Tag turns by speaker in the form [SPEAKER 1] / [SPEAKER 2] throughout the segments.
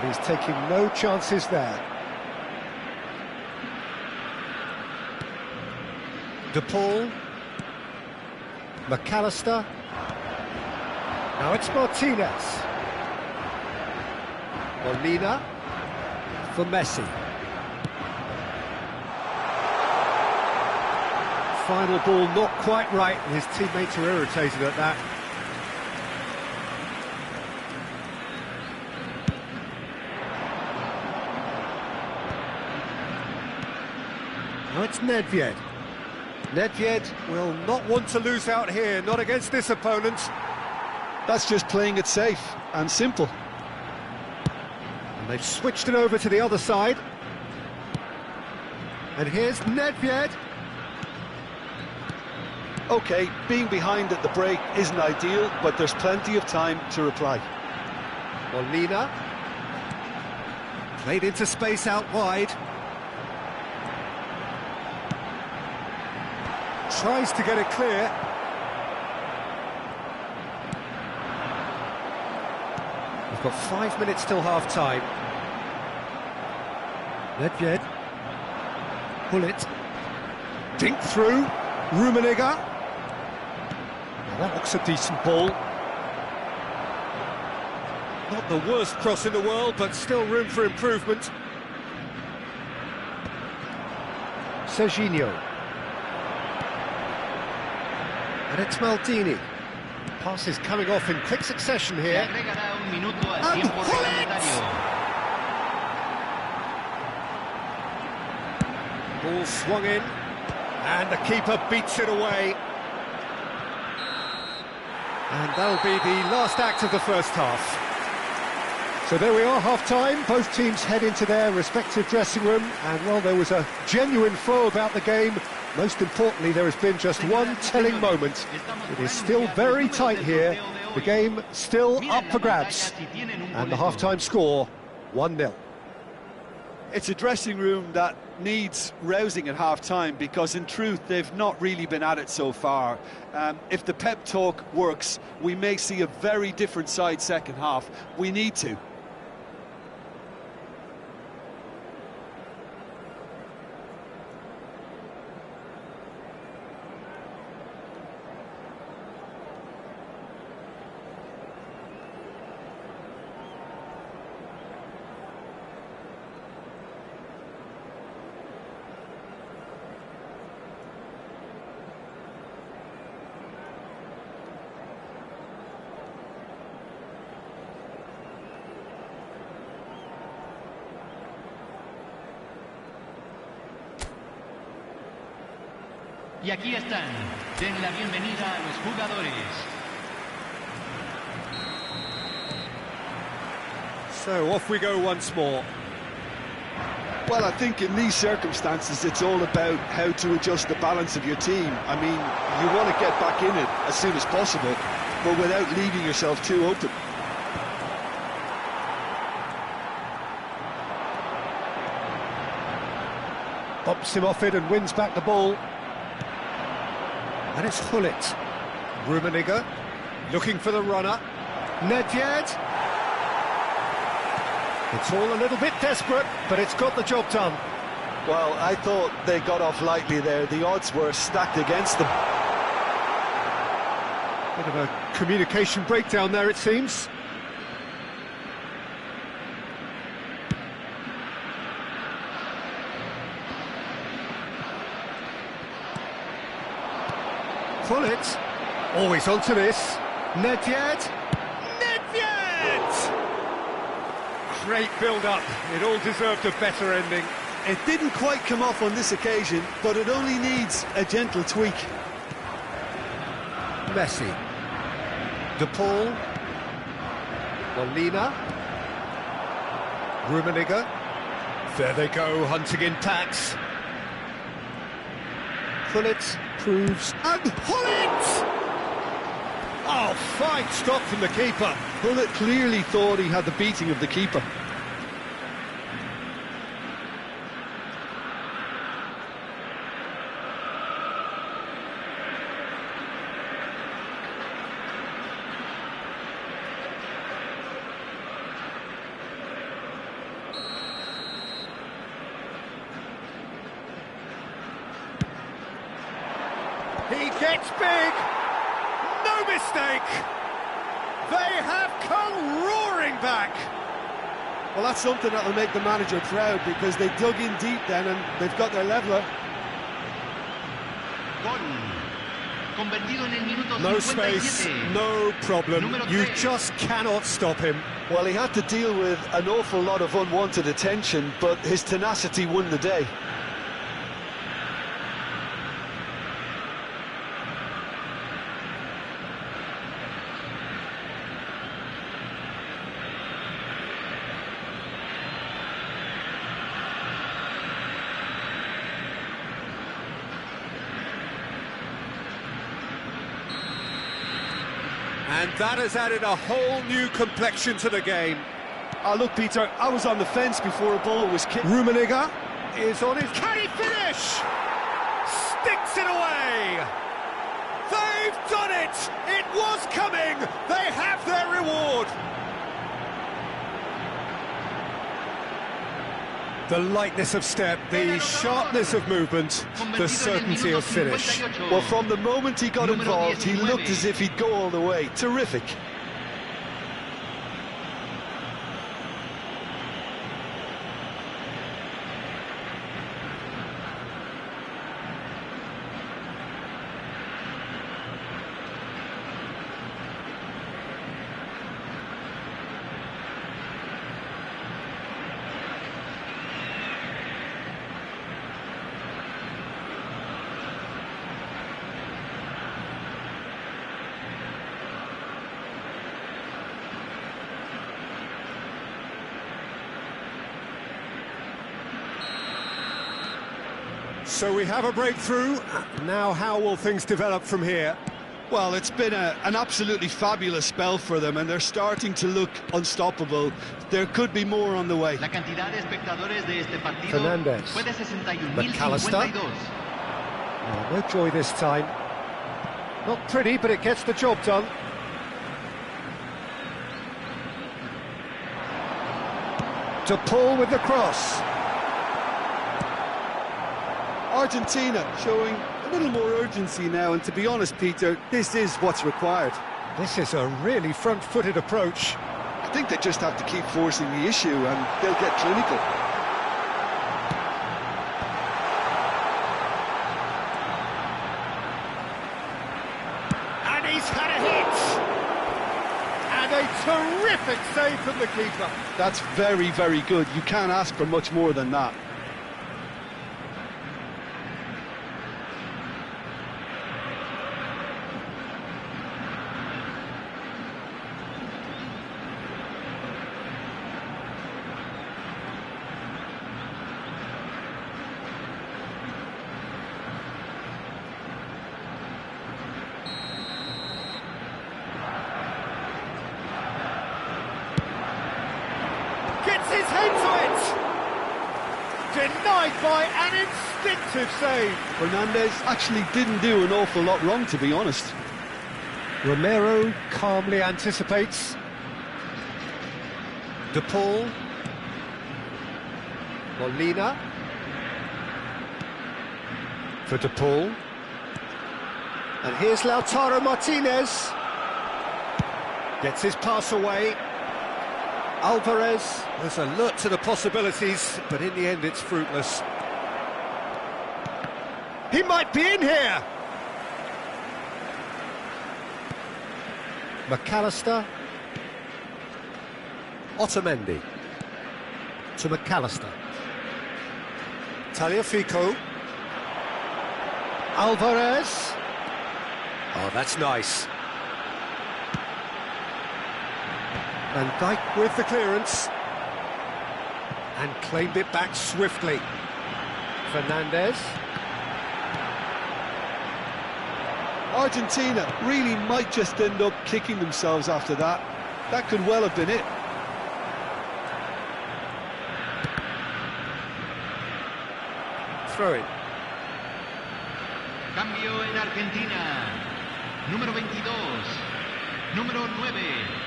[SPEAKER 1] he's taking no chances there. De Paul. McAllister. Now it's Martinez. Molina for Messi. Final ball not quite right, and his teammates are irritated at that. Now it's Nedved. Nedved will not want to lose out here, not against this opponent.
[SPEAKER 2] That's just playing it safe and simple.
[SPEAKER 1] And they've switched it over to the other side. And here's Nedved.
[SPEAKER 2] OK, being behind at the break isn't ideal, but there's plenty of time to reply.
[SPEAKER 1] Molina. Played into space out wide. Tries to get it clear. We've got 5 minutes till half-time. Nedved. Pull it. Dink through. Rummenigge. Now that looks a decent ball. Not the worst cross in the world, but still room for improvement. Serginho. And it's Maldini. Pass is coming off in quick succession here. And pull it! Ball swung in, and the keeper beats it away. And that'll be the last act of the first half. So there we are, half-time. Both teams head into their respective dressing room, and while there was a genuine flow about the game, most importantly, there has been just one telling moment. It is still very tight here. The game still up for grabs. And the half-time score, 1-0.
[SPEAKER 2] It's a dressing room that needs rousing at half-time, because in truth they've not really been at it so far. If the pep talk works, we may see a very different side second half. We need to.
[SPEAKER 3] Y aquí están, den la bienvenida a los jugadores.
[SPEAKER 1] So off we go once more.
[SPEAKER 2] Well, I think in these circumstances it's all about how to adjust the balance of your team. I mean, you want to get back in it as soon as possible, but without leaving yourself too open.
[SPEAKER 1] Bumps him off it and wins back the ball. And it's Hullet. Rummenigge looking for the runner. Nedved. It's all a little bit desperate, but it's got the job done.
[SPEAKER 2] Well, I thought they got off lightly there. The odds were stacked against them.
[SPEAKER 1] Bit of a communication breakdown there, it seems. Hullet, always onto this. Nedved. Nedved! Great build-up. It all deserved a better ending.
[SPEAKER 2] It didn't quite come off on this occasion, but it only needs a gentle tweak.
[SPEAKER 1] Messi. De Paul. Molina. Rummenigge. There they go, hunting in packs. Hullet proves, and Hullet! Oh, fine stop from the keeper.
[SPEAKER 2] Hullet clearly thought he had the beating of the keeper.
[SPEAKER 1] It's big! No mistake! They have come roaring back!
[SPEAKER 2] Well, that's something that'll make the manager proud, because they dug in deep then and they've got their leveller.
[SPEAKER 3] Gol. Convertido en el minuto
[SPEAKER 1] No
[SPEAKER 3] 57.
[SPEAKER 1] space, no problem. You just cannot stop him.
[SPEAKER 2] Well, he had to deal with an awful lot of unwanted attention, but his tenacity won the day.
[SPEAKER 1] And that has added a whole new complexion to the game.
[SPEAKER 2] Oh, look, Peter, I was on the fence before a ball was kicked.
[SPEAKER 1] Rummenigge is on his... Can he finish? Sticks it away! They've done it! It was coming! They have their reward! The lightness of step, the sharpness of movement, the certainty of finish.
[SPEAKER 2] Well, from the moment he got involved, he looked as if he'd go all the way. Terrific.
[SPEAKER 1] So we have a breakthrough. Now how will things develop from here?
[SPEAKER 2] Well, it's been an absolutely fabulous spell for them, and they're starting to look unstoppable. There could be more on the way.
[SPEAKER 3] La cantidad de espectadores de este partido
[SPEAKER 1] Fernandes.
[SPEAKER 3] fue de
[SPEAKER 1] McAllister.
[SPEAKER 3] 61.052.
[SPEAKER 1] Oh, no joy this time. Not pretty, but it gets the job done. To Paul with the cross.
[SPEAKER 2] Argentina showing a little more urgency now, and to be honest, Peter, this is what's required.
[SPEAKER 1] This is a really front-footed approach.
[SPEAKER 2] I think they just have to keep forcing the issue and they'll get clinical.
[SPEAKER 1] And he's had a hit! And a terrific save from the keeper.
[SPEAKER 2] That's very, very good. You can't ask for much more than that.
[SPEAKER 1] Gets his head to it! Denied by an instinctive save.
[SPEAKER 2] Fernandes actually didn't do an awful lot wrong, to be honest.
[SPEAKER 1] Romero calmly anticipates. De Paul. Molina. For De Paul. And here's Lautaro Martinez. Gets his pass away. Alvarez was alert to the possibilities, but in the end it's fruitless. He might be in here! McAllister. Otamendi. To McAllister. Tagliafico. Alvarez. Oh, that's nice. Van Dijk with the clearance. And claimed it back swiftly. Fernandes.
[SPEAKER 2] Argentina really might just end up kicking themselves after that. That could well have been it.
[SPEAKER 1] Throw in.
[SPEAKER 3] Cambio en Argentina. Número 22. Número 9.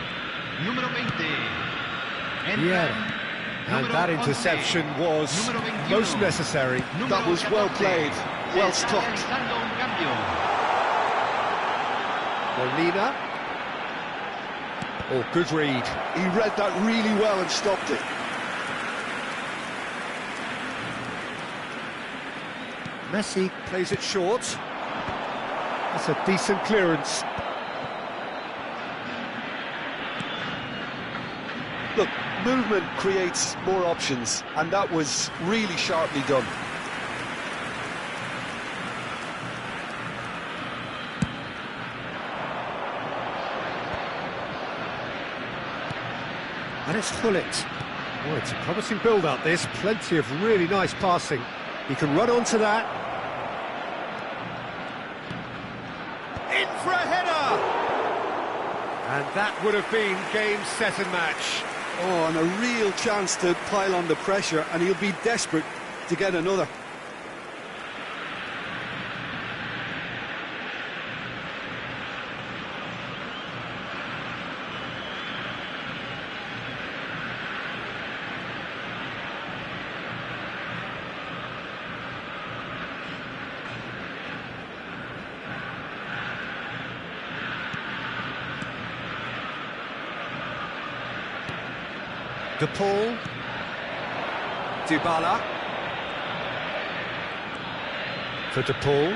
[SPEAKER 3] Número 20.
[SPEAKER 1] Yeah. And that interception was most necessary.
[SPEAKER 2] That was well played, well stopped.
[SPEAKER 1] Molina. Oh, good read.
[SPEAKER 2] He read that really well and stopped it.
[SPEAKER 1] Messi plays it short. That's a decent clearance.
[SPEAKER 2] Look, movement creates more options, and that was really sharply done.
[SPEAKER 1] And it's Gullit. Oh, it's a promising build-up, this. Plenty of really nice passing. He can run onto that. In for a header! And that would have been game, set and match.
[SPEAKER 2] Oh, and a real chance to pile on the pressure, and he'll be desperate to get another.
[SPEAKER 1] De Paul, Dybala, for De Paul,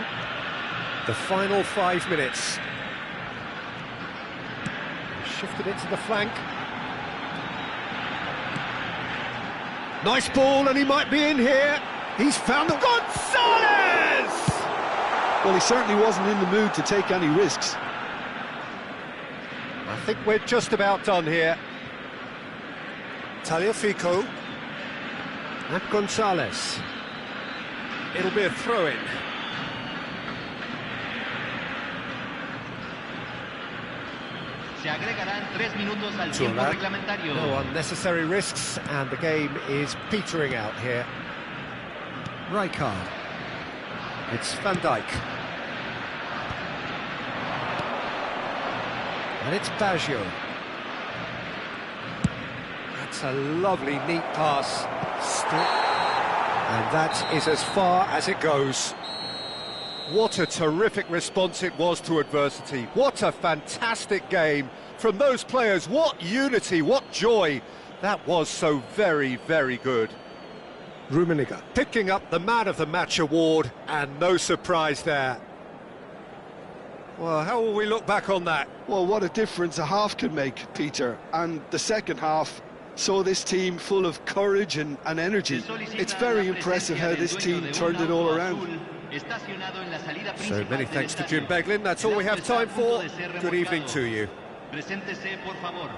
[SPEAKER 1] the final 5 minutes. He shifted it to the flank. Nice ball, and he might be in here. He's found the... Gonzalez!
[SPEAKER 2] Well, he certainly wasn't in the mood to take any risks.
[SPEAKER 1] I think we're just about done here. Tagliafico and Gonzalez. It'll be a throw-in.
[SPEAKER 3] Se agregarán 3 minutos al tiempo reglamentario.
[SPEAKER 1] No unnecessary risks, and the game is petering out here. Rijkaard. It's Van Dijk. And it's Baggio. That's a lovely, neat pass. And that is as far as it goes. What a terrific response it was to adversity. What a fantastic game from those players. What unity, what joy. That was so very, very good. Rummenigge picking up the Man of the Match award, and no surprise there. Well, how will we look back on that?
[SPEAKER 2] Well, what a difference a half can make, Peter. And the second half saw this team full of courage and energy. It's very impressive how this team turned it all around.
[SPEAKER 1] So many thanks to Jim Beglin. That's all we have time for. Good evening to you.
[SPEAKER 3] Preséntese, por favor.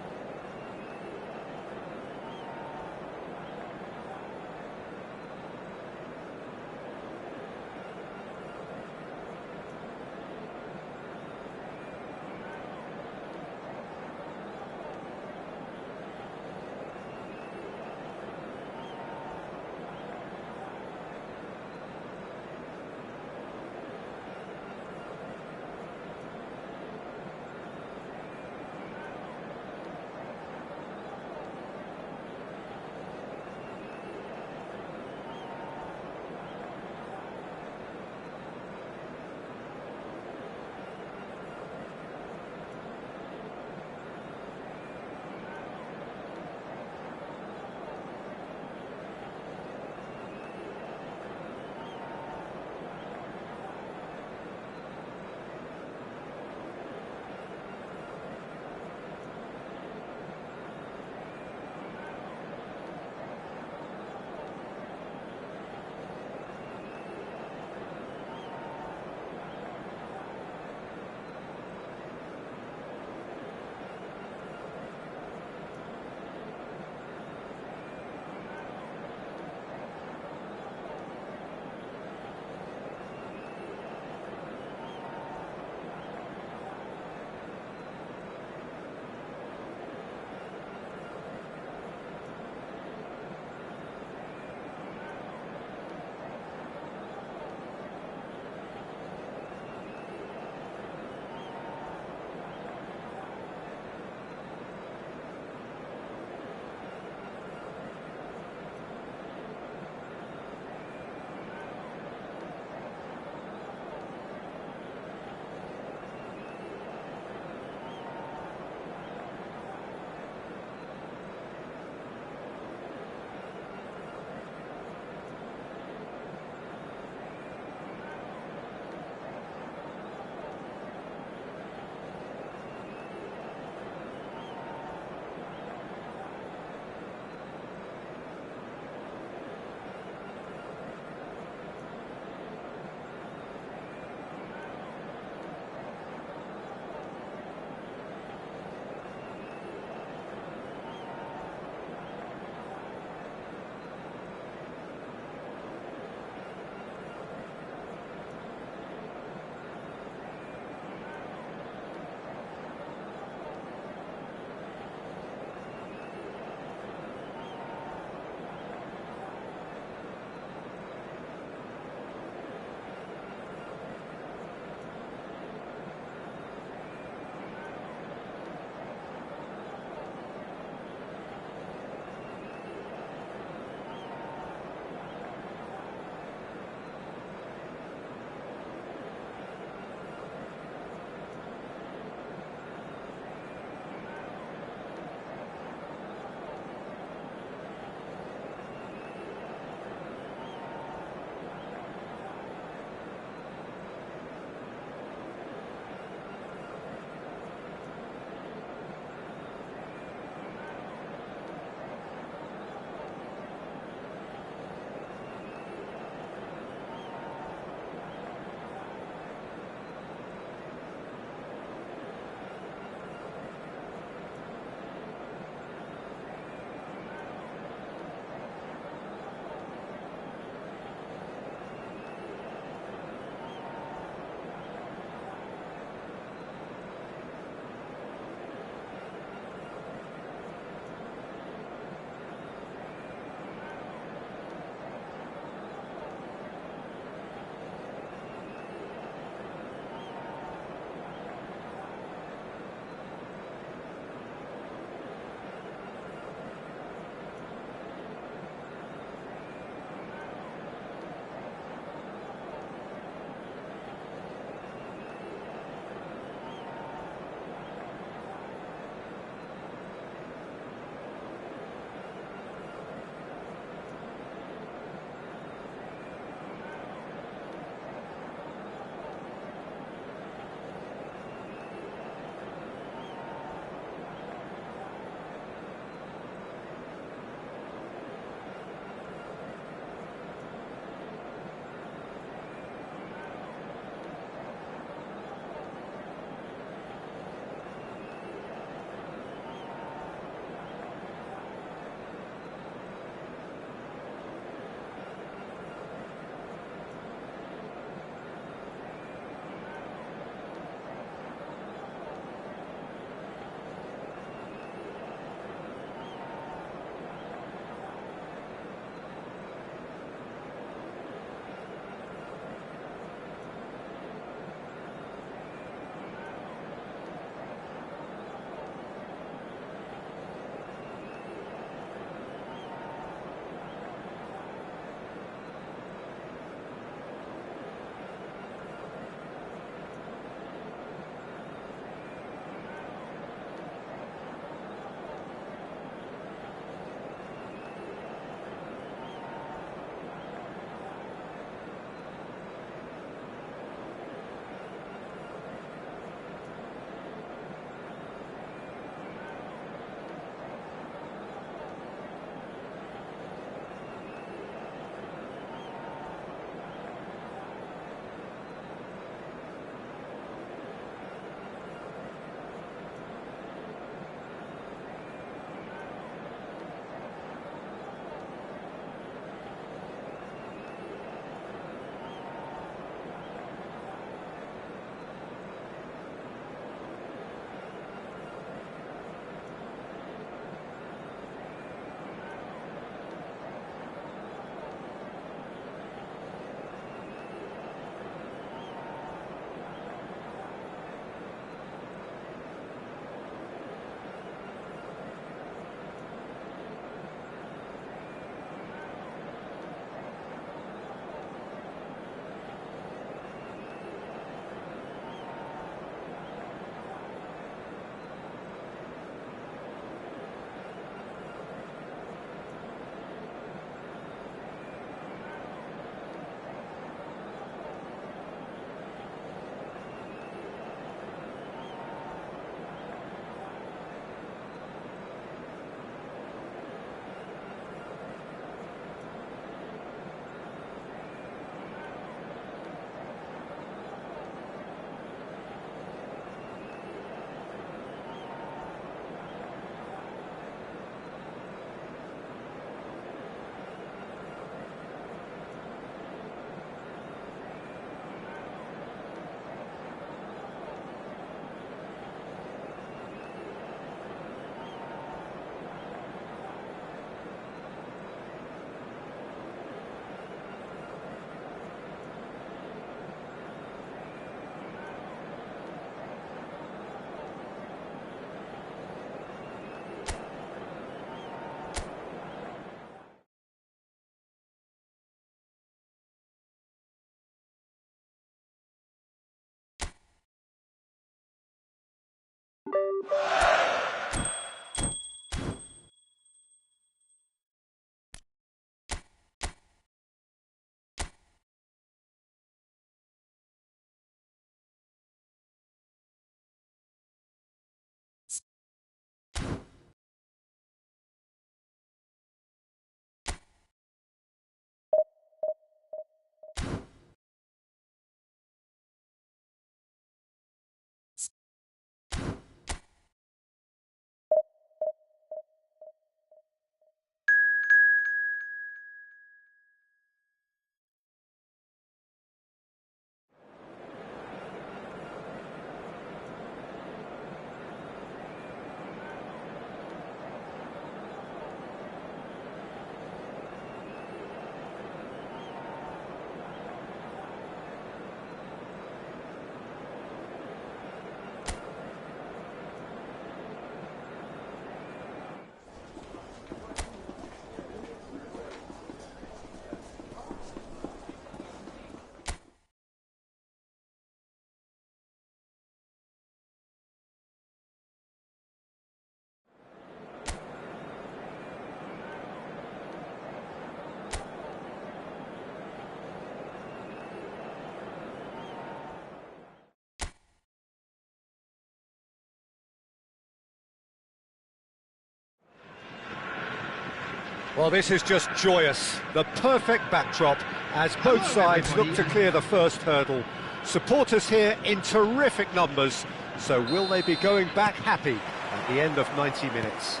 [SPEAKER 1] Well, this is just joyous. The perfect backdrop as both sides look to clear the first hurdle. Supporters here in terrific numbers, so will they be going back happy at the end of 90 minutes?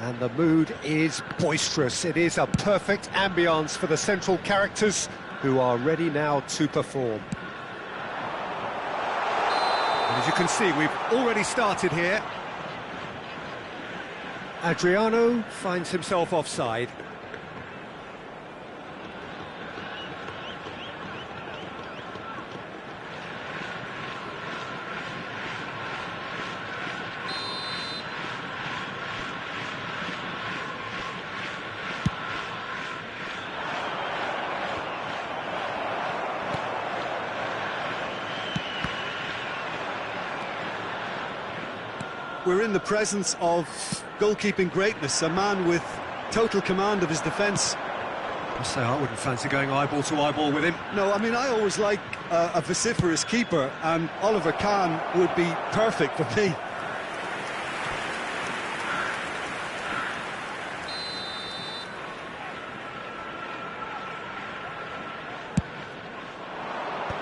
[SPEAKER 1] And the mood is boisterous. It is a perfect ambience for the central characters who are ready now to perform. And as you can see, we've already started here. Adriano finds himself offside.
[SPEAKER 2] We're in the presence of goalkeeping greatness, a man with total command of his defence.
[SPEAKER 1] I say I wouldn't fancy going eyeball to eyeball with him.
[SPEAKER 2] No, I mean, I always like a vociferous keeper, and Oliver Kahn would be perfect for me.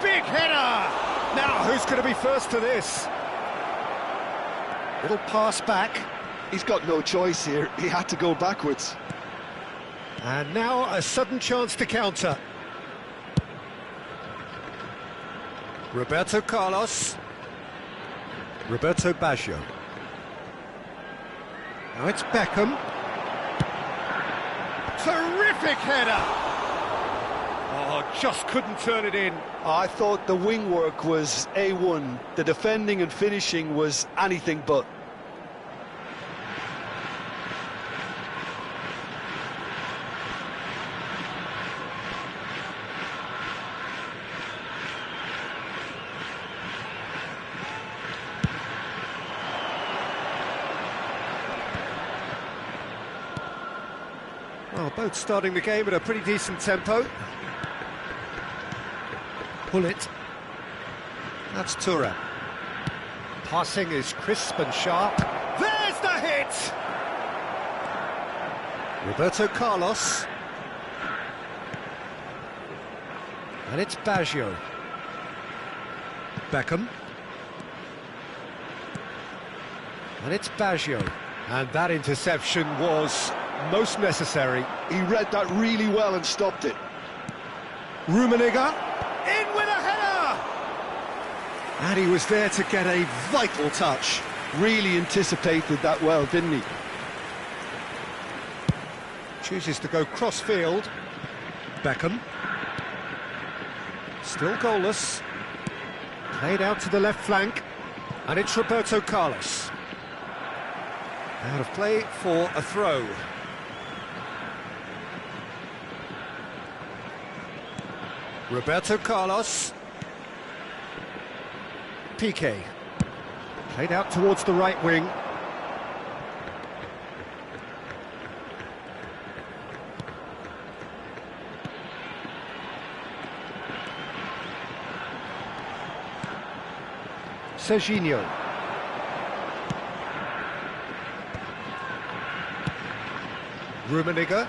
[SPEAKER 1] Big header! Now, who's going to be first to this? Little pass back.
[SPEAKER 2] He's got no choice here. He had to go backwards.
[SPEAKER 1] And now a sudden chance to counter. Roberto Carlos. Roberto Baggio. Now it's Beckham. Terrific header! Oh, just couldn't turn it in.
[SPEAKER 2] I thought the wing work was A1. The defending and finishing was anything but.
[SPEAKER 1] Well, both starting the game at a pretty decent tempo. Pull it. That's Thuram. Passing is crisp and sharp. There's the hit! Roberto Carlos. And it's Baggio. Beckham. And it's Baggio. And that interception was most necessary.
[SPEAKER 2] He read that really well and stopped it.
[SPEAKER 1] Rummenigge. In with a header! And he was there to get a vital touch.
[SPEAKER 2] Really anticipated that well, didn't he?
[SPEAKER 1] Chooses to go cross-field. Beckham. Still goalless. Played out to the left flank. And it's Roberto Carlos. Out of play for a throw. Roberto Carlos. Piqué. Played out towards the right wing. Serginho. Rummenigge.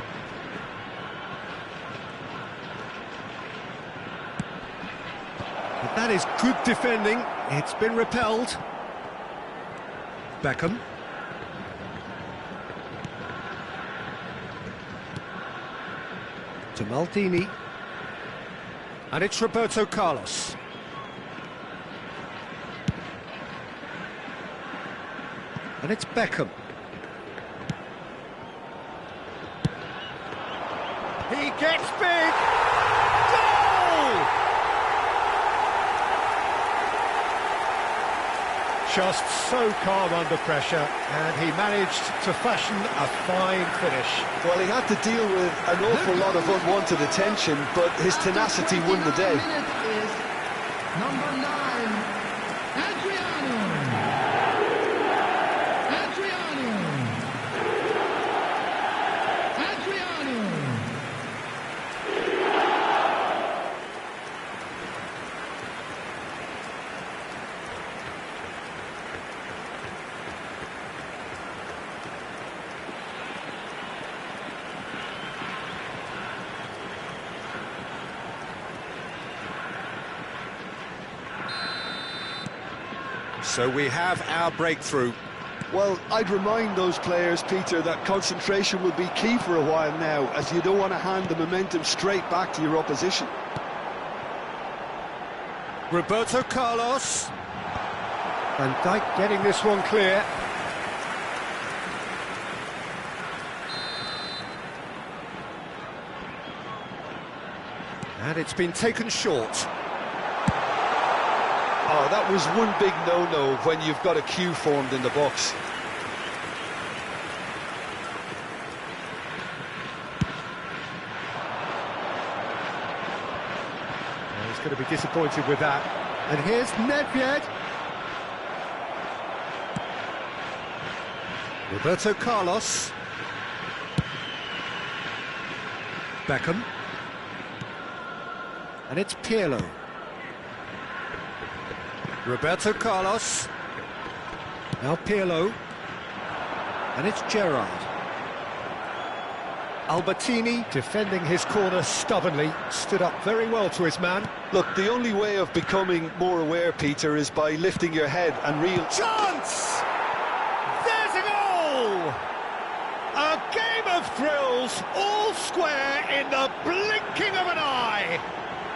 [SPEAKER 1] But that is good defending. It's been repelled. Beckham. To Maldini. And it's Roberto Carlos. And it's Beckham. He gets big! Goal! Just so calm under pressure, and he managed to fashion a fine finish.
[SPEAKER 2] Well, he had to deal with an awful lot of unwanted attention, but his tenacity won the day.
[SPEAKER 3] Number 9, Adriano.
[SPEAKER 1] So we have our breakthrough.
[SPEAKER 2] Well, I'd remind those players, Peter, that concentration will be key for a while now, as you don't want to hand the momentum straight back to your opposition.
[SPEAKER 1] Roberto Carlos. Van Dijk getting this one clear. And it's been taken short.
[SPEAKER 2] Oh, that was one big no-no when you've got a queue formed in the box.
[SPEAKER 1] Well, he's going to be disappointed with that. And here's Nedved. Roberto Carlos. Beckham. And it's Pirlo. Roberto Carlos. Now Pirlo. And it's Gerrard. Albertini, defending his corner stubbornly, stood up very well to his man.
[SPEAKER 2] Look, the only way of becoming more aware, Peter, is by lifting your head and real...
[SPEAKER 1] Chance! There's a goal! A game of thrills, all square in the blinking of an eye!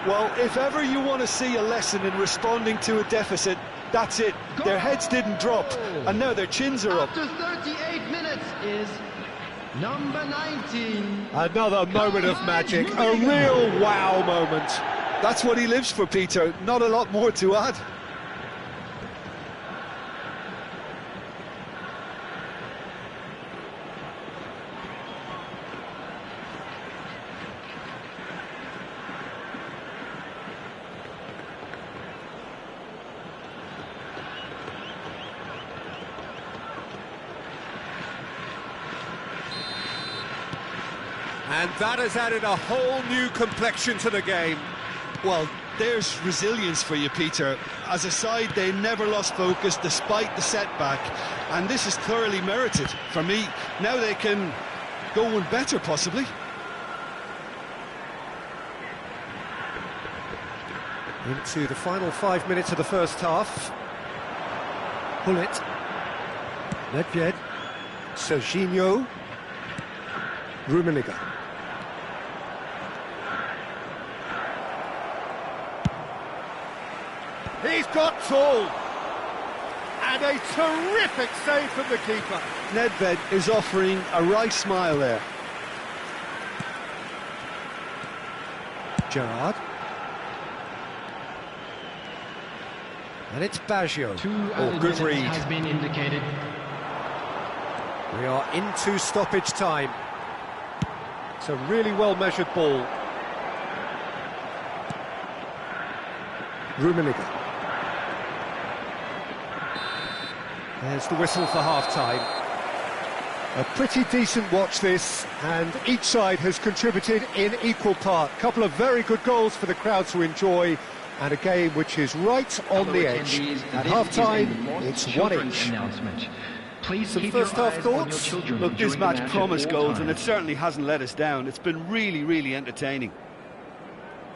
[SPEAKER 2] Well, if ever you want to see a lesson in responding to a deficit, that's it.
[SPEAKER 3] Goal!
[SPEAKER 2] Their heads didn't drop, and now their chins are up.
[SPEAKER 3] After 38 minutes is number 19.
[SPEAKER 1] Another moment of magic, a real wow moment.
[SPEAKER 2] That's what he lives for, Peter. Not a lot more to add.
[SPEAKER 1] And that has added a whole new complexion to the game.
[SPEAKER 2] Well, there's resilience for you, Peter. As a side, they never lost focus despite the setback, and this is thoroughly merited. For me, now they can go one better, possibly.
[SPEAKER 1] Into the final 5 minutes of the first half. Hullet. Nedved. Serginho. Rummenigge. He's got tall. And a terrific save from the keeper.
[SPEAKER 2] Nedved is offering a right smile there.
[SPEAKER 1] Gerrard. And it's Baggio. Good read.
[SPEAKER 3] Has been indicated.
[SPEAKER 1] We are into stoppage time. It's a really well-measured ball. Rummenigge. There's the whistle for half-time. A pretty decent watch this, and each side has contributed in equal part. A couple of very good goals for the crowd to enjoy, and a game which is right on the edge. At half-time, it's 1-1.
[SPEAKER 2] Some first-half thoughts? Look, this match promised goals, and it certainly hasn't let us down. It's been really, really entertaining.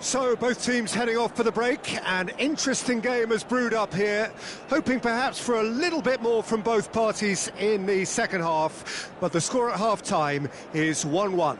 [SPEAKER 1] So, both teams heading off for the break. An interesting game has brewed up here, hoping perhaps for a little bit more from both parties in the second half, but the score at half-time is 1-1.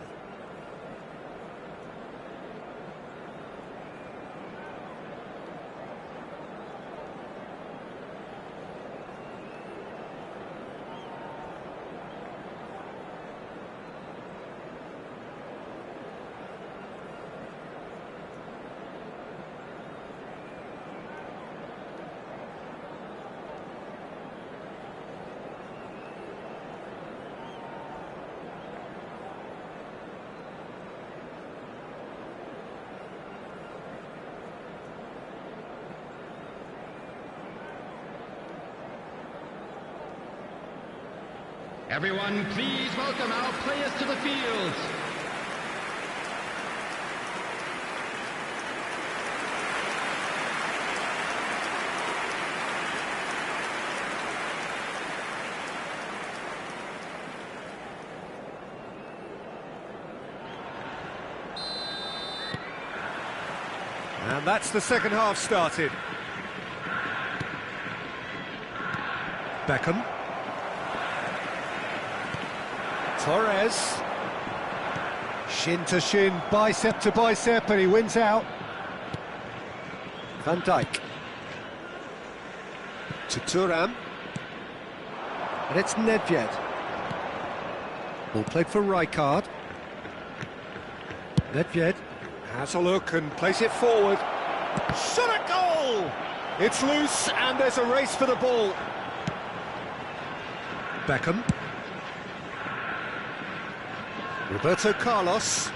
[SPEAKER 3] Everyone, please welcome our players to the field.
[SPEAKER 1] And that's the second half started. Beckham. Torres. Shin to shin, bicep to bicep, and he wins out. Van Dijk. To Thuram. And it's Nedved. Ball played for Rijkaard. Nedved has a look and plays it forward. Shot at goal! It's loose and there's a race for the ball. Beckham. Roberto Carlos.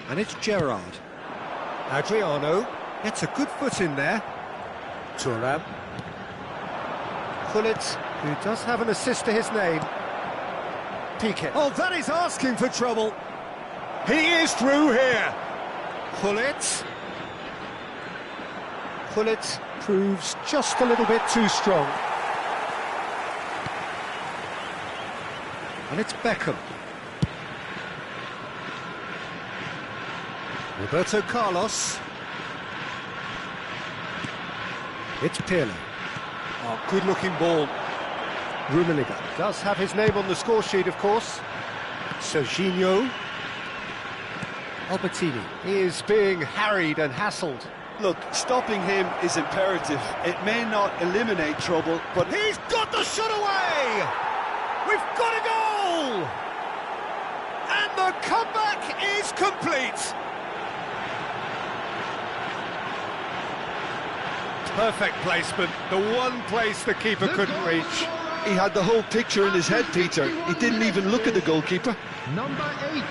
[SPEAKER 1] And it's Gerrard. Adriano gets a good foot in there. Thuram. Gullit, who does have an assist to his name. Piqué. Oh, that is asking for trouble. He is through here. Gullit. Gullit proves just a little bit too strong. And it's Beckham. Roberto Carlos. It's Pirlo. Oh, good-looking ball. Rummenigge does have his name on the score sheet, of course. Serginho. Albertini is being harried and hassled.
[SPEAKER 2] Look, stopping him is imperative. It may not eliminate trouble, but
[SPEAKER 1] He's got the shot away! We've got a goal! And the comeback is complete! Perfect placement, the one place the keeper couldn't reach.
[SPEAKER 2] he had the whole picture in his head, Peter. He didn't even look at the goalkeeper.
[SPEAKER 3] Number 8,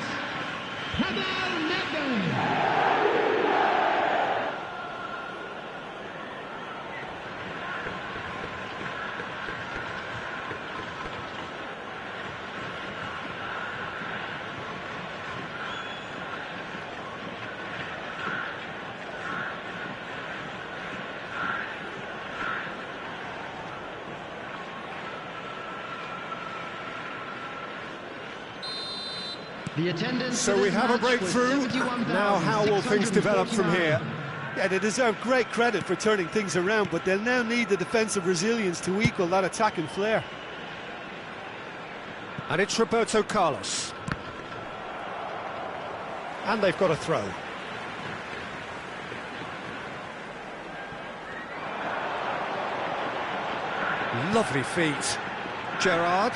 [SPEAKER 1] So we have a breakthrough. Now how will things develop from here?
[SPEAKER 2] Yeah, they deserve great credit for turning things around, but they'll now need the defensive resilience to equal that attacking flair.
[SPEAKER 1] And it's Roberto Carlos. And they've got a throw. Lovely feet. Gerrard.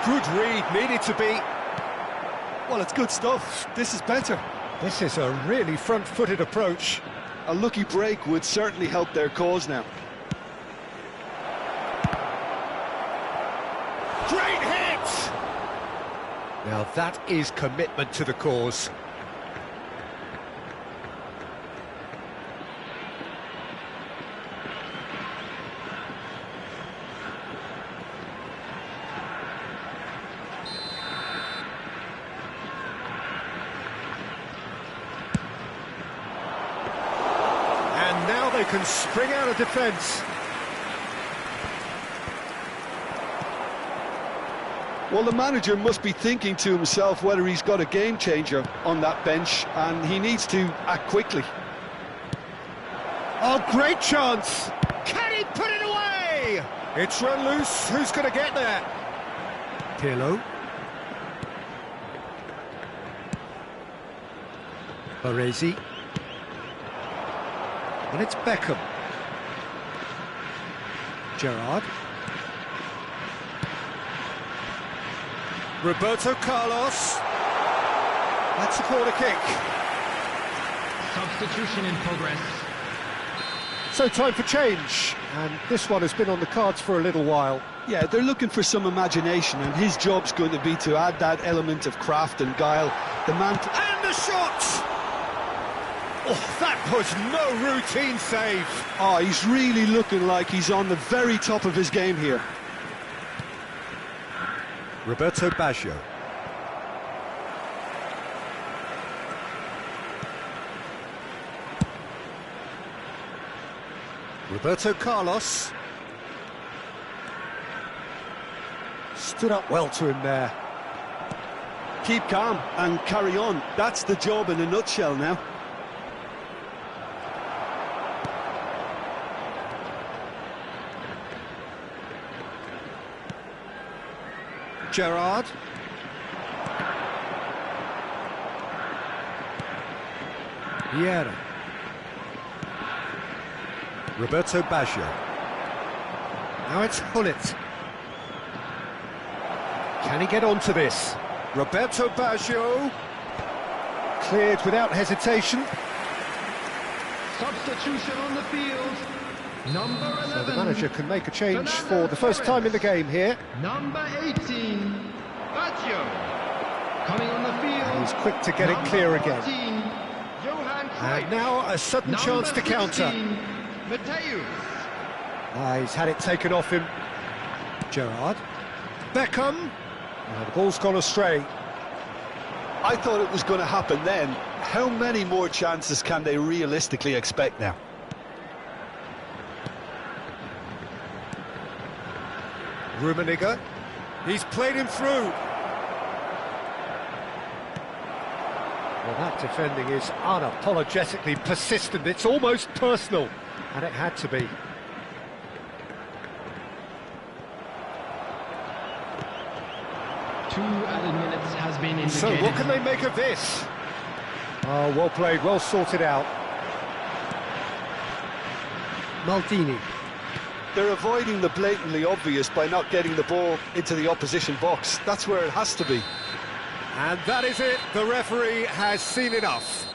[SPEAKER 1] Good read, needed to be.
[SPEAKER 2] Well, it's good stuff. This is better.
[SPEAKER 1] This is a really front-footed approach.
[SPEAKER 2] A lucky break would certainly help their cause now.
[SPEAKER 1] Great hit! Now that is commitment to the cause. And now they can spring out of defence.
[SPEAKER 2] Well, the manager must be thinking to himself whether he's got a game changer on that bench, and he needs to act quickly.
[SPEAKER 1] Oh, great chance! Can he put it away? It's run loose. Who's going to get there? Pirlo. Baresi. And it's Beckham. Gerrard. Roberto Carlos. That's a corner kick.
[SPEAKER 3] Substitution in progress.
[SPEAKER 1] So time for change, and this one has been on the cards for a little while.
[SPEAKER 2] Yeah, they're looking for some imagination, and his job's going to be to add that element of craft and guile. The man...
[SPEAKER 1] And the shot! Oh, that was no routine save.
[SPEAKER 2] Oh, he's really looking like he's on the very top of his game here.
[SPEAKER 1] Roberto Baggio. Roberto Carlos. Stood up well to him there.
[SPEAKER 2] Keep calm and carry on. That's the job in a nutshell now.
[SPEAKER 1] Gerrard. Vieira. Roberto Baggio. Now it's Hullet. Can he get onto this? Roberto Baggio. Cleared without hesitation.
[SPEAKER 3] Substitution on the field. Number 11.
[SPEAKER 1] So the manager can make a change for the first time in the game here.
[SPEAKER 3] Number 18, Baggio. Coming on the field.
[SPEAKER 1] And he's quick to get it clear again.
[SPEAKER 3] 14, Johan
[SPEAKER 1] And now a sudden chance to counter.
[SPEAKER 3] Mateus.
[SPEAKER 1] He's had it taken off him. Gerrard. Beckham. The ball's gone astray.
[SPEAKER 2] I thought it was going to happen then. How many more chances can they realistically expect now?
[SPEAKER 1] Rummenigge. He's played him through. Well, that defending is unapologetically persistent. It's almost personal, and it had to be.
[SPEAKER 3] Two added minutes has been indicated.
[SPEAKER 1] So what can they make of this? Oh, well played, well sorted out. Maldini.
[SPEAKER 2] They're avoiding the blatantly obvious by not getting the ball into the opposition box. That's where it has to be.
[SPEAKER 1] And that is it. The referee has seen enough.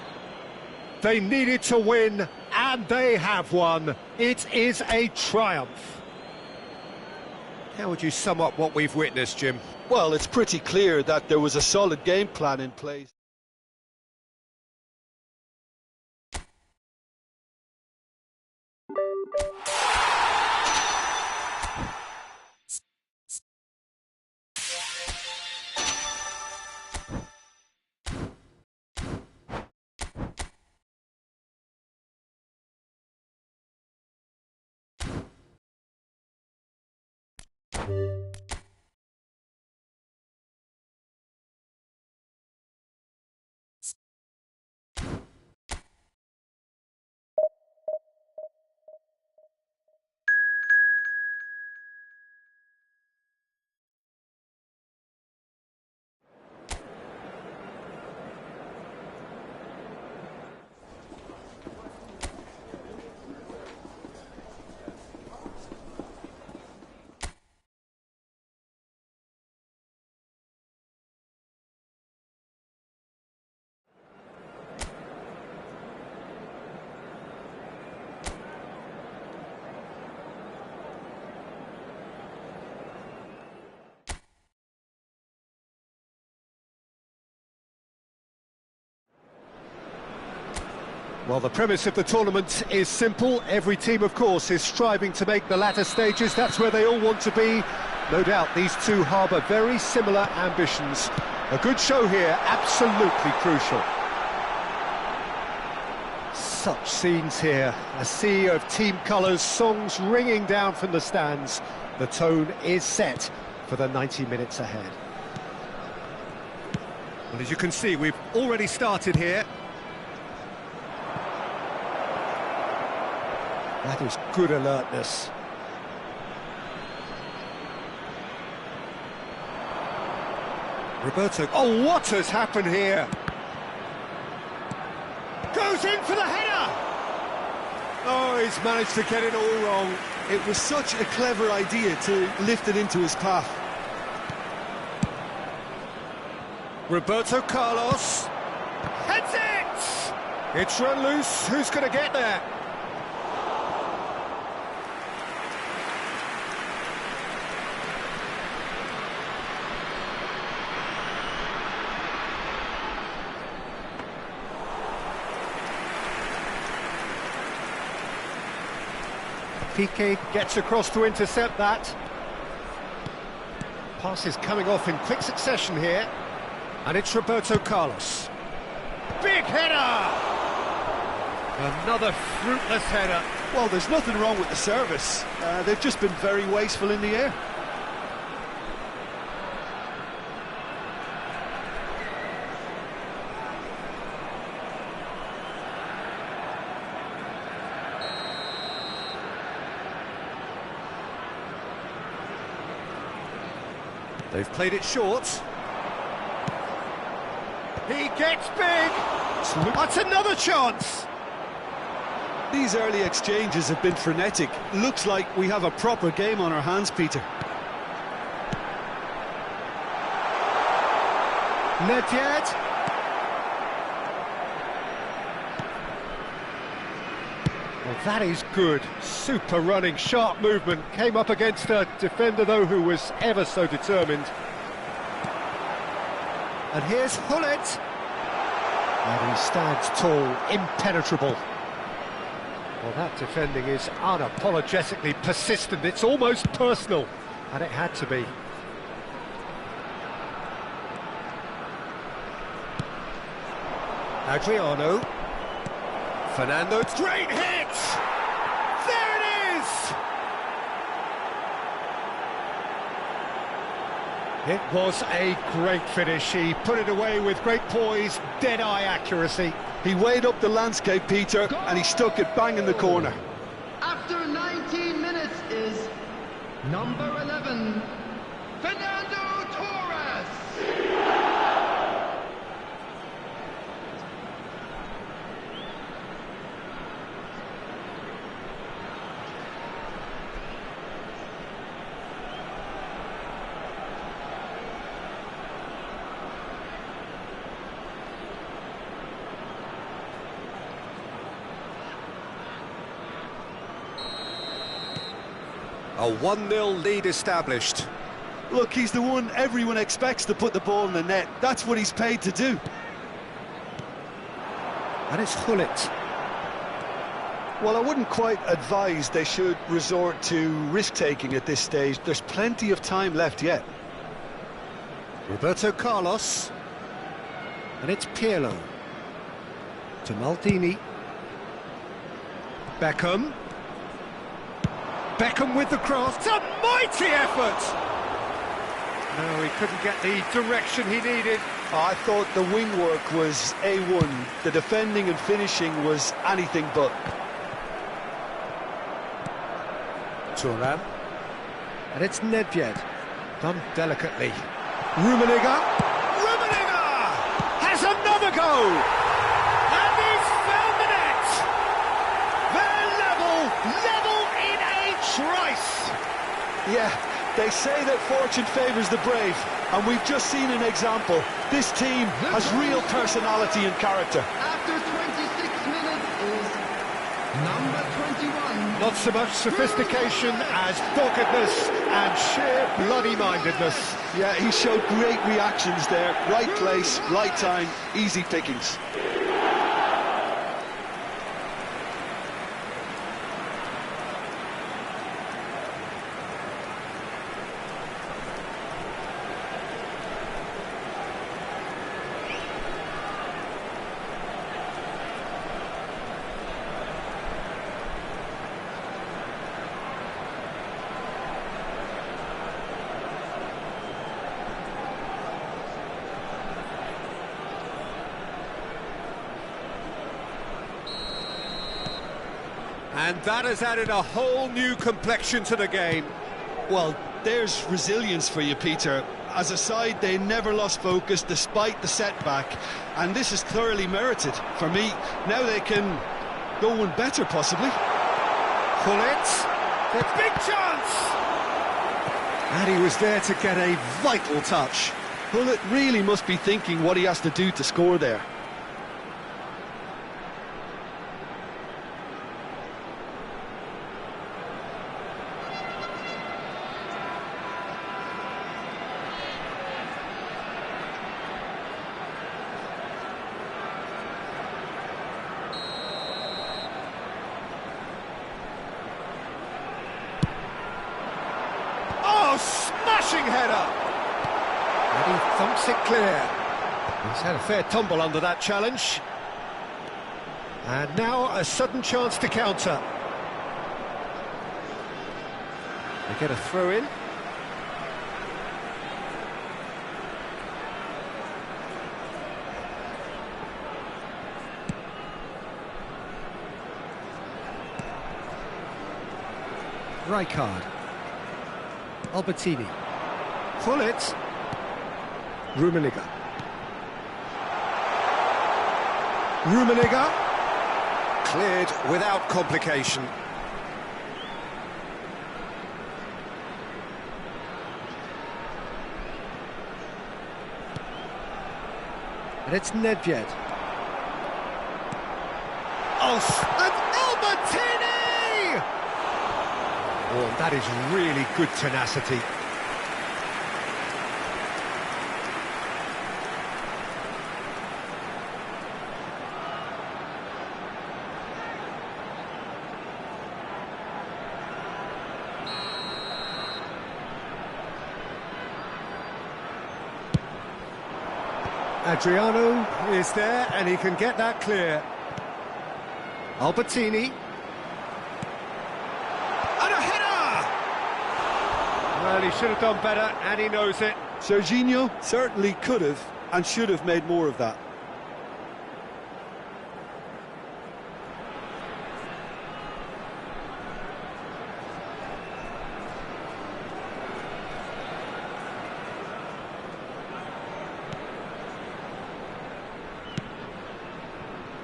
[SPEAKER 1] They needed to win, and they have won. It is a triumph. How would you sum up what we've witnessed, Jim?
[SPEAKER 2] Well, it's pretty clear that there was a solid game plan in place.
[SPEAKER 1] Well, the premise of the tournament is simple. Every team, of course, is striving to make the latter stages. That's where they all want to be. No doubt these two harbour very similar ambitions. A good show here, absolutely crucial. Such scenes here. A sea of team colours, songs ringing down from the stands. The tone is set for the 90 minutes ahead. Well, as you can see, we've already started here. That is good alertness. Roberto, oh, what has happened here? Goes in for the header! Oh, he's managed to get it all wrong.
[SPEAKER 2] It was such a clever idea to lift it into his path.
[SPEAKER 1] Roberto Carlos heads it! It's run loose. Who's going to get there? Piqué gets across to intercept that. Pass is coming off in quick succession here. And it's Roberto Carlos. Big header! Another fruitless header.
[SPEAKER 2] Well, there's nothing wrong with the service. They've just been very wasteful in the air.
[SPEAKER 1] They've played it short. He gets big! That's another chance!
[SPEAKER 2] These early exchanges have been frenetic. Looks like we have a proper game on our hands, Peter.
[SPEAKER 1] Nedved. Well, that is good. Super running, sharp movement. Came up against a defender, though, who was ever so determined. And here's Hullet. And he stands tall, impenetrable. Well, that defending is unapologetically persistent. It's almost personal. And it had to be. Adriano. Fernando, great hit! There it is! It was a great finish. He put it away with great poise, dead-eye accuracy.
[SPEAKER 2] He weighed up the landscape, Peter, and he stuck it bang in the corner.
[SPEAKER 4] After 19 minutes is number 11, Fernando Torres.
[SPEAKER 1] A 1-0 lead established.
[SPEAKER 2] Look, he's the one everyone expects to put the ball in the net. That's what he's paid to do.
[SPEAKER 1] And it's Hullet.
[SPEAKER 2] Well, I wouldn't quite advise they should resort to risk-taking at this stage. There's plenty of time left yet.
[SPEAKER 1] Roberto Carlos. And it's Pirlo. To Maldini. Beckham. Beckham with the cross. It's a mighty effort! No, he couldn't get the direction he needed.
[SPEAKER 2] I thought the wing work was A1. The defending and finishing was anything but.
[SPEAKER 1] Thuram. And it's Nedved. Done delicately. Rummenigge. Rummenigge has another goal! And he's found the net! They're level in a trice!
[SPEAKER 2] Yeah, they say that fortune favours the brave, and we've just seen an example. This team has real personality and character.
[SPEAKER 4] After 26 minutes is number 21.
[SPEAKER 1] Not so much sophistication as doggedness and sheer bloody-mindedness.
[SPEAKER 2] Yeah, he showed great reactions there. Right place, right time, easy pickings.
[SPEAKER 1] And that has added a whole new complexion to the game.
[SPEAKER 2] Well, there's resilience for you, Peter. As a side, they never lost focus despite the setback, and this is thoroughly merited. For me, now they can go one better, possibly.
[SPEAKER 1] Pullet, the big chance! And he was there to get a vital touch.
[SPEAKER 2] Pullet really must be thinking what he has to do to score there.
[SPEAKER 1] Smashing header! And he thumps it clear. He's had a fair tumble under that challenge. And now a sudden chance to counter. They get a throw in. Rijkaard. Albertini. Pullet. Rummenigge. Rummenigge. Cleared without complication. And it's Nedved. Oh, and Albertini! Oh, that is really good tenacity. Adriano is there, and he can get that clear. Albertini. And a header! Well, he should have done better, and he knows it.
[SPEAKER 2] Serginho certainly could have and should have made more of that.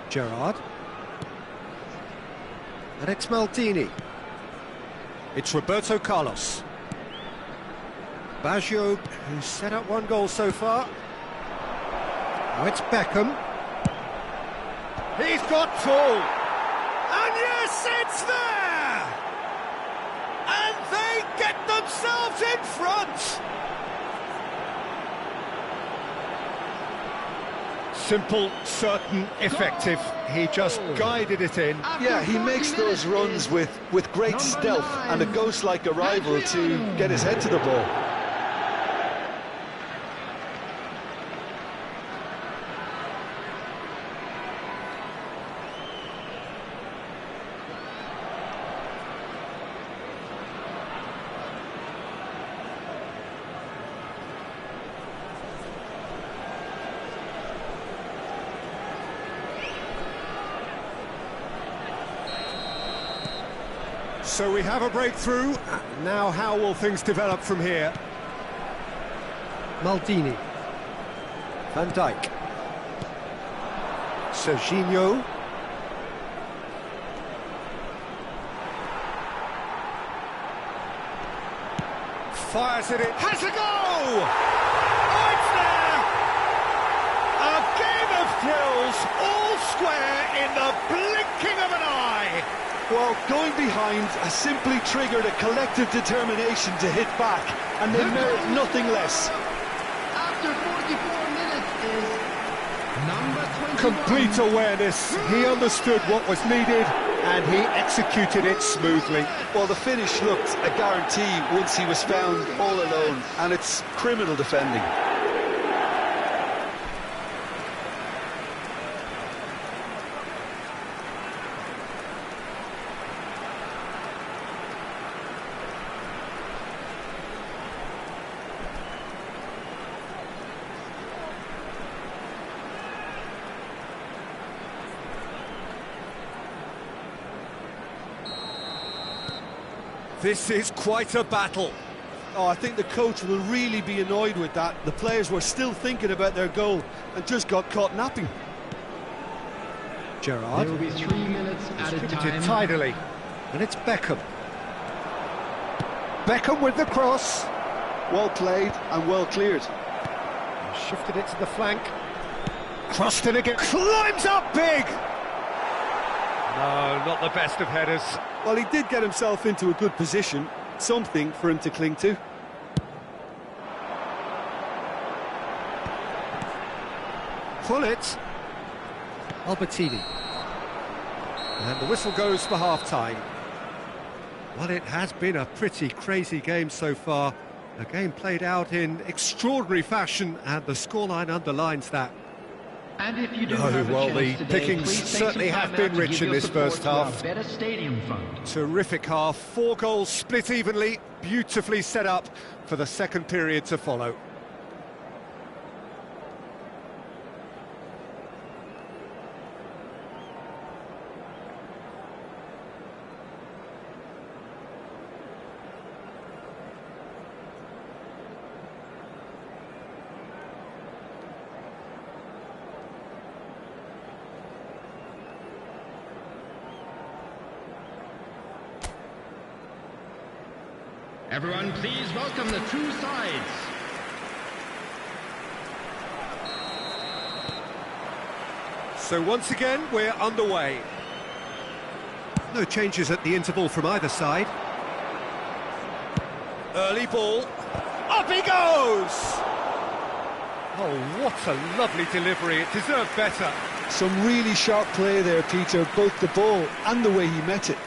[SPEAKER 1] Gerrard. And it's Maldini. It's Roberto Carlos. Baggio, who's set up one goal so far. Now it's Beckham. He's got full. And yes, it's there! And they get themselves in front! Simple, certain, effective. He just guided it in.
[SPEAKER 2] Yeah, he makes those runs with great stealth and a ghost-like arrival to get his head to the ball.
[SPEAKER 1] So we have a breakthrough. Now how will things develop from here? Maldini. Van Dijk. Serginho. Fires it in. Has a go! Oh, it's there! A game of thrills, all square in the blinking of an eye.
[SPEAKER 2] Well, going behind has simply triggered a collective determination to hit back, and they merit nothing less.
[SPEAKER 4] After 44 minutes is number 21.
[SPEAKER 1] Complete awareness. He understood what was needed, and he executed it smoothly.
[SPEAKER 2] Well, the finish looked a guarantee once he was found all alone, and it's criminal defending.
[SPEAKER 1] This is quite a battle.
[SPEAKER 2] Oh, I think the coach will really be annoyed with that. The players were still thinking about their goal and just got caught napping.
[SPEAKER 1] Gerrard.
[SPEAKER 4] There will be 3 minutes added
[SPEAKER 1] Distributed
[SPEAKER 4] time.
[SPEAKER 1] tidily. And it's Beckham. Beckham with the cross.
[SPEAKER 2] Well played and well cleared.
[SPEAKER 1] Shifted it to the flank. Crossed it again. Climbs up big! No, not the best of headers.
[SPEAKER 2] Well, he did get himself into a good position. Something for him to cling to.
[SPEAKER 1] Pull it. Albertini. And the whistle goes for half-time. Well, it has been a pretty crazy game so far. A game played out in extraordinary fashion, and the scoreline underlines that.
[SPEAKER 4] And if you do
[SPEAKER 1] No,
[SPEAKER 4] have a
[SPEAKER 1] well,
[SPEAKER 4] chance
[SPEAKER 1] the
[SPEAKER 4] today,
[SPEAKER 1] pickings
[SPEAKER 4] please take
[SPEAKER 1] certainly
[SPEAKER 4] some
[SPEAKER 1] have
[SPEAKER 4] time
[SPEAKER 1] been
[SPEAKER 4] out to
[SPEAKER 1] rich
[SPEAKER 4] give
[SPEAKER 1] in
[SPEAKER 4] your
[SPEAKER 1] this
[SPEAKER 4] support
[SPEAKER 1] first
[SPEAKER 4] to our
[SPEAKER 1] half.
[SPEAKER 4] Better Stadium Fund.
[SPEAKER 1] Terrific half, 4 goals split evenly, beautifully set up for the second period to follow.
[SPEAKER 4] Everyone, please welcome the two sides.
[SPEAKER 1] So once again, we're underway. No changes at the interval from either side. Early ball. Up he goes! Oh, what a lovely delivery. It deserved better.
[SPEAKER 2] Some really sharp play there, Peter, both the ball and the way he met it.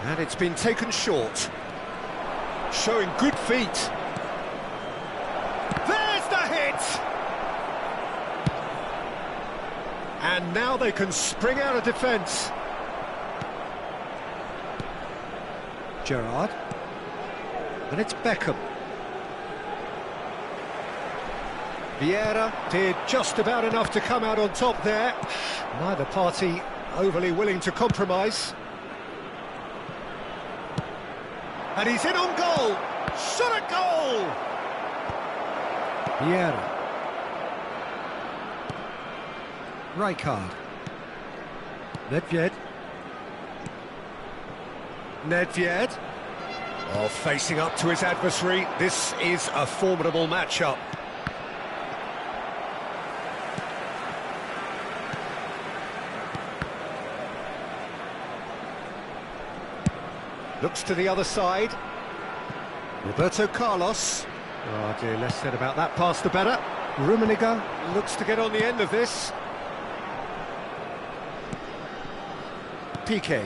[SPEAKER 1] And it's been taken short. Showing good feet. There's the hit! And now they can spring out of defence. Gerrard. And it's Beckham. Vieira did just about enough to come out on top there. Neither party overly willing to compromise. And he's in on goal! Shot a goal! Vieira. Rijkaard. Nedved. Nedved. Oh, facing up to his adversary. This is a formidable matchup. Looks to the other side. Roberto Carlos. Oh dear, less said about that pass the better. Rummenigge looks to get on the end of this. Piqué.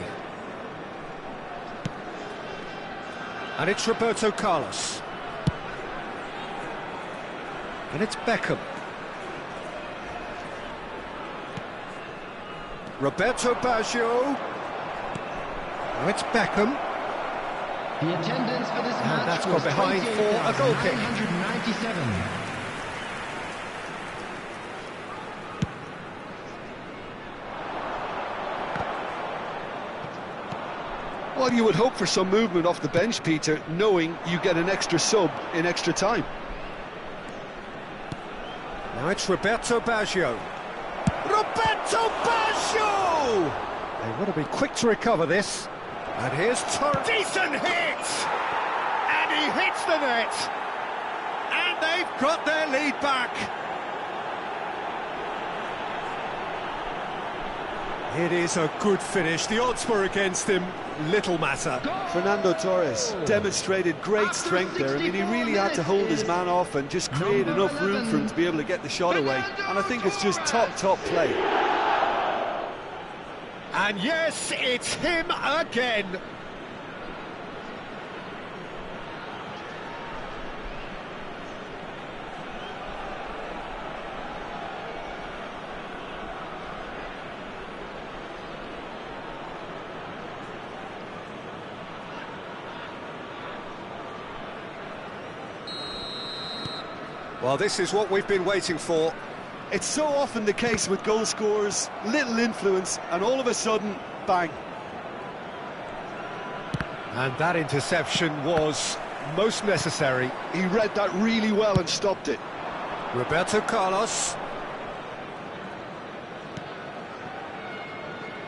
[SPEAKER 1] And it's Roberto Carlos. And it's Beckham. Roberto Baggio. Now it's Beckham.
[SPEAKER 4] The attendance for this match
[SPEAKER 1] that's gone
[SPEAKER 4] was
[SPEAKER 1] behind for a goal kick.
[SPEAKER 4] 28,997.
[SPEAKER 2] Well, you would hope for some movement off the bench, Peter, knowing you get an extra sub in extra time.
[SPEAKER 1] Now it's Roberto Baggio. Roberto Baggio! They want to be quick to recover this. And here's Torres. Decent hit! And he hits the net! And they've got their lead back. It is a good finish. The odds were against him. Little matter.
[SPEAKER 2] Fernando Torres demonstrated great strength there. I mean, he really had to hold his man off and just create enough room for him to be able to get the shot away. And I think it's just top play.
[SPEAKER 1] And yes, it's him again. Well, this is what we've been waiting for.
[SPEAKER 2] It's so often the case with goal scorers, little influence, and all of a sudden, bang.
[SPEAKER 1] And that interception was most necessary.
[SPEAKER 2] He read that really well and stopped it.
[SPEAKER 1] Roberto Carlos.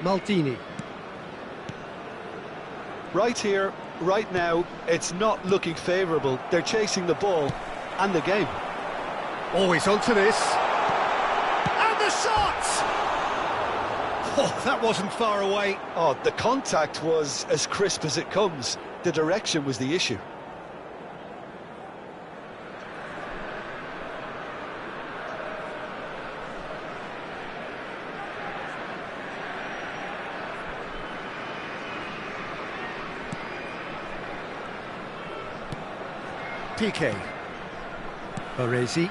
[SPEAKER 1] Maldini.
[SPEAKER 2] Right here, right now, it's not looking favourable. They're chasing the ball and the game.
[SPEAKER 1] Oh, he's onto this. And the shot! Oh, that wasn't far away.
[SPEAKER 2] Oh, the contact was as crisp as it comes. The direction was the issue.
[SPEAKER 1] Piqué. Baresi.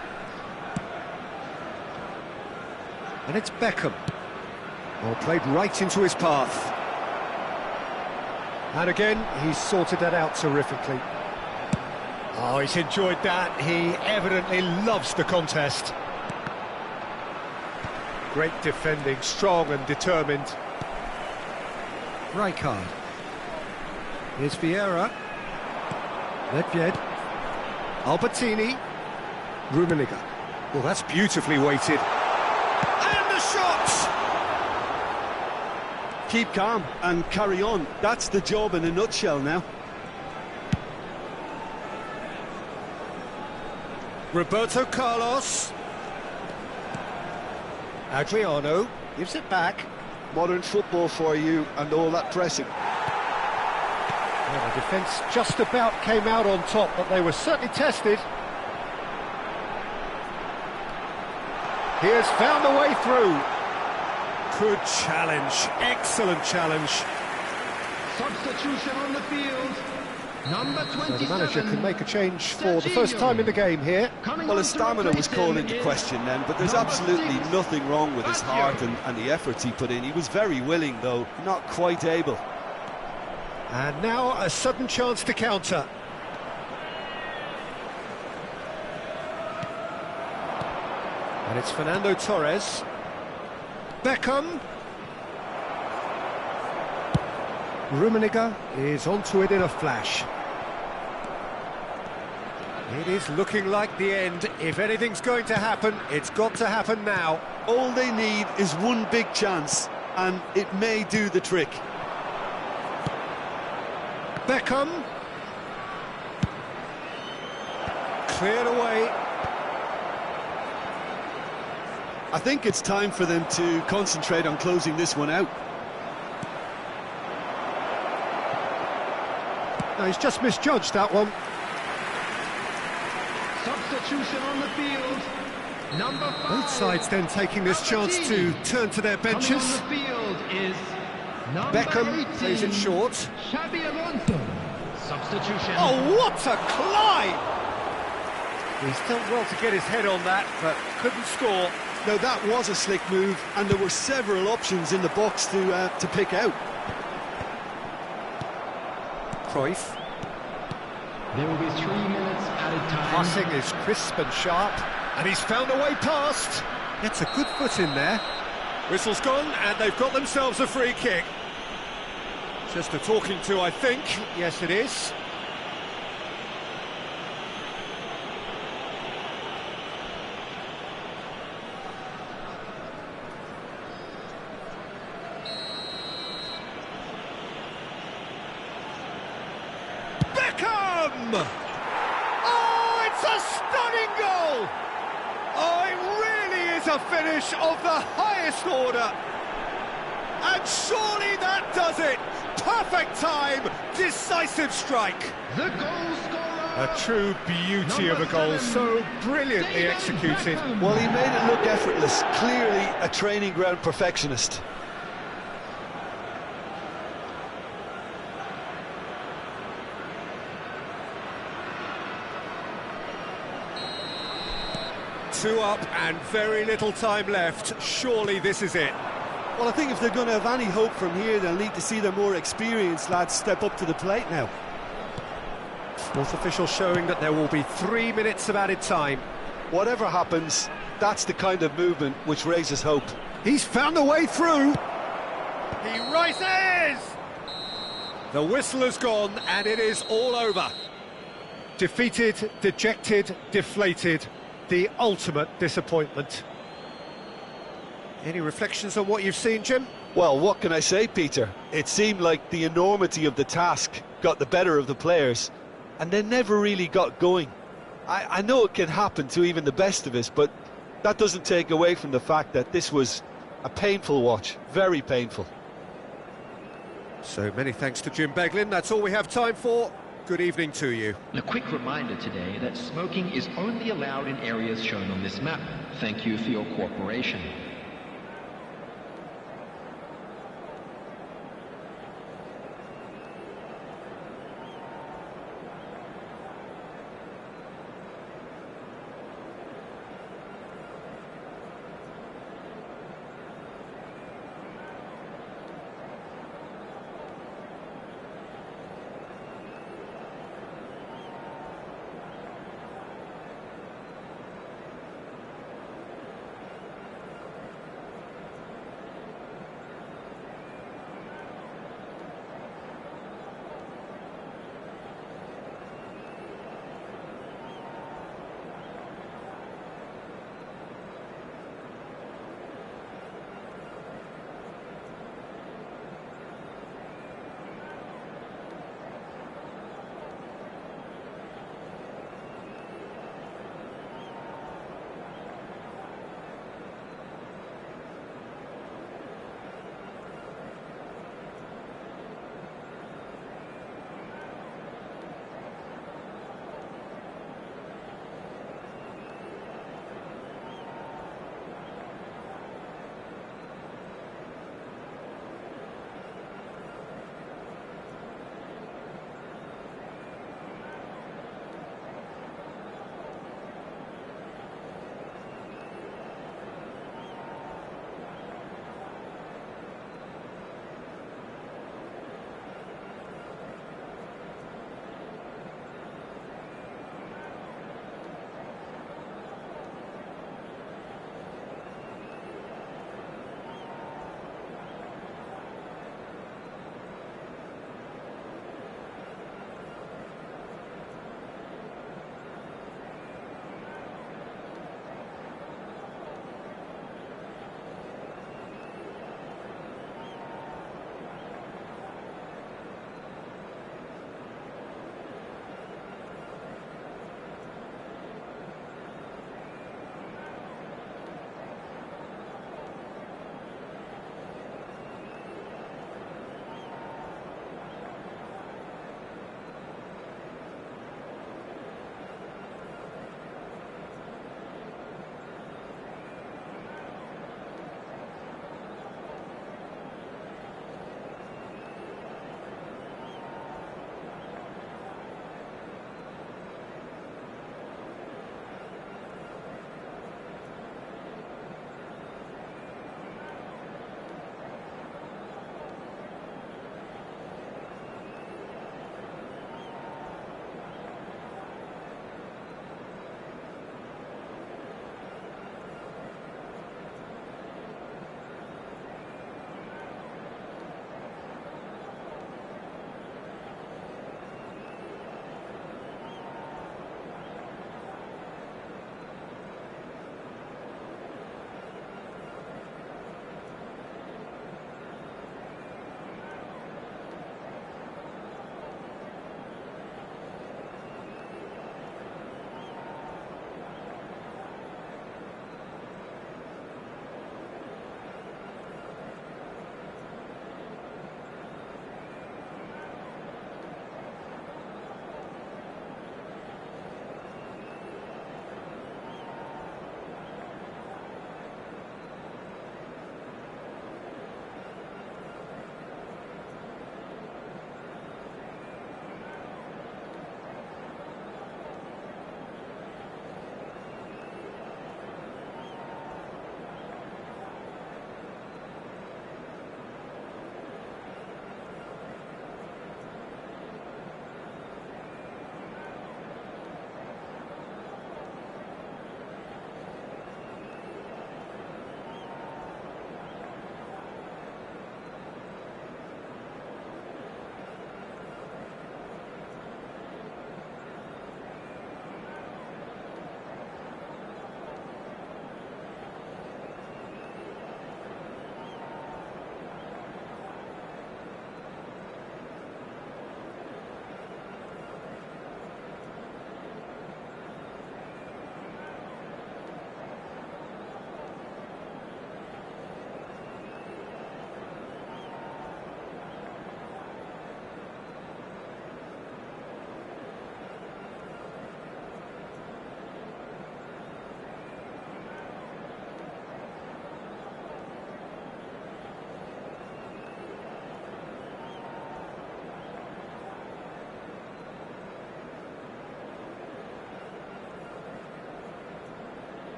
[SPEAKER 1] And it's Beckham. Well, played right into his path. And again, he's sorted that out terrifically. Oh, he's enjoyed that. He evidently loves the contest. Great defending, strong and determined. Rijkaard. Here's Vieira. Nedved. Albertini. Rummenigge. Well, that's beautifully weighted. And the shot!
[SPEAKER 2] Keep calm and carry on. That's the job in a nutshell now.
[SPEAKER 1] Roberto Carlos. Adriano gives it back.
[SPEAKER 2] Modern football for you and all that pressing.
[SPEAKER 1] Well, the defence just about came out on top, but they were certainly tested. He has found a way through. Good challenge, excellent challenge.
[SPEAKER 4] Substitution on the field. Number 27.
[SPEAKER 1] So the manager can make a change for the first time in the game here.
[SPEAKER 2] Well, his stamina was called into question then, but there's absolutely nothing wrong with his heart and the efforts he put in. He was very willing, though, not quite able.
[SPEAKER 1] And now a sudden chance to counter. And it's Fernando Torres. Beckham. Rummenigge is onto it in a flash. It is looking like the end. If anything's going to happen, it's got to happen now.
[SPEAKER 2] All they need is one big chance, and it may do the trick.
[SPEAKER 1] Beckham. Cleared away.
[SPEAKER 2] I think it's time for them to concentrate on closing this one out.
[SPEAKER 1] No, he's just misjudged that one.
[SPEAKER 4] Substitution on the field. Number 5.
[SPEAKER 1] Both sides then taking this chance to turn to their benches.
[SPEAKER 4] Coming on the field is number
[SPEAKER 1] Beckham
[SPEAKER 4] 18,
[SPEAKER 1] plays it short.
[SPEAKER 4] Xabi Alonso. Substitution.
[SPEAKER 1] Oh, what a climb! He's done well to get his head on that, but couldn't score.
[SPEAKER 2] Now, that was a slick move, and there were several options in the box to pick out.
[SPEAKER 1] Cruyff.
[SPEAKER 4] There will be 3 minutes added time.
[SPEAKER 1] Passing is crisp and sharp, and he's found a way past. Gets a good foot in there. Whistle's gone, and they've got themselves a free kick. Just a talking to, I think. Yes, it is. Beckham! Oh, it's a stunning goal! Oh, it really is a finish of the highest order. And surely that does it. Perfect time, decisive strike.
[SPEAKER 4] The goal scorer.
[SPEAKER 1] A true beauty of a goal, so brilliantly executed.
[SPEAKER 2] Well, he made it look effortless. Clearly a training ground perfectionist.
[SPEAKER 1] Two up and very little time left. Surely this is it.
[SPEAKER 2] Well, I think if they're going to have any hope from here, they'll need to see their more experienced lads step up to the plate now.
[SPEAKER 1] Fourth official showing that there will be 3 minutes of added time.
[SPEAKER 2] whatever happens, that's the kind of movement which raises hope.
[SPEAKER 1] He's found a way through. He rises! The whistle has gone and it is all over. Defeated, dejected, deflated. The ultimate disappointment. Any reflections on what you've seen, Jim?
[SPEAKER 2] Well, what can I say, Peter? It seemed like the enormity of the task got the better of the players, and they never really got going. I know it can happen to even the best of us, but that doesn't take away from the fact that this was a painful watch, very painful.
[SPEAKER 1] So many thanks to Jim Beglin. That's all we have time for. Good evening to you.
[SPEAKER 5] A quick reminder today that smoking is only allowed in areas shown on this map. Thank you for your cooperation.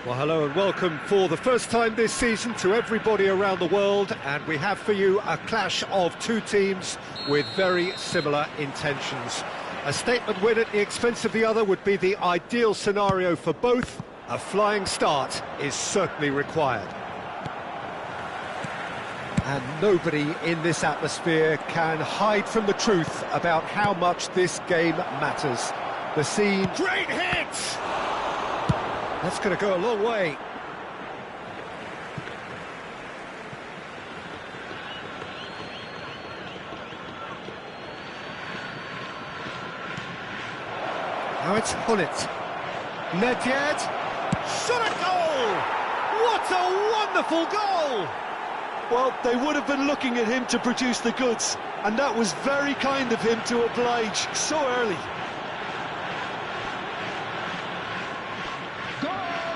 [SPEAKER 1] Well, hello and welcome for the first time this season to everybody around the world, and we have for you a clash of two teams with very similar intentions. A statement win at the expense of the other would be the ideal scenario for both. A flying start is certainly required. And nobody in this atmosphere can hide from the truth about how much this game matters. The scene... Great hit! That's going to go a long way. Now it's Hullet. Nedved. Shot a goal! What a wonderful goal!
[SPEAKER 2] Well, they would have been looking at him to produce the goods, and that was very kind of him to oblige so early.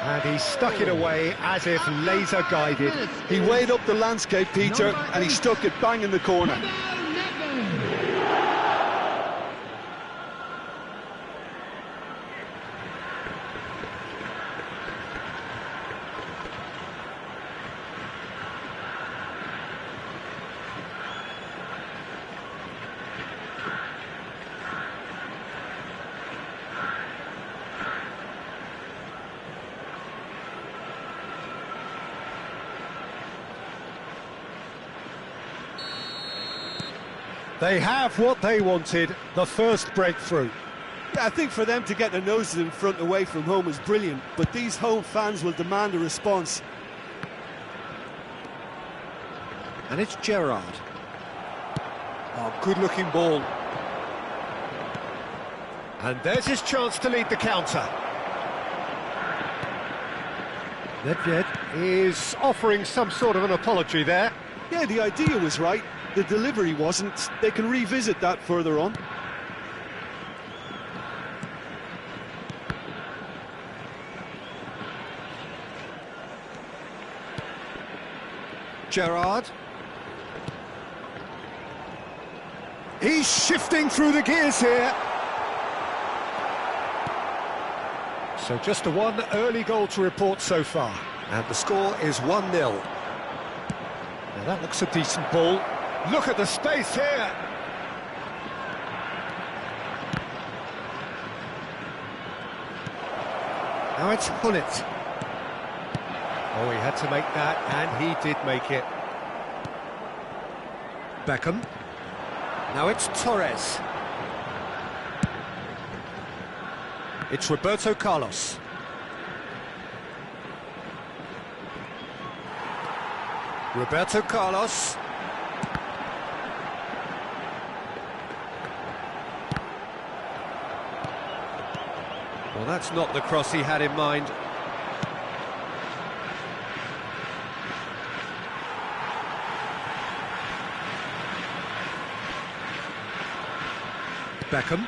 [SPEAKER 1] And he stuck it away as if laser-guided.
[SPEAKER 2] He weighed up the landscape, Peter, and he stuck it bang in the corner.
[SPEAKER 1] They have what they wanted, the first breakthrough.
[SPEAKER 2] Yeah, I think for them to get their noses in front away from home is brilliant, but these home fans will demand a response.
[SPEAKER 1] And it's Gerrard. Oh, good-looking ball. And there's his chance to lead the counter. Nedved is offering some sort of an apology there.
[SPEAKER 2] Yeah, the idea was right. The delivery wasn't. They can revisit that further on.
[SPEAKER 1] Gerrard. He's shifting through the gears here. So just a one early goal to report so far. And the score is 1-0. Now that looks a decent ball. Look at the space here. Now it's Hullet. Oh, he had to make that, and he did make it. Beckham. Now it's Torres. It's Roberto Carlos. Roberto Carlos. Well, that's not the cross he had in mind. Beckham.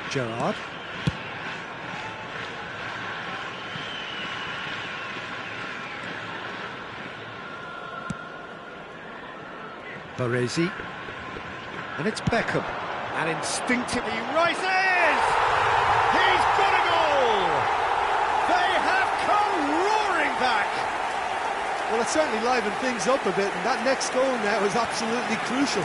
[SPEAKER 1] Gerrard. Baresi. And it's Beckham. And instinctively rises! He's got a goal! They have come roaring back!
[SPEAKER 2] Well, it certainly livened things up a bit, and that next goal now is absolutely crucial.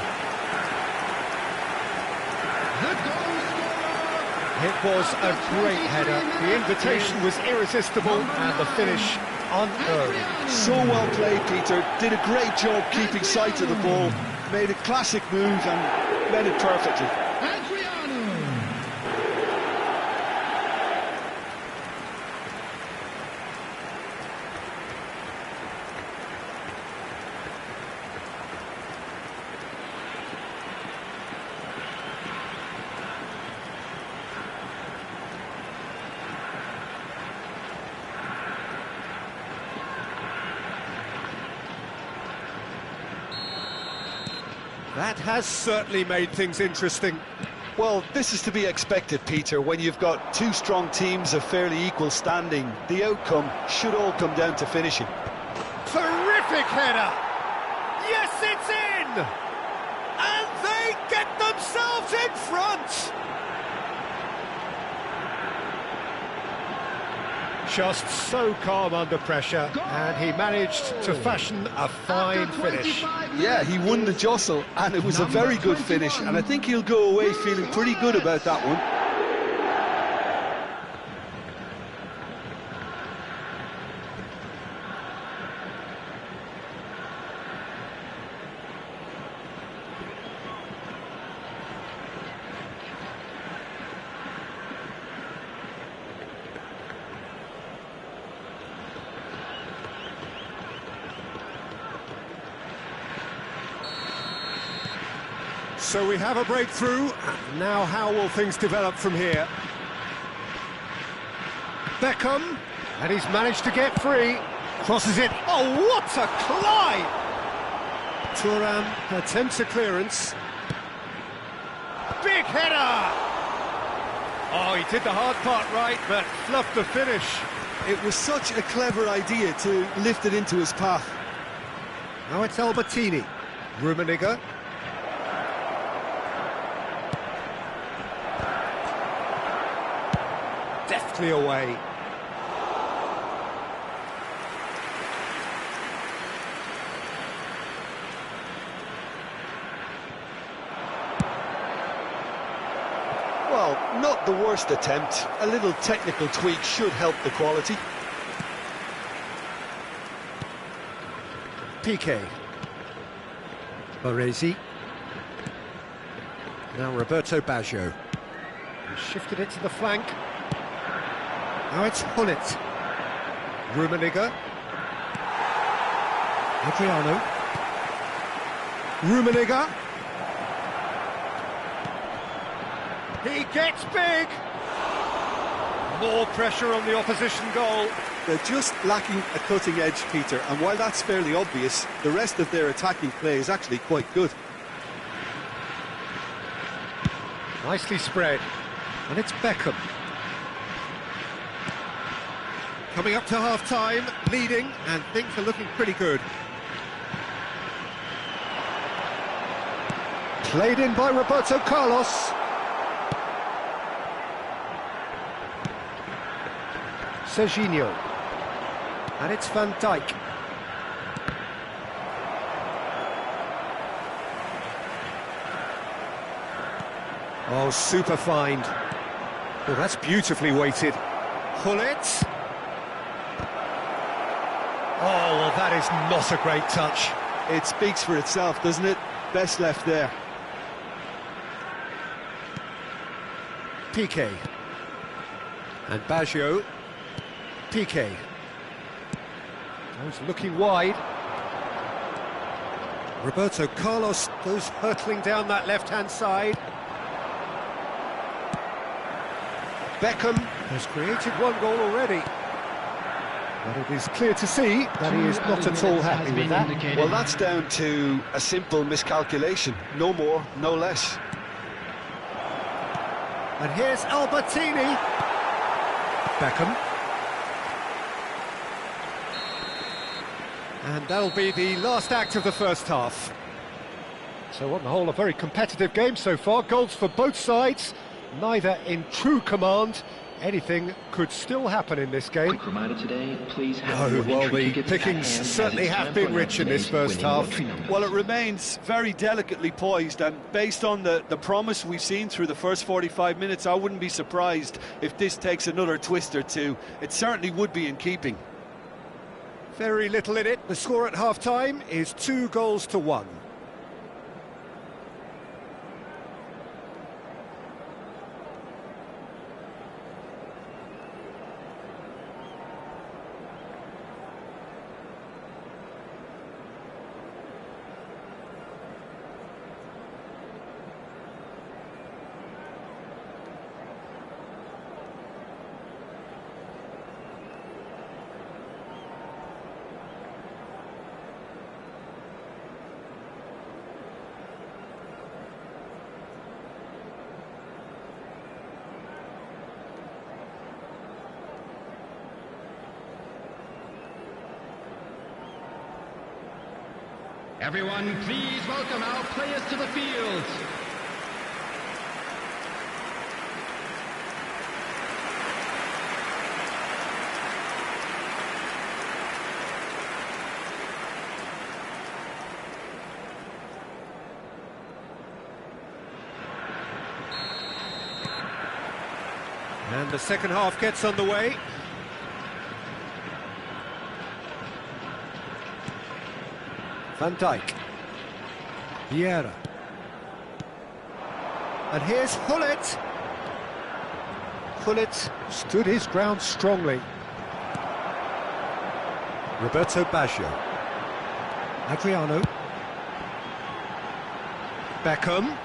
[SPEAKER 1] It was a great header. The invitation was irresistible and the finish unearned.
[SPEAKER 2] So well played, Peter. Did a great job keeping sight of the ball. Made a classic move and read it perfectly.
[SPEAKER 1] That has certainly made things interesting.
[SPEAKER 2] Well, this is to be expected, Peter, when you've got two strong teams of fairly equal standing. The outcome should all come down to finishing.
[SPEAKER 1] Terrific header! Yes, it's in! And they get themselves in front! just so calm under pressure, and he managed to fashion a fine finish.
[SPEAKER 2] Yeah, he won the jostle, and it was a very good finish, and I think he'll go away feeling pretty good about that one.
[SPEAKER 1] So we have a breakthrough. Now how will things develop from here? Beckham, and he's managed to get free. Crosses it. Oh, what a climb! Thuram attempts a clearance. Big header! Oh, he did the hard part right, but fluffed the finish.
[SPEAKER 2] It was such a clever idea to lift it into his path.
[SPEAKER 1] Now it's Albertini. Rummenigge. Deftly away.
[SPEAKER 2] Well, not the worst attempt. A little technical tweak should help the quality.
[SPEAKER 1] Piqué. Baresi. Now Roberto Baggio. He shifted it to the flank. Now it's Hullet. Rummenigge. Adriano. Rummenigge. He gets big! More pressure on the opposition goal.
[SPEAKER 2] They're just lacking a cutting edge, Peter, and while that's fairly obvious, the rest of their attacking play is actually quite good.
[SPEAKER 1] Nicely spread. And it's Beckham. Coming up to half-time, leading, and things are looking pretty good. Played in by Roberto Carlos. Serginho. And it's Van Dijk. Oh, super find. Oh, that's beautifully weighted. Hullet. Oh, well, that is not a great touch.
[SPEAKER 2] It speaks for itself, doesn't it? Best left there.
[SPEAKER 1] Piqué. And Baggio. Piqué. Goes looking wide. Roberto Carlos goes hurtling down that left-hand side. Beckham has created one goal already. But it is clear to see that he is not at all happy with that.
[SPEAKER 2] Well, that's down to a simple miscalculation. No more, no less.
[SPEAKER 1] And here's Albertini. Beckham. And that'll be the last act of the first half. So on the whole, a very competitive game so far. Goals for both sides, neither in true command. Anything could still happen in this game.
[SPEAKER 5] Quick reminder today, please have
[SPEAKER 1] Oh,
[SPEAKER 5] your
[SPEAKER 1] well,
[SPEAKER 5] entry
[SPEAKER 1] the
[SPEAKER 5] tickets
[SPEAKER 1] pickings
[SPEAKER 5] at hand,
[SPEAKER 1] certainly
[SPEAKER 5] as it's
[SPEAKER 1] have
[SPEAKER 5] time
[SPEAKER 1] been
[SPEAKER 5] for
[SPEAKER 1] rich in this
[SPEAKER 5] today's
[SPEAKER 1] first
[SPEAKER 5] winning
[SPEAKER 1] half.
[SPEAKER 5] lottery numbers.
[SPEAKER 2] Well, it remains very delicately poised, and based on the promise we've seen through the first 45 minutes, I wouldn't be surprised if this takes another twist or two. It certainly would be in keeping.
[SPEAKER 1] Very little in it. The score at half-time is 2-1.
[SPEAKER 4] Everyone, please welcome our players to the field.
[SPEAKER 1] And the second half gets underway. Van Dijk. Vieira. And here's Gullit. Gullit stood his ground strongly. Roberto Baggio. Adriano. Beckham.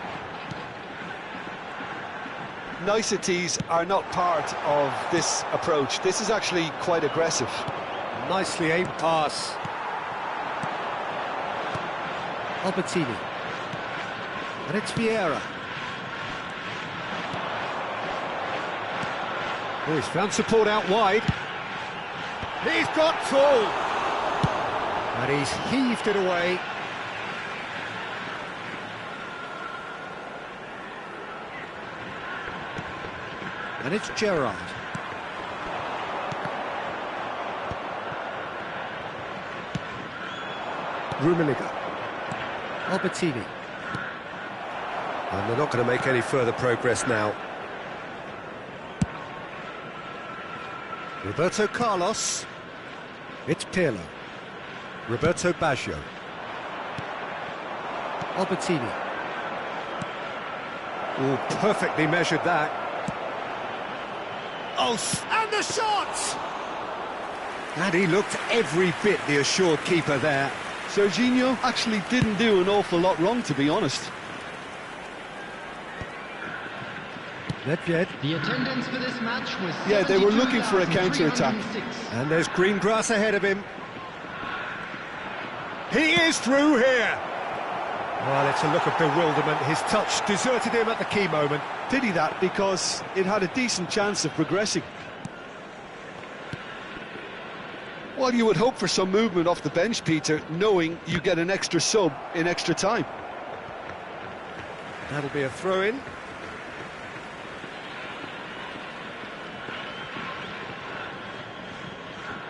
[SPEAKER 2] Niceties are not part of this approach. This is actually quite aggressive.
[SPEAKER 1] Nicely aimed pass. Albertini. And it's Vieira. Oh, he's found support out wide. He's got tall. And he's heaved it away. And it's Gerrard. Rummenigge. Albertini. And they're not going to make any further progress now. Roberto Carlos. It's Pirlo. Roberto Baggio. Albertini. Oh, perfectly measured that. Oh, and the shot! And he looked every bit the assured keeper there.
[SPEAKER 2] Serginho actually didn't do an awful lot wrong, to be honest.
[SPEAKER 1] Nedved.
[SPEAKER 4] The attendance for this match was
[SPEAKER 2] Yeah, they were looking for a counter-attack.
[SPEAKER 1] And there's green grass ahead of him. He is through here. Well, it's a look of bewilderment. His touch deserted him at the key moment.
[SPEAKER 2] Did he that? Because it had a decent chance of progressing. Well, you would hope for some movement off the bench, Peter, knowing you get an extra sub in extra time.
[SPEAKER 1] That'll be a throw-in.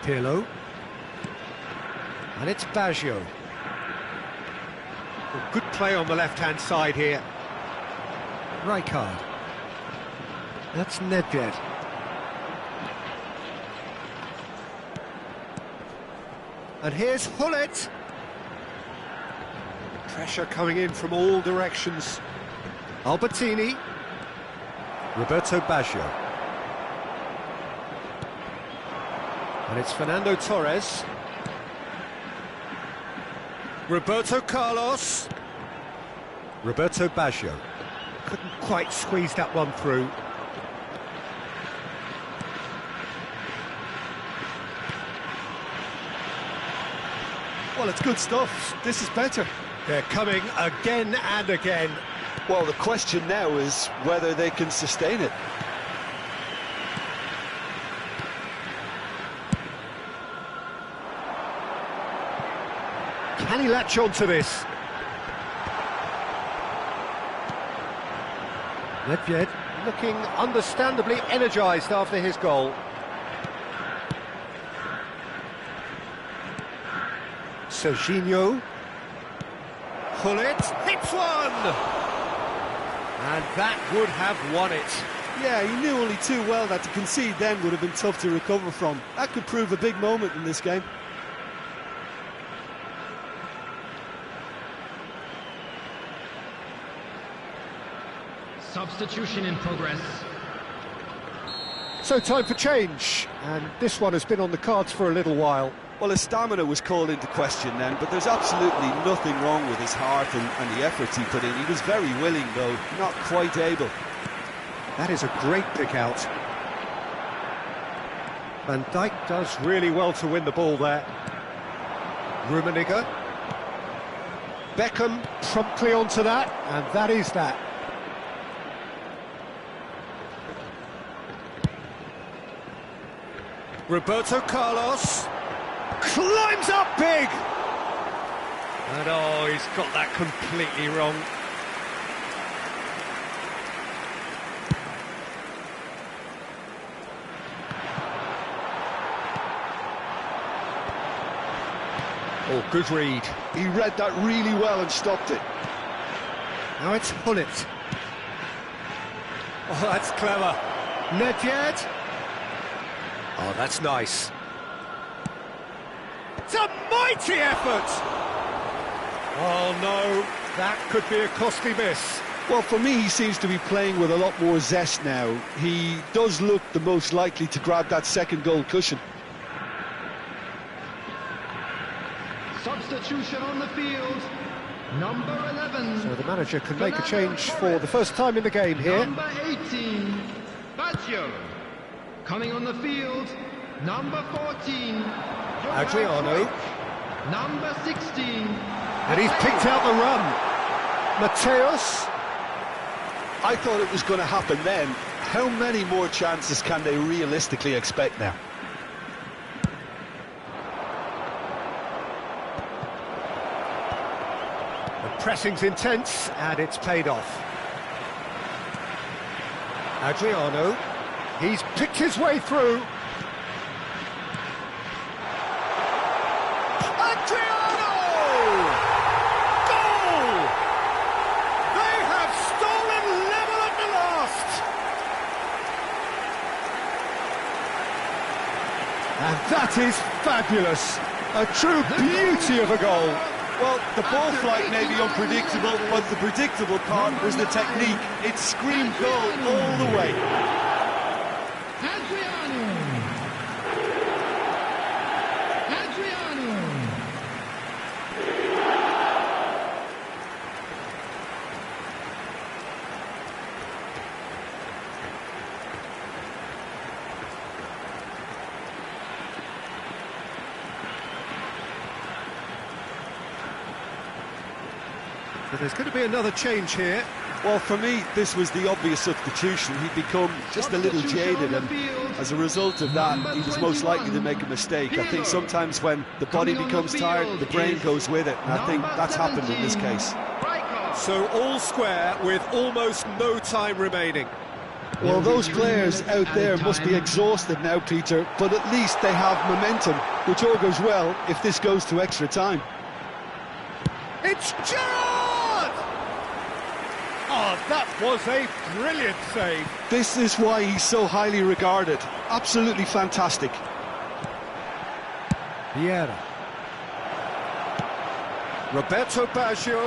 [SPEAKER 1] Pirlo. And it's Baggio. Well, good play on the left-hand side here. Rijkaard. That's Nedved. And here's Gullit. Pressure coming in from all directions. Albertini. Roberto Baggio. And it's Fernando Torres. Roberto Carlos. Roberto Baggio. Couldn't quite squeeze that one through.
[SPEAKER 2] Well, it's good stuff. This is better.
[SPEAKER 1] They're coming again and again.
[SPEAKER 2] Well, the question now is whether they can sustain it.
[SPEAKER 1] Can he latch on to this? Nedved looking understandably energised after his goal. Serginho. Gullit hits one! And that would have won it.
[SPEAKER 2] Yeah, he knew only too well that to concede then would have been tough to recover from. That could prove a big moment in this game.
[SPEAKER 4] Substitution in progress.
[SPEAKER 1] So time for change, and this one has been on the cards for a little while.
[SPEAKER 2] Well, his stamina was called into question then, but there's absolutely nothing wrong with his heart and the efforts he put in. He was very willing, though, not quite able.
[SPEAKER 1] That is a great pick out. Van Dijk does really well to win the ball there. Rummenigge. Beckham promptly onto that, and that is that. Roberto Carlos climbs up big, and oh, he's got that completely wrong. Oh, good read.
[SPEAKER 2] He read that really well and stopped it.
[SPEAKER 1] Now it's Gullit. Oh, that's clever. Nedved. Oh, that's nice. It's a mighty effort! Oh no, that could be a costly miss.
[SPEAKER 2] Well, for me, he seems to be playing with a lot more zest now. He does look the most likely to grab that second goal cushion.
[SPEAKER 5] Substitution on the field. Number 11.
[SPEAKER 1] So the manager can make a change for the first time in the game here.
[SPEAKER 5] Number 18. Baggio. Coming on the field. Number 14.
[SPEAKER 1] Adriano.
[SPEAKER 5] Number 16.
[SPEAKER 1] And he's picked out the run. Mateus.
[SPEAKER 2] I thought it was going to happen then. How many more chances can they realistically expect now?
[SPEAKER 1] The pressing's intense, and it's paid off. Adriano. He's picked his way through. Adriano! Goal! They have stolen level at the last! And that is fabulous. A true beauty of a goal.
[SPEAKER 2] Well, the ball flight may be unpredictable, but the predictable part was the technique. It screamed goal all the way.
[SPEAKER 1] But there's going to be another change here.
[SPEAKER 2] Well, for me, this was the obvious substitution. He'd become just a little jaded, and as a result of that, he was most likely to make a mistake. I think sometimes when the body becomes tired, the brain goes with it, and I think that's happened in this case.
[SPEAKER 1] So all square with almost no time remaining.
[SPEAKER 2] Well, those players out there must be exhausted now, Peter, but at least they have momentum, which all goes well if this goes to extra time.
[SPEAKER 1] It's Gerrard! Oh, that was a brilliant save.
[SPEAKER 2] This is why he's so highly regarded. Absolutely fantastic.
[SPEAKER 1] Vieira. Roberto Baggio.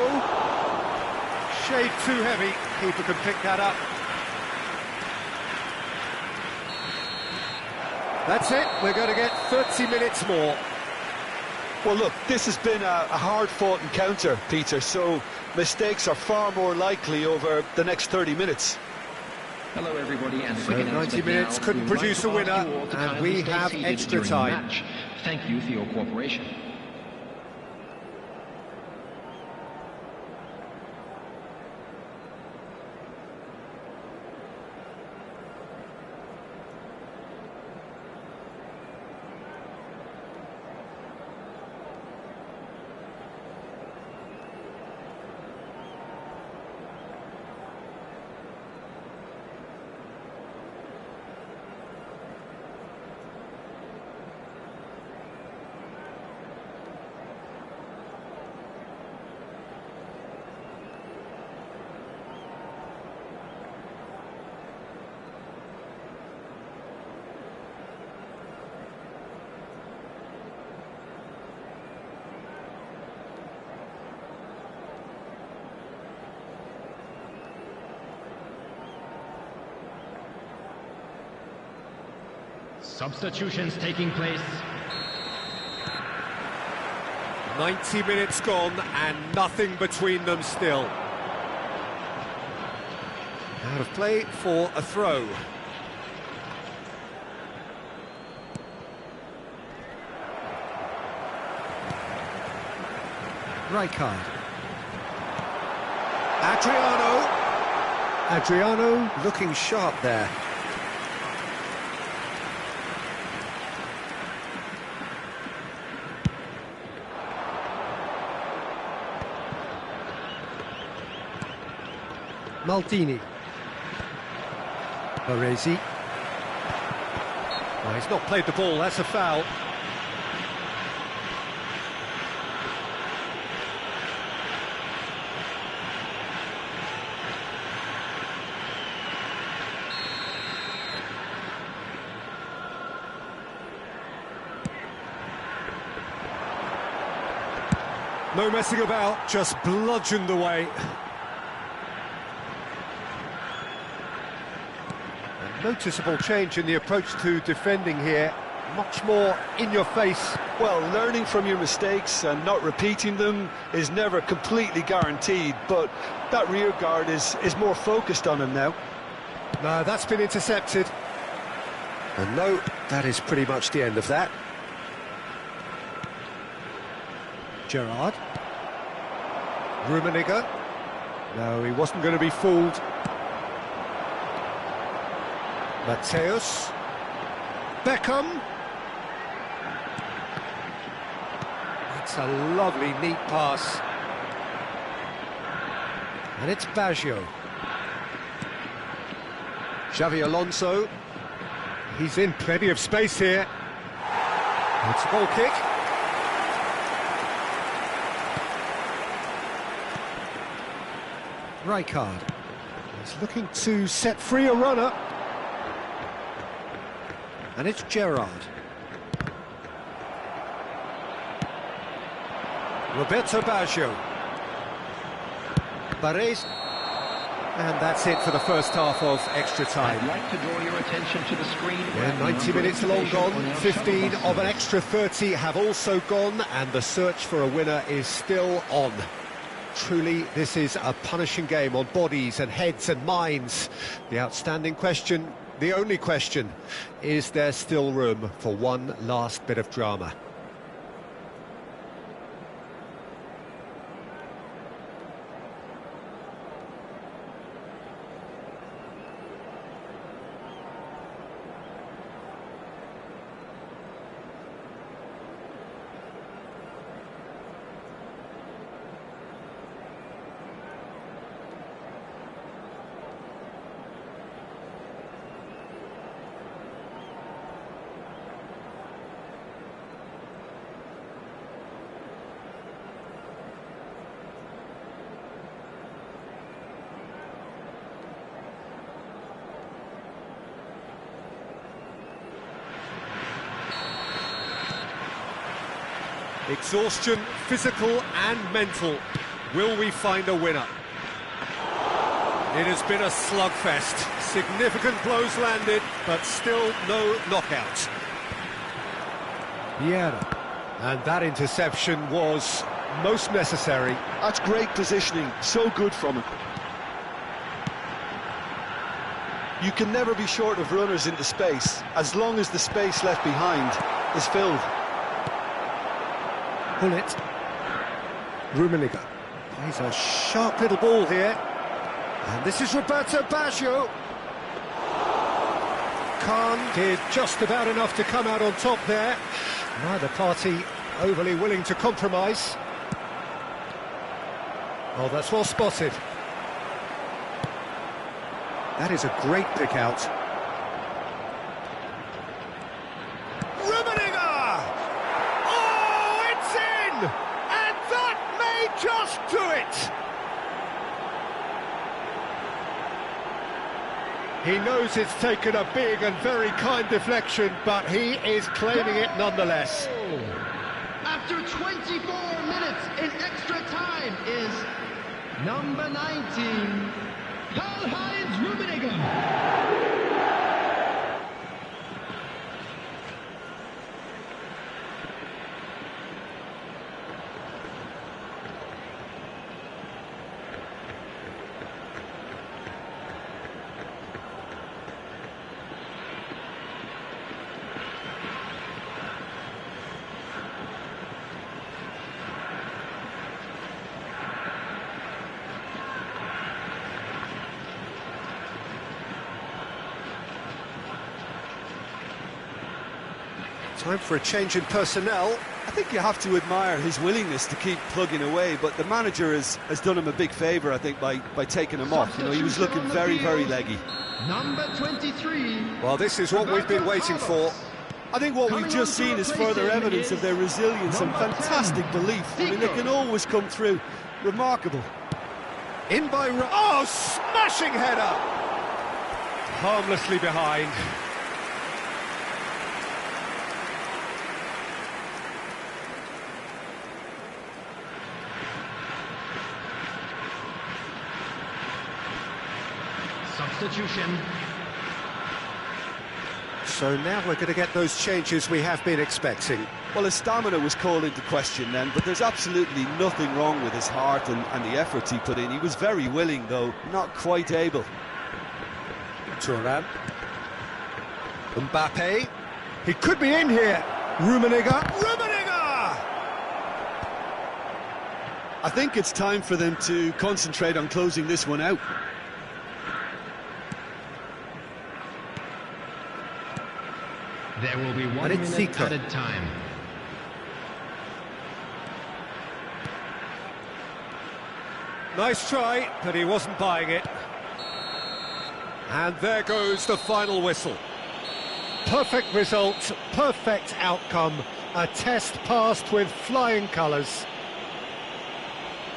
[SPEAKER 1] Shade too heavy. Keeper can pick that up. That's it. We're going to get 30 minutes more.
[SPEAKER 2] Well, look, this has been a hard-fought encounter, Peter, so mistakes are far more likely over the next 30 minutes.
[SPEAKER 5] Hello, everybody, and
[SPEAKER 1] So 90 minutes couldn't produce a winner, and we have extra time.
[SPEAKER 5] Thank you for your cooperation.
[SPEAKER 4] Substitutions taking place.
[SPEAKER 1] 90 minutes gone and nothing between them still. Out of play for a throw. Rijkaard. Adriano looking sharp there. Maldini. Baresi. Oh, he's not played the ball, that's a foul. No messing about, just bludgeoned away. A noticeable change in the approach to defending here. Much more in your face.
[SPEAKER 2] Well, learning from your mistakes and not repeating them is never completely guaranteed, but that rear guard is more focused on him now.
[SPEAKER 1] No, that's been intercepted. And no, that is pretty much the end of that. Gerrard. Rummenigge. No, he wasn't going to be fooled. Mateus. Beckham. It's a lovely, neat pass. And it's Baggio. Xavi Alonso. He's in plenty of space here. It's a goal kick. Rijkaard. He's looking to set free a runner. And it's Gerrard. Roberto Baggio. Barres. And that's it for the first half of extra time.
[SPEAKER 5] I'd like to draw your attention to the screen.
[SPEAKER 1] Yeah, 90 minutes long gone, 15 of an extra 30 have also gone, and the search for a winner is still on. Truly, this is a punishing game on bodies and heads and minds. The outstanding question, the only question, is there still room for one last bit of drama? Exhaustion, physical and mental. Will we find a winner? It has been a slugfest. Significant blows landed, but still no knockout. Vieira. And that interception was most necessary.
[SPEAKER 2] That's great positioning, so good from him. You can never be short of runners into space, as long as the space left behind is filled.
[SPEAKER 1] Bullet. Rummenigge plays a sharp little ball here. And this is Roberto Baggio. Khan did just about enough to come out on top there. Neither party overly willing to compromise. Oh, that's well spotted. That is a great pick out.
[SPEAKER 6] Just do it!
[SPEAKER 1] He knows it's taken a big and very kind deflection, but he is claiming it nonetheless.
[SPEAKER 4] After 24 minutes in extra time is number 19, Karl-Heinz Rummenigge.
[SPEAKER 1] Time for a change in personnel.
[SPEAKER 2] I think you have to admire his willingness to keep plugging away, but the manager has done him a big favour, I think, by taking him off. You know, he was looking very, very leggy.
[SPEAKER 4] Number 23.
[SPEAKER 1] Well, this is what we've been waiting for.
[SPEAKER 2] I think what we've just seen is further evidence of their resilience and fantastic belief. I mean, they can always come through. Remarkable.
[SPEAKER 1] In by... Oh, smashing header! Harmlessly behind.
[SPEAKER 4] Substitution.
[SPEAKER 1] So now we're going to get those changes we have been expecting.
[SPEAKER 2] Well, his stamina was called into question then, but there's absolutely nothing wrong with his heart and the efforts he put in. He was very willing, though, not quite able.
[SPEAKER 1] Thuram. Mbappe. He could be in here. Rummenigge.
[SPEAKER 2] I think it's time for them to concentrate on closing this one out.
[SPEAKER 4] There will be 1
[SPEAKER 1] And it's
[SPEAKER 4] minute
[SPEAKER 1] Zico.
[SPEAKER 4] added time.
[SPEAKER 1] Nice try, but he wasn't buying it. And there goes the final whistle. Perfect result, perfect outcome. A test passed with flying colours.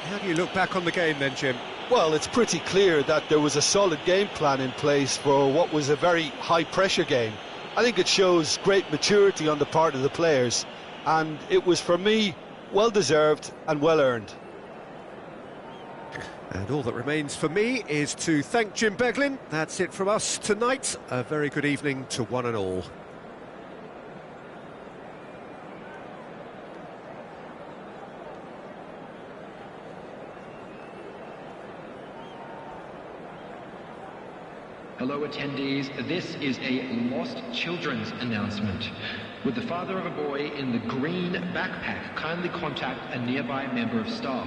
[SPEAKER 1] How do you look back on the game then, Jim?
[SPEAKER 2] Well, it's pretty clear that there was a solid game plan in place for what was a very high-pressure game. I think it shows great maturity on the part of the players, and it was, for me, well-deserved and well-earned.
[SPEAKER 1] And all that remains for me is to thank Jim Beglin. That's it from us tonight. A very good evening to one and all.
[SPEAKER 5] Hello attendees, this is a lost children's announcement. Would the father of a boy in the green backpack kindly contact a nearby member of staff?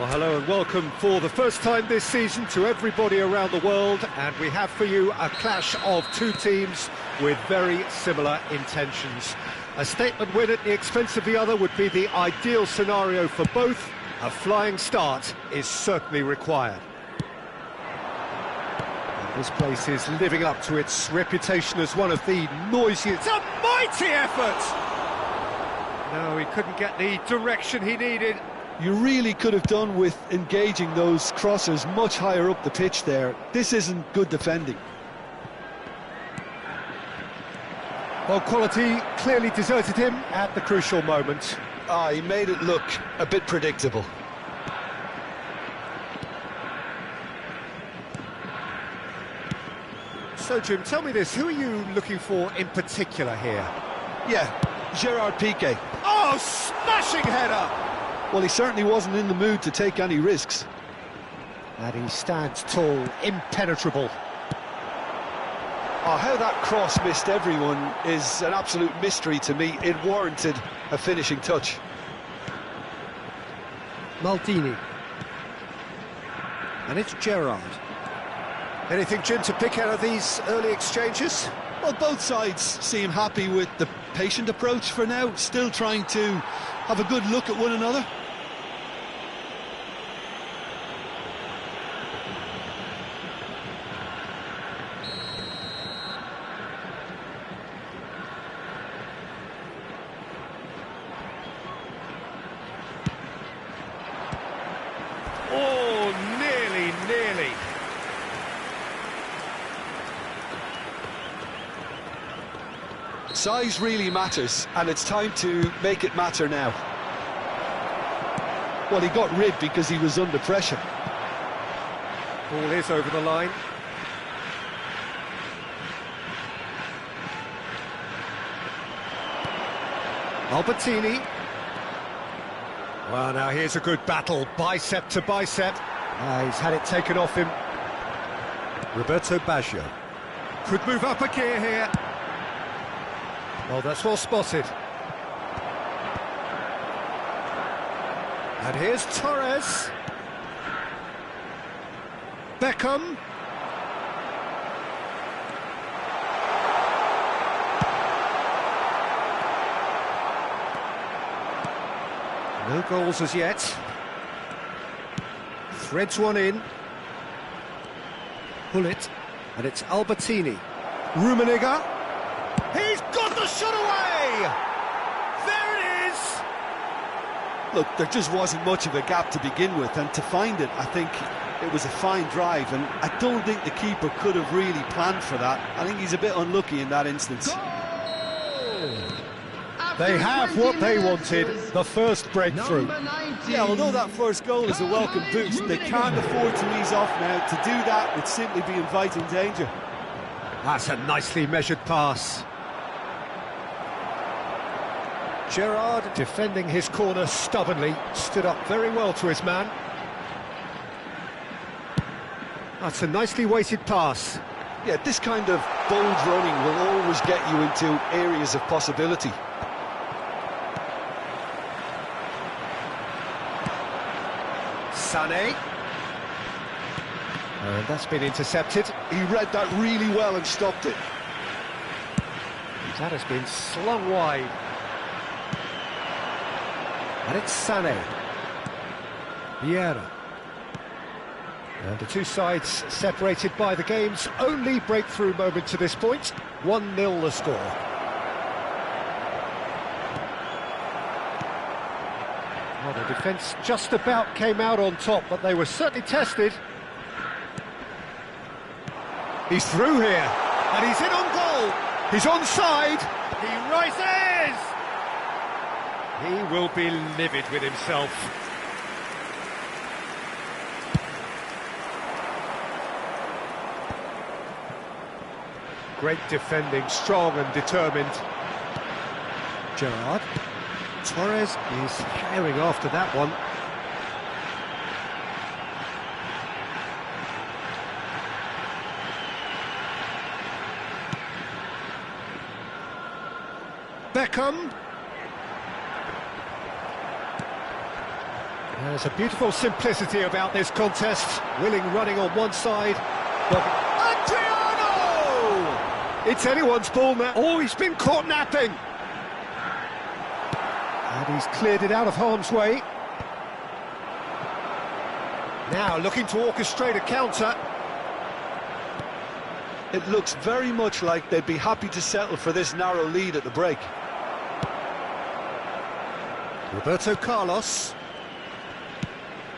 [SPEAKER 1] Well, hello and welcome for the first time this season to everybody around the world, and we have for you a clash of two teams with very similar intentions. A statement win at the expense of the other would be the ideal scenario for both. A flying start is certainly required. And this place is living up to its reputation as one of the noisiest.
[SPEAKER 6] It's a mighty effort!
[SPEAKER 1] No, he couldn't get the direction he needed.
[SPEAKER 2] You really could have done with engaging those crossers much higher up the pitch there. This isn't good defending.
[SPEAKER 1] Well, quality clearly deserted him at the crucial moment.
[SPEAKER 2] He made it look a bit predictable.
[SPEAKER 1] So, Jim, tell me this, who are you looking for in particular here?
[SPEAKER 2] Yeah, Gerard Piqué.
[SPEAKER 6] Oh, smashing header!
[SPEAKER 2] Well, he certainly wasn't in the mood to take any risks.
[SPEAKER 1] And he stands tall, impenetrable.
[SPEAKER 2] Oh, how that cross missed everyone is an absolute mystery to me. It warranted a finishing touch.
[SPEAKER 1] Maldini. And it's Gerard. Anything, Jim, to pick out of these early exchanges?
[SPEAKER 2] Well, both sides seem happy with the patient approach for now, still trying to have a good look at one another.
[SPEAKER 1] Oh, nearly.
[SPEAKER 2] Size really matters, and it's time to make it matter now. Well, he got rid because he was under pressure.
[SPEAKER 1] Ball is over the line. Albertini. Well, now here's a good battle, bicep to bicep. He's had it taken off him. Roberto Baggio. Could move up a gear here. Well, that's well spotted. And here's Torres. Beckham. No goals as yet. Threads one in. Pull it. And it's Albertini. Rummenigge. He's got the shot away! There it is!
[SPEAKER 2] Look, there just wasn't much of a gap to begin with, and to find it, I think it was a fine drive, and I don't think the keeper could have really planned for that. I think he's a bit unlucky in that instance.
[SPEAKER 1] They have what they wanted, the first breakthrough.
[SPEAKER 2] Yeah, although that first goal is a welcome boost, they can't afford to ease off now. To do that would simply be inviting danger.
[SPEAKER 1] That's a nicely measured pass. Gerard, defending his corner stubbornly, stood up very well to his man. That's a nicely weighted pass.
[SPEAKER 2] Yeah, this kind of bold running will always get you into areas of possibility.
[SPEAKER 1] Sané. And that's been intercepted.
[SPEAKER 2] He read that really well and stopped it.
[SPEAKER 1] That has been slung wide. And it's Sané. Vieira. And the two sides separated by the game's only breakthrough moment to this point. 1-0 the score. Well, the defence just about came out on top, but they were certainly tested. He's through here, and he's in on goal. He's onside. He rises. He will be livid with himself. Great defending, strong and determined. Gerard. Torres is herring after that one. Beckham. There's a beautiful simplicity about this contest. Willing running on one side, but
[SPEAKER 6] Adriano!
[SPEAKER 1] it's anyone's ball now. Oh, he's been caught napping. And he's cleared it out of harm's way. Now looking to orchestrate a counter.
[SPEAKER 2] It looks very much like they'd be happy to settle for this narrow lead at the break.
[SPEAKER 1] Roberto Carlos.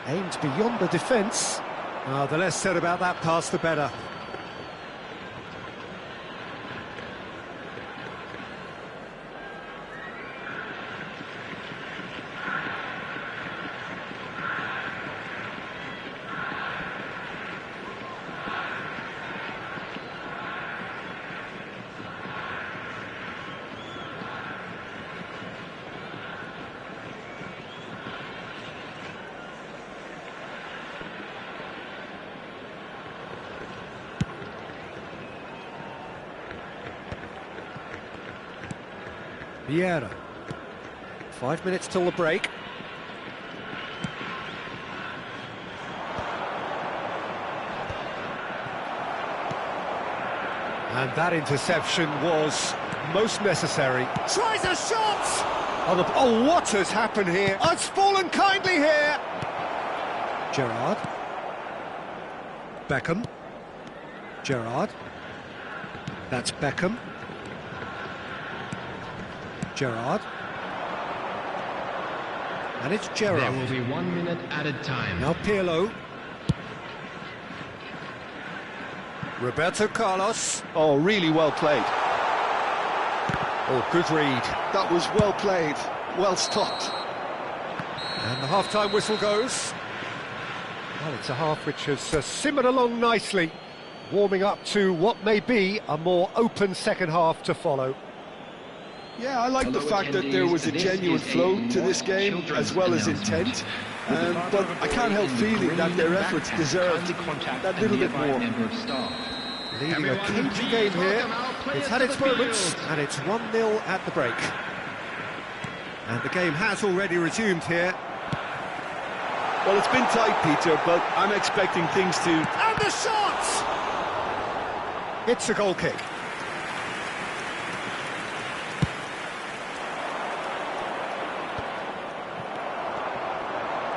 [SPEAKER 1] Aimed beyond the defence. The less said about that pass, the better. Vieira. 5 minutes till the break. And that interception was most necessary.
[SPEAKER 6] Tries a shot!
[SPEAKER 1] Oh, what has happened here?
[SPEAKER 6] It's fallen kindly here!
[SPEAKER 1] Gerrard. Beckham. Gerrard. That's Beckham. Gerrard. And it's Gerrard.
[SPEAKER 4] There will be 1 minute added time.
[SPEAKER 1] Now Pirlo. Roberto Carlos.
[SPEAKER 2] Oh, really well played.
[SPEAKER 1] Oh, good read.
[SPEAKER 2] That was well played, well stopped.
[SPEAKER 1] And the half-time whistle goes. Well, it's a half which has simmered along nicely, warming up to what may be a more open second half to follow.
[SPEAKER 2] Yeah, I like the fact that there was a genuine flow to this game, as well as intent. But I can't help feeling that their efforts deserved that little bit more.
[SPEAKER 1] Leading a cagey game here. It's had its moments, and it's 1-0 at the break. And the game has already resumed here.
[SPEAKER 2] Well, it's been tight, Peter, but I'm expecting things to...
[SPEAKER 6] And the shot!
[SPEAKER 1] It's a goal kick.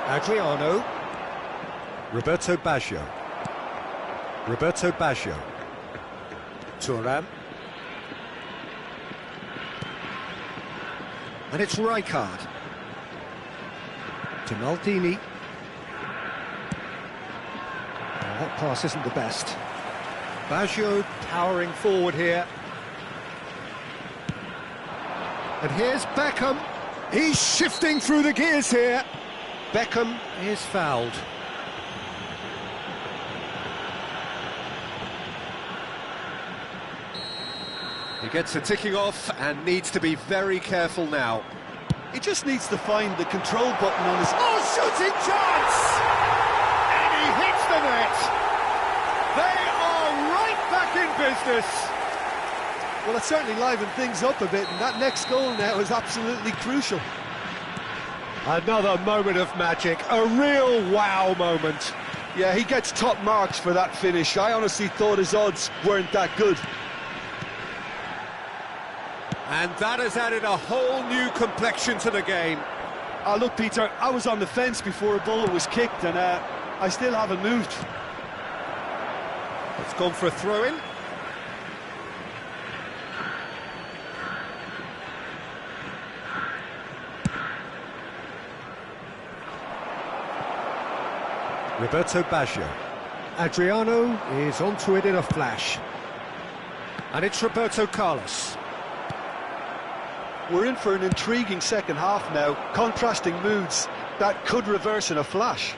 [SPEAKER 1] Adriano. Roberto Baggio. Roberto Baggio. Thuram. And it's Rijkaard. To Maldini. Oh, that pass isn't the best. Baggio powering forward here. And here's Beckham. He's shifting through the gears here. Beckham is fouled. He gets a ticking off and needs to be very careful now.
[SPEAKER 2] He just needs to find the control button on his...
[SPEAKER 6] Oh, shooting chance! And he hits the net! They are right back in business!
[SPEAKER 2] Well, it certainly livened things up a bit, and that next goal now is absolutely crucial.
[SPEAKER 1] Another moment of magic, a real wow moment.
[SPEAKER 2] Yeah, he gets top marks for that finish. I honestly thought his odds weren't that good.
[SPEAKER 1] And that has added a whole new complexion to the game.
[SPEAKER 2] Look, Peter, I was on the fence before a ball was kicked, and I still haven't moved.
[SPEAKER 1] It's gone for a throw-in. Roberto Baggio. Adriano is onto it in a flash. And it's Roberto Carlos.
[SPEAKER 2] We're in for an intriguing second half now, contrasting moods that could reverse in a flash.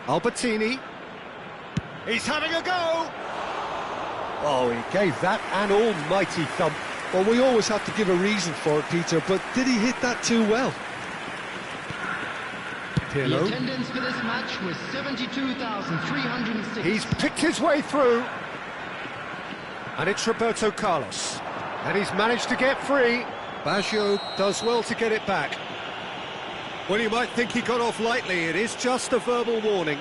[SPEAKER 1] Albertini. He's having a go! Oh, he gave that an almighty thump.
[SPEAKER 2] Well, we always have to give a reason for it, Peter, but did he hit that too well?
[SPEAKER 3] The attendance for this match was 72,306.
[SPEAKER 1] He's picked his way through. And it's Roberto Carlos. And he's managed to get free. Baggio does well to get it back. Well, you might think he got off lightly. It is just a verbal warning.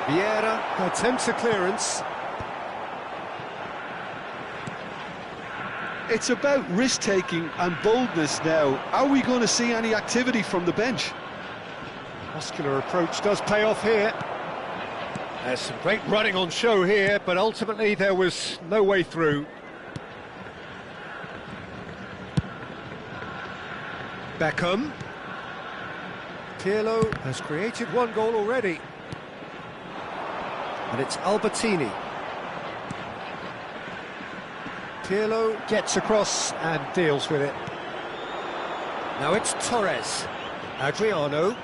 [SPEAKER 1] Vieira attempts a clearance.
[SPEAKER 2] It's about risk-taking and boldness now. Are we going to see any activity from the bench?
[SPEAKER 1] Muscular approach does pay off here. There's some great running on show here, but ultimately there was no way through. Beckham. Pirlo has created one goal already. And it's Albertini. Pirlo gets across and deals with it. Now it's Torres. Adriano.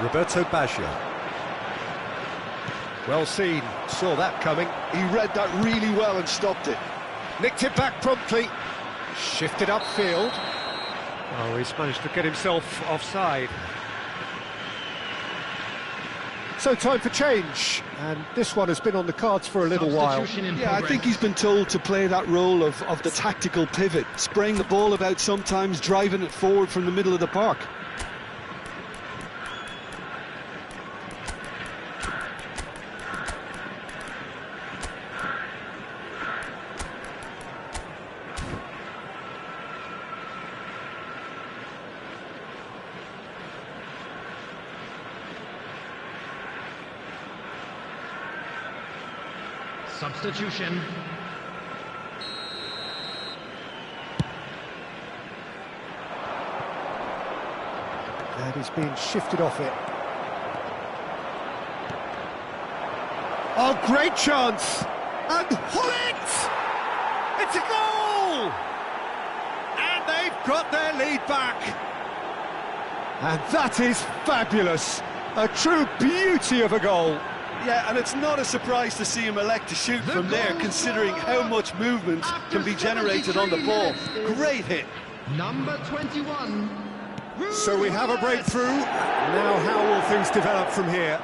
[SPEAKER 1] Roberto Baggio. Well seen, saw that coming.
[SPEAKER 2] He read that really well and stopped it.
[SPEAKER 1] Nicked it back promptly. Shifted upfield. Oh, he's managed to get himself offside. So time for change, and this one has been on the cards for a little while.
[SPEAKER 2] Yeah, I think he's been told to play that role of the tactical pivot, spraying the ball about sometimes, driving it forward from the middle of the park.
[SPEAKER 4] Substitution.
[SPEAKER 1] And he's been shifted off it. Oh, great chance! And Hullet! It's a goal! And they've got their lead back. And that is fabulous. A true beauty of a goal.
[SPEAKER 2] Yeah, and it's not a surprise to see him elect to shoot from there, considering how much movement can be generated on the ball. Great hit.
[SPEAKER 4] Number 21.
[SPEAKER 1] So we have a breakthrough. Now how will things develop from here?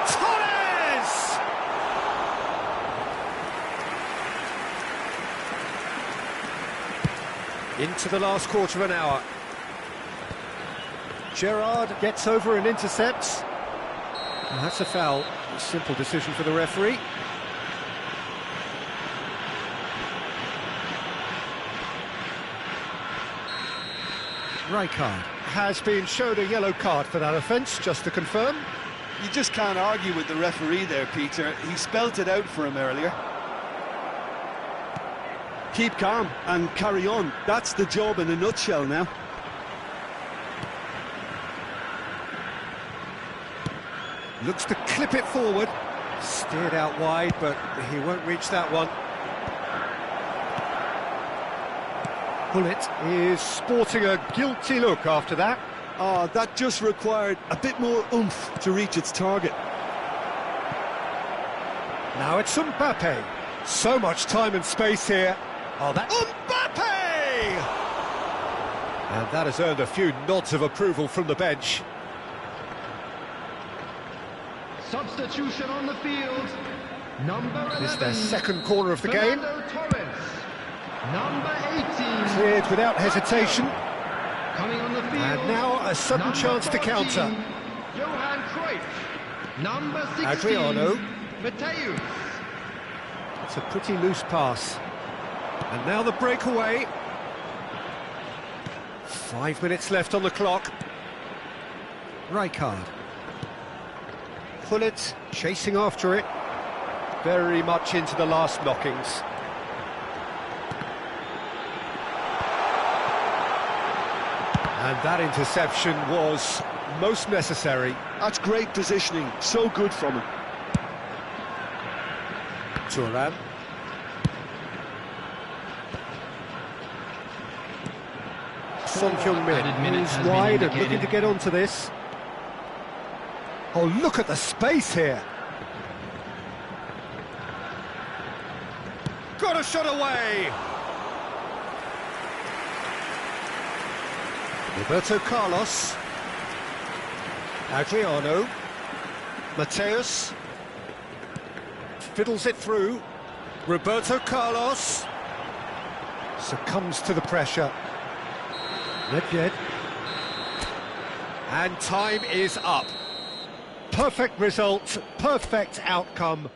[SPEAKER 1] Torres! Into the last quarter of an hour. Gerrard gets over and intercepts. And that's a foul. A simple decision for the referee. Rijkaard has been showed a yellow card for that offence, just to confirm.
[SPEAKER 2] You just can't argue with the referee there, Peter. He spelt it out for him earlier. Keep calm and carry on. That's the job in a nutshell now.
[SPEAKER 1] Looks to clip it forward. Steered out wide, but he won't reach that one. Hullet is sporting a guilty look after that.
[SPEAKER 2] Oh, that just required a bit more oomph to reach its target.
[SPEAKER 1] Now it's Mbappe. So much time and space here. Oh, that... Mbappe! And that has earned a few nods of approval from the bench.
[SPEAKER 4] Substitution on the field. Number 11.
[SPEAKER 1] It's their second corner of the game.
[SPEAKER 4] Torres. Number 18.
[SPEAKER 1] Cleared without hesitation.
[SPEAKER 4] Coming on the field.
[SPEAKER 1] And now a sudden
[SPEAKER 4] Number
[SPEAKER 1] chance to
[SPEAKER 4] 14,
[SPEAKER 1] counter.
[SPEAKER 4] Johan Cruyff. Number 16.
[SPEAKER 1] Adriano.
[SPEAKER 4] Mateus.
[SPEAKER 1] It's a pretty loose pass. And now the breakaway. 5 minutes left on the clock. Rijkaard. Hullet chasing after it. Very much into the last knockings. And that interception was most necessary.
[SPEAKER 2] That's great positioning, so good from him.
[SPEAKER 1] Thuram. Son Heung-min is wide and looking to get onto this. Oh, look at the space here. Goal!
[SPEAKER 6] got a shot away!
[SPEAKER 1] Roberto Carlos. Adriano. Mateus. Fiddles it through. Roberto Carlos. Succumbs to the pressure. Nedved. And time is up. Perfect result, perfect outcome.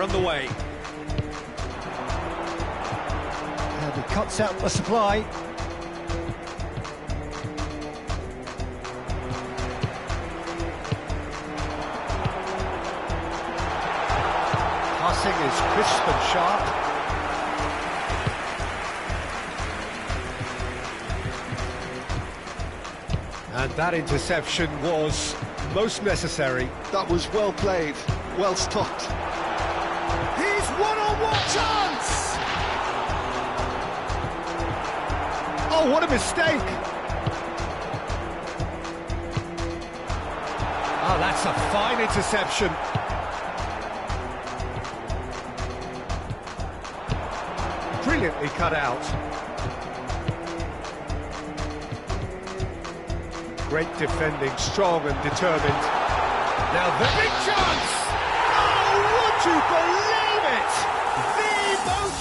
[SPEAKER 1] They're on the way. And he cuts out the supply. Passing is crisp and sharp. And that interception was most necessary.
[SPEAKER 2] That was well played, well stopped.
[SPEAKER 6] He's one-on-one chance!
[SPEAKER 1] Oh, what a mistake! Oh, that's a fine interception. Brilliantly cut out. Great defending, strong and determined. Now the big chance!
[SPEAKER 6] Oh, would you believe it? The most...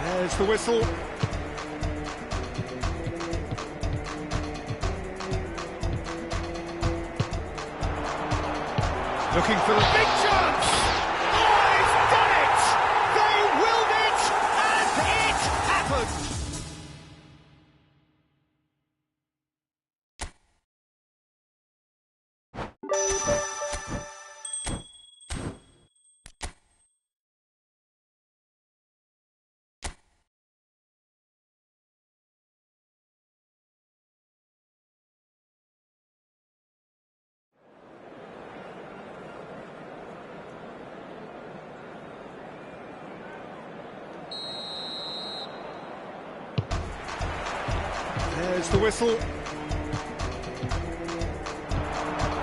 [SPEAKER 1] There's the whistle. Looking for the big chance!
[SPEAKER 6] Oh, he's done it! They willed it, and it happened!
[SPEAKER 1] There's the whistle.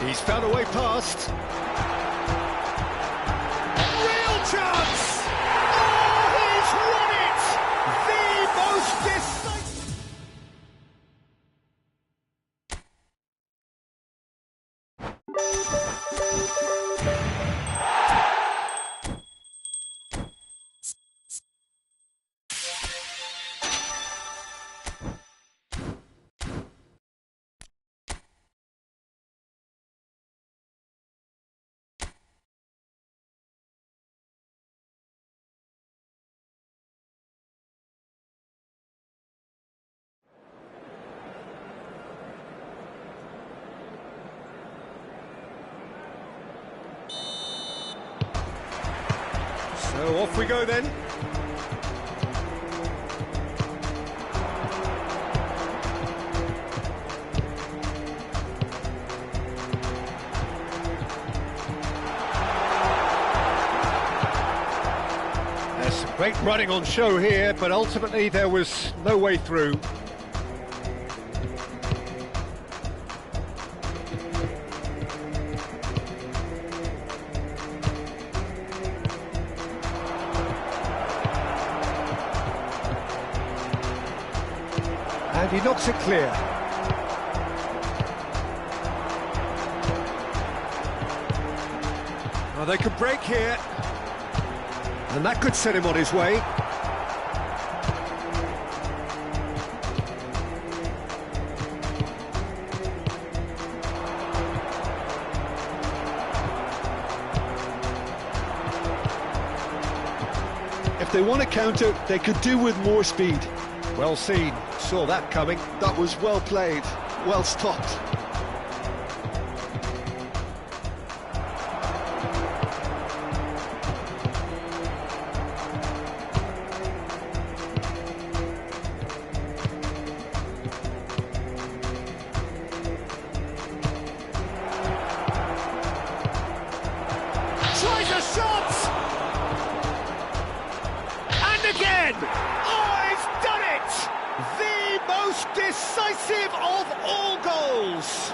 [SPEAKER 1] He's found a way past.
[SPEAKER 6] Real chance! Oh, he's won it! The most decisive...
[SPEAKER 1] So off we go then. There's some great running on show here, but ultimately there was no way through. And he knocks it clear. Well, they could break here. And that could set him on his way.
[SPEAKER 2] If they want to counter, they could do with more speed.
[SPEAKER 1] Well seen, saw that coming.
[SPEAKER 2] That was well played, well stopped.
[SPEAKER 6] Tries a shot! And again! Oh, he's done it! The most decisive of all goals.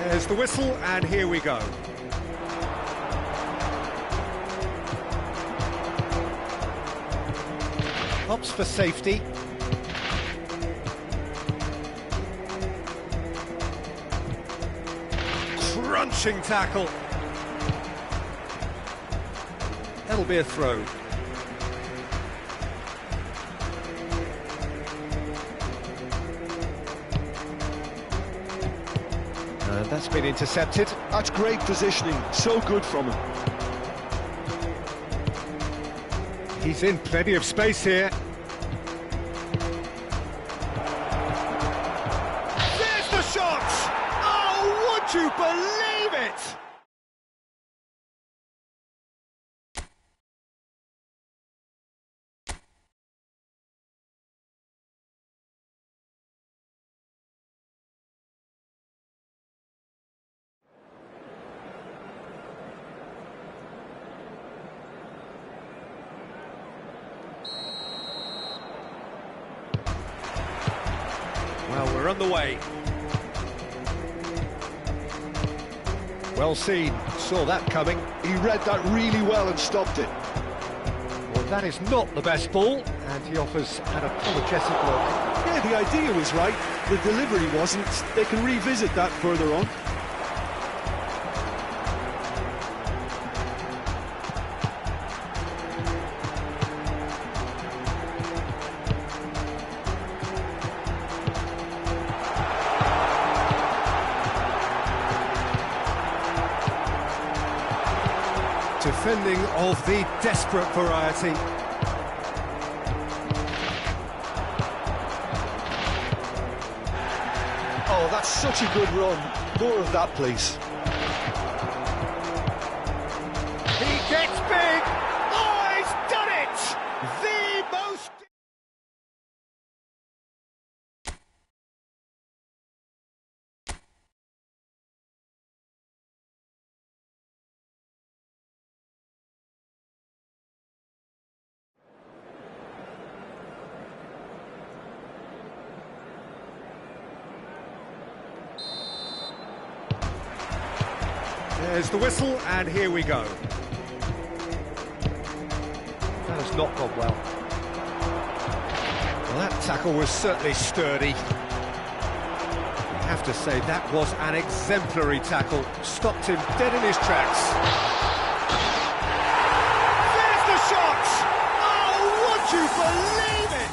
[SPEAKER 1] There's the whistle, and here we go. Hops for safety. Crunching tackle. That'll be a throw. And that's been intercepted.
[SPEAKER 2] That's great positioning, so good from him.
[SPEAKER 1] He's in plenty of space here.
[SPEAKER 6] There's the shot! Oh, would you believe it?
[SPEAKER 1] Well, we're on the way. Well seen, saw that coming.
[SPEAKER 2] He read that really well and stopped it.
[SPEAKER 1] Well, that is not the best ball, and he offers an apologetic look.
[SPEAKER 2] Yeah, the idea was right, the delivery wasn't. They can revisit that further on.
[SPEAKER 1] Defending of the desperate variety.
[SPEAKER 2] Oh, that's such a good run. More of that, please.
[SPEAKER 6] He gets big! Oh, he's done it! The most...
[SPEAKER 1] There's the whistle, and here we go. That has not gone well. Well, that tackle was certainly sturdy. I have to say, that was an exemplary tackle. Stopped him dead in his tracks.
[SPEAKER 6] There's the shot! Oh, would you believe it?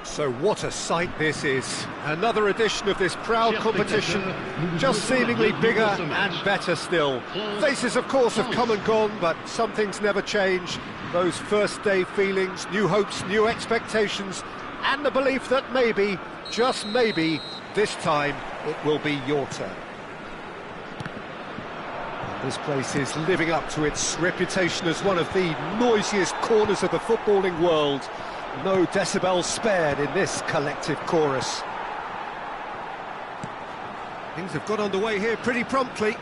[SPEAKER 1] So what a sight this is. Another edition of this proud competition, just seemingly bigger and better still. Faces, of course, have come and gone, but some things never change. Those first day feelings, new hopes, new expectations, and the belief that maybe, just maybe, this time it will be your turn. This place is living up to its reputation as one of the noisiest corners of the footballing world. No decibels spared in this collective chorus. Things have got underway here pretty promptly.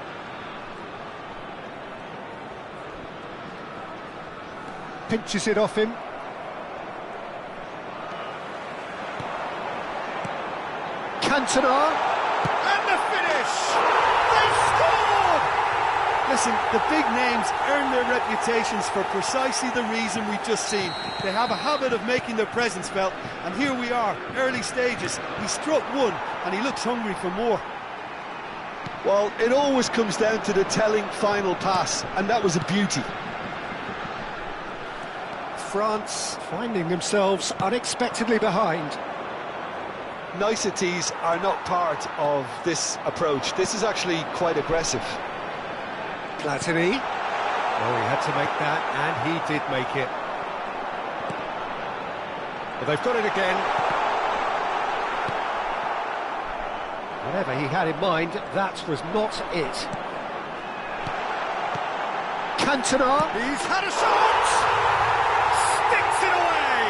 [SPEAKER 1] Pinches it off him. Cantona.
[SPEAKER 6] And the finish! They've scored!
[SPEAKER 2] Listen, the big names earn their reputations for precisely the reason we've just seen. They have a habit of making their presence felt, and here we are, early stages. He struck one, and he looks hungry for more. Well, it always comes down to the telling final pass, and that was a beauty.
[SPEAKER 1] France finding themselves unexpectedly behind.
[SPEAKER 2] Niceties are not part of this approach. This is actually quite aggressive.
[SPEAKER 1] Platini. Oh, he had to make that, and he did make it. But they've got it again. Whatever he had in mind, that was not it. Cantona.
[SPEAKER 6] He's had a shot! Sticks it away!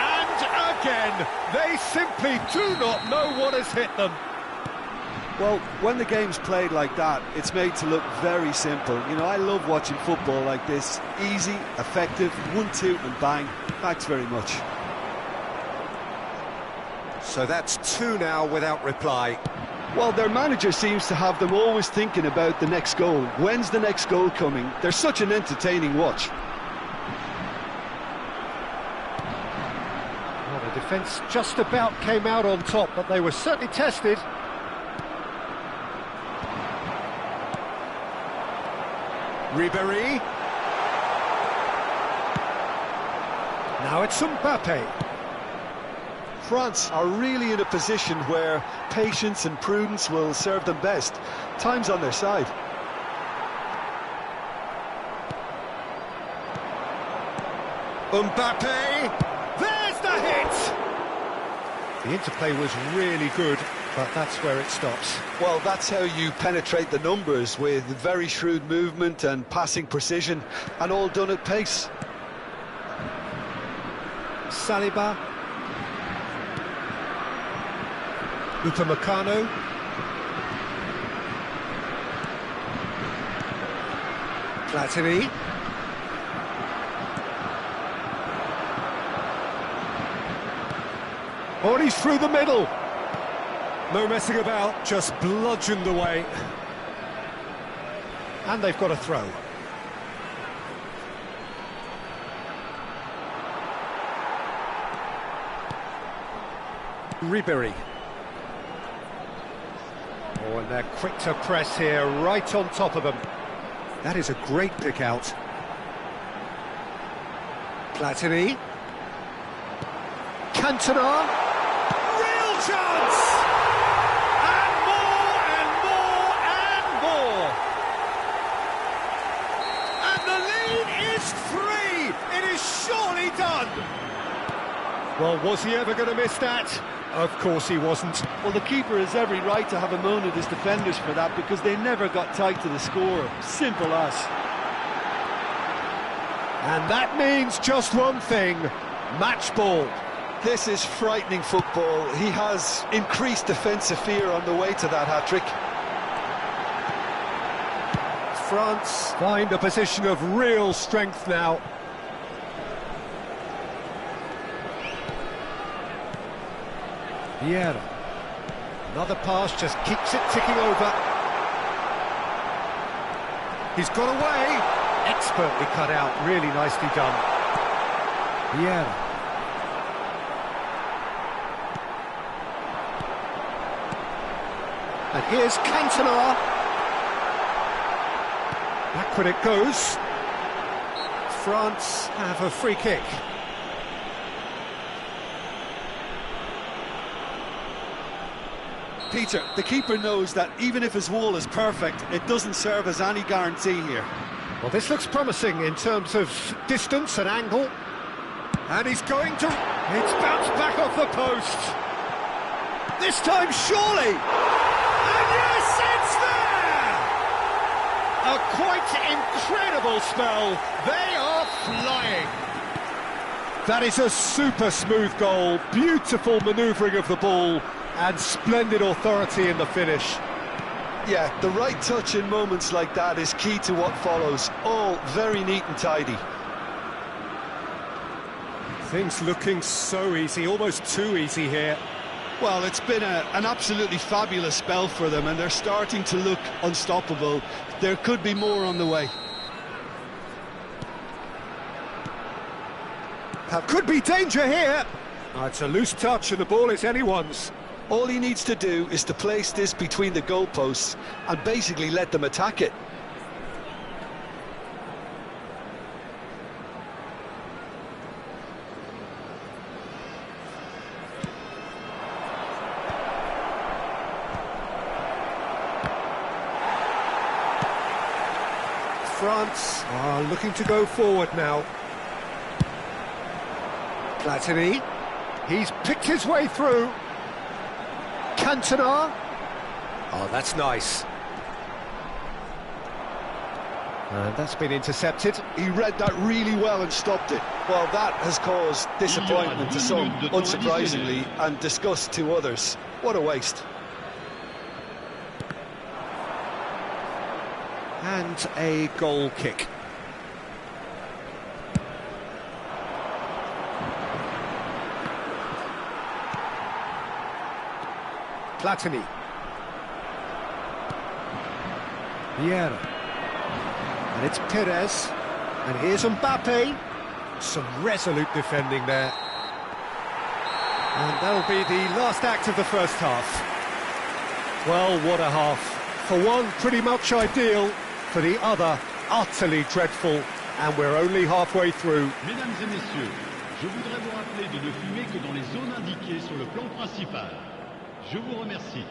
[SPEAKER 6] And again, they simply do not know what has hit them.
[SPEAKER 2] Well, when the game's played like that, it's made to look very simple. You know, I love watching football like this. Easy, effective, 1-2 and bang. Thanks very much.
[SPEAKER 1] So that's two now without reply.
[SPEAKER 2] Well, their manager seems to have them always thinking about the next goal. When's the next goal coming? They're such an entertaining watch.
[SPEAKER 1] Well, the defence just about came out on top, but they were certainly tested. Ribéry. Now it's Mbappe.
[SPEAKER 2] France are really in a position where patience and prudence will serve them best. Time's on their side.
[SPEAKER 1] Mbappe. There's the hit! The interplay was really good, but that's where it stops.
[SPEAKER 2] Well, that's how you penetrate the numbers, with very shrewd movement and passing precision, and all done at pace.
[SPEAKER 1] Saliba. Upamecano. Platini. Oh, he's through the middle. No messing about, just bludgeoned away. And they've got a throw. Ribéry. Oh, and they're quick to press here, right on top of them. That is a great pick out. Platini. Cantona.
[SPEAKER 6] Real chance! And more and more and more! And the lead is 3! It is surely done!
[SPEAKER 1] Well, was he ever going to miss that? Of course he wasn't.
[SPEAKER 2] Well, the keeper has every right to have a moan at his defenders for that, because they never got tight to the score. Simple as.
[SPEAKER 1] And that means just one thing, match ball.
[SPEAKER 2] This is frightening football. He has increased defensive fear on the way to that hat-trick.
[SPEAKER 1] France find a position of real strength now. Vieira. Another pass, just keeps it ticking over. He's got away. Expertly cut out, really nicely done. Vieira. And here's Cantona. Backward it goes. France have a free kick.
[SPEAKER 2] Peter, the keeper knows that even if his wall is perfect, it doesn't serve as any guarantee here.
[SPEAKER 1] Well, this looks promising in terms of distance and angle. And he's going to... It's bounced back off the post.
[SPEAKER 2] This time, surely!
[SPEAKER 1] And yes, it's there! A quite incredible spell. They are flying. That is a super smooth goal. Beautiful manoeuvring of the ball and splendid authority in the finish.
[SPEAKER 2] Yeah, the right touch in moments like that is key to what follows. All very neat and tidy.
[SPEAKER 1] Things looking so easy, almost too easy here.
[SPEAKER 2] Well, it's been an absolutely fabulous spell for them, and they're starting to look unstoppable. There could be more on the way.
[SPEAKER 1] Could be danger here. Oh, it's a loose touch and the ball is anyone's.
[SPEAKER 2] All he needs to do is to place this between the goalposts and basically let them attack it.
[SPEAKER 1] France are looking to go forward now. Platini, he's picked his way through. Cantona. Oh, that's nice. And that's been intercepted.
[SPEAKER 2] He read that really well and stopped it. Well, that has caused disappointment to some, unsurprisingly, and disgust to others. What a waste.
[SPEAKER 1] And a goal kick. Platini. Vieira. And it's Perez. And here's Mbappe. Some resolute defending there. And that'll be the last act of the first half. Well, what a half. For one, pretty much ideal. For the other, utterly dreadful. And we're only halfway through.
[SPEAKER 4] Mesdames et messieurs, je voudrais vous rappeler de ne fumer que dans les zones indiquées sur le plan principal. Je vous remercie.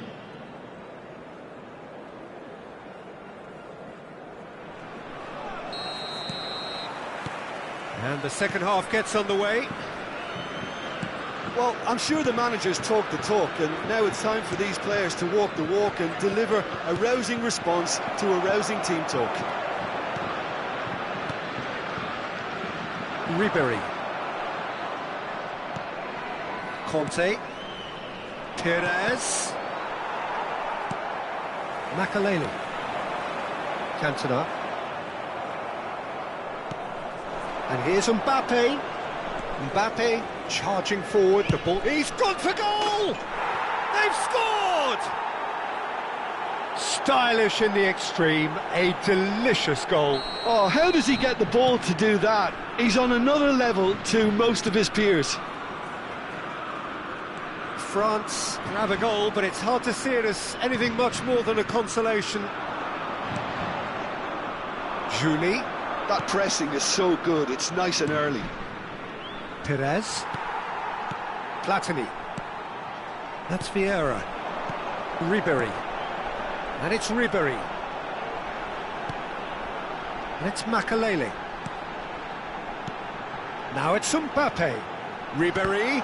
[SPEAKER 1] And the second half gets underway.
[SPEAKER 2] Well, I'm sure the managers talk the talk, and now it's time for these players to walk the walk and deliver a rousing response to a rousing team talk.
[SPEAKER 1] Ribéry. Conte. Perez. Makalele. Cantona. And here's Mbappe. Mbappe charging forward, the ball, he's gone for goal! They've scored! Stylish in the extreme, a delicious goal.
[SPEAKER 2] Oh, how does he get the ball to do that? He's on another level to most of his peers.
[SPEAKER 1] France grab a goal, but it's hard to see it as anything much more than a consolation. Julie.
[SPEAKER 2] That pressing is so good, it's nice and early.
[SPEAKER 1] Perez. Platini. That's Vieira. Ribéry. And it's Ribéry. And it's Makalele. Now it's Mbappe. Ribéry.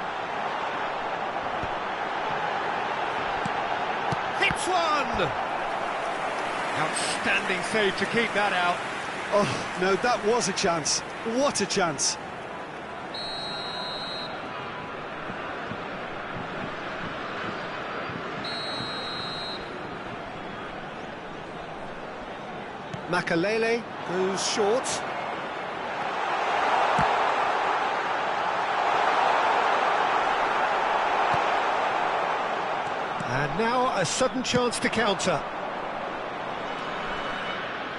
[SPEAKER 1] Hits one! Outstanding save to keep that out.
[SPEAKER 2] Oh, no, that was a chance. What a chance.
[SPEAKER 1] Makalele goes short. And now a sudden chance to counter.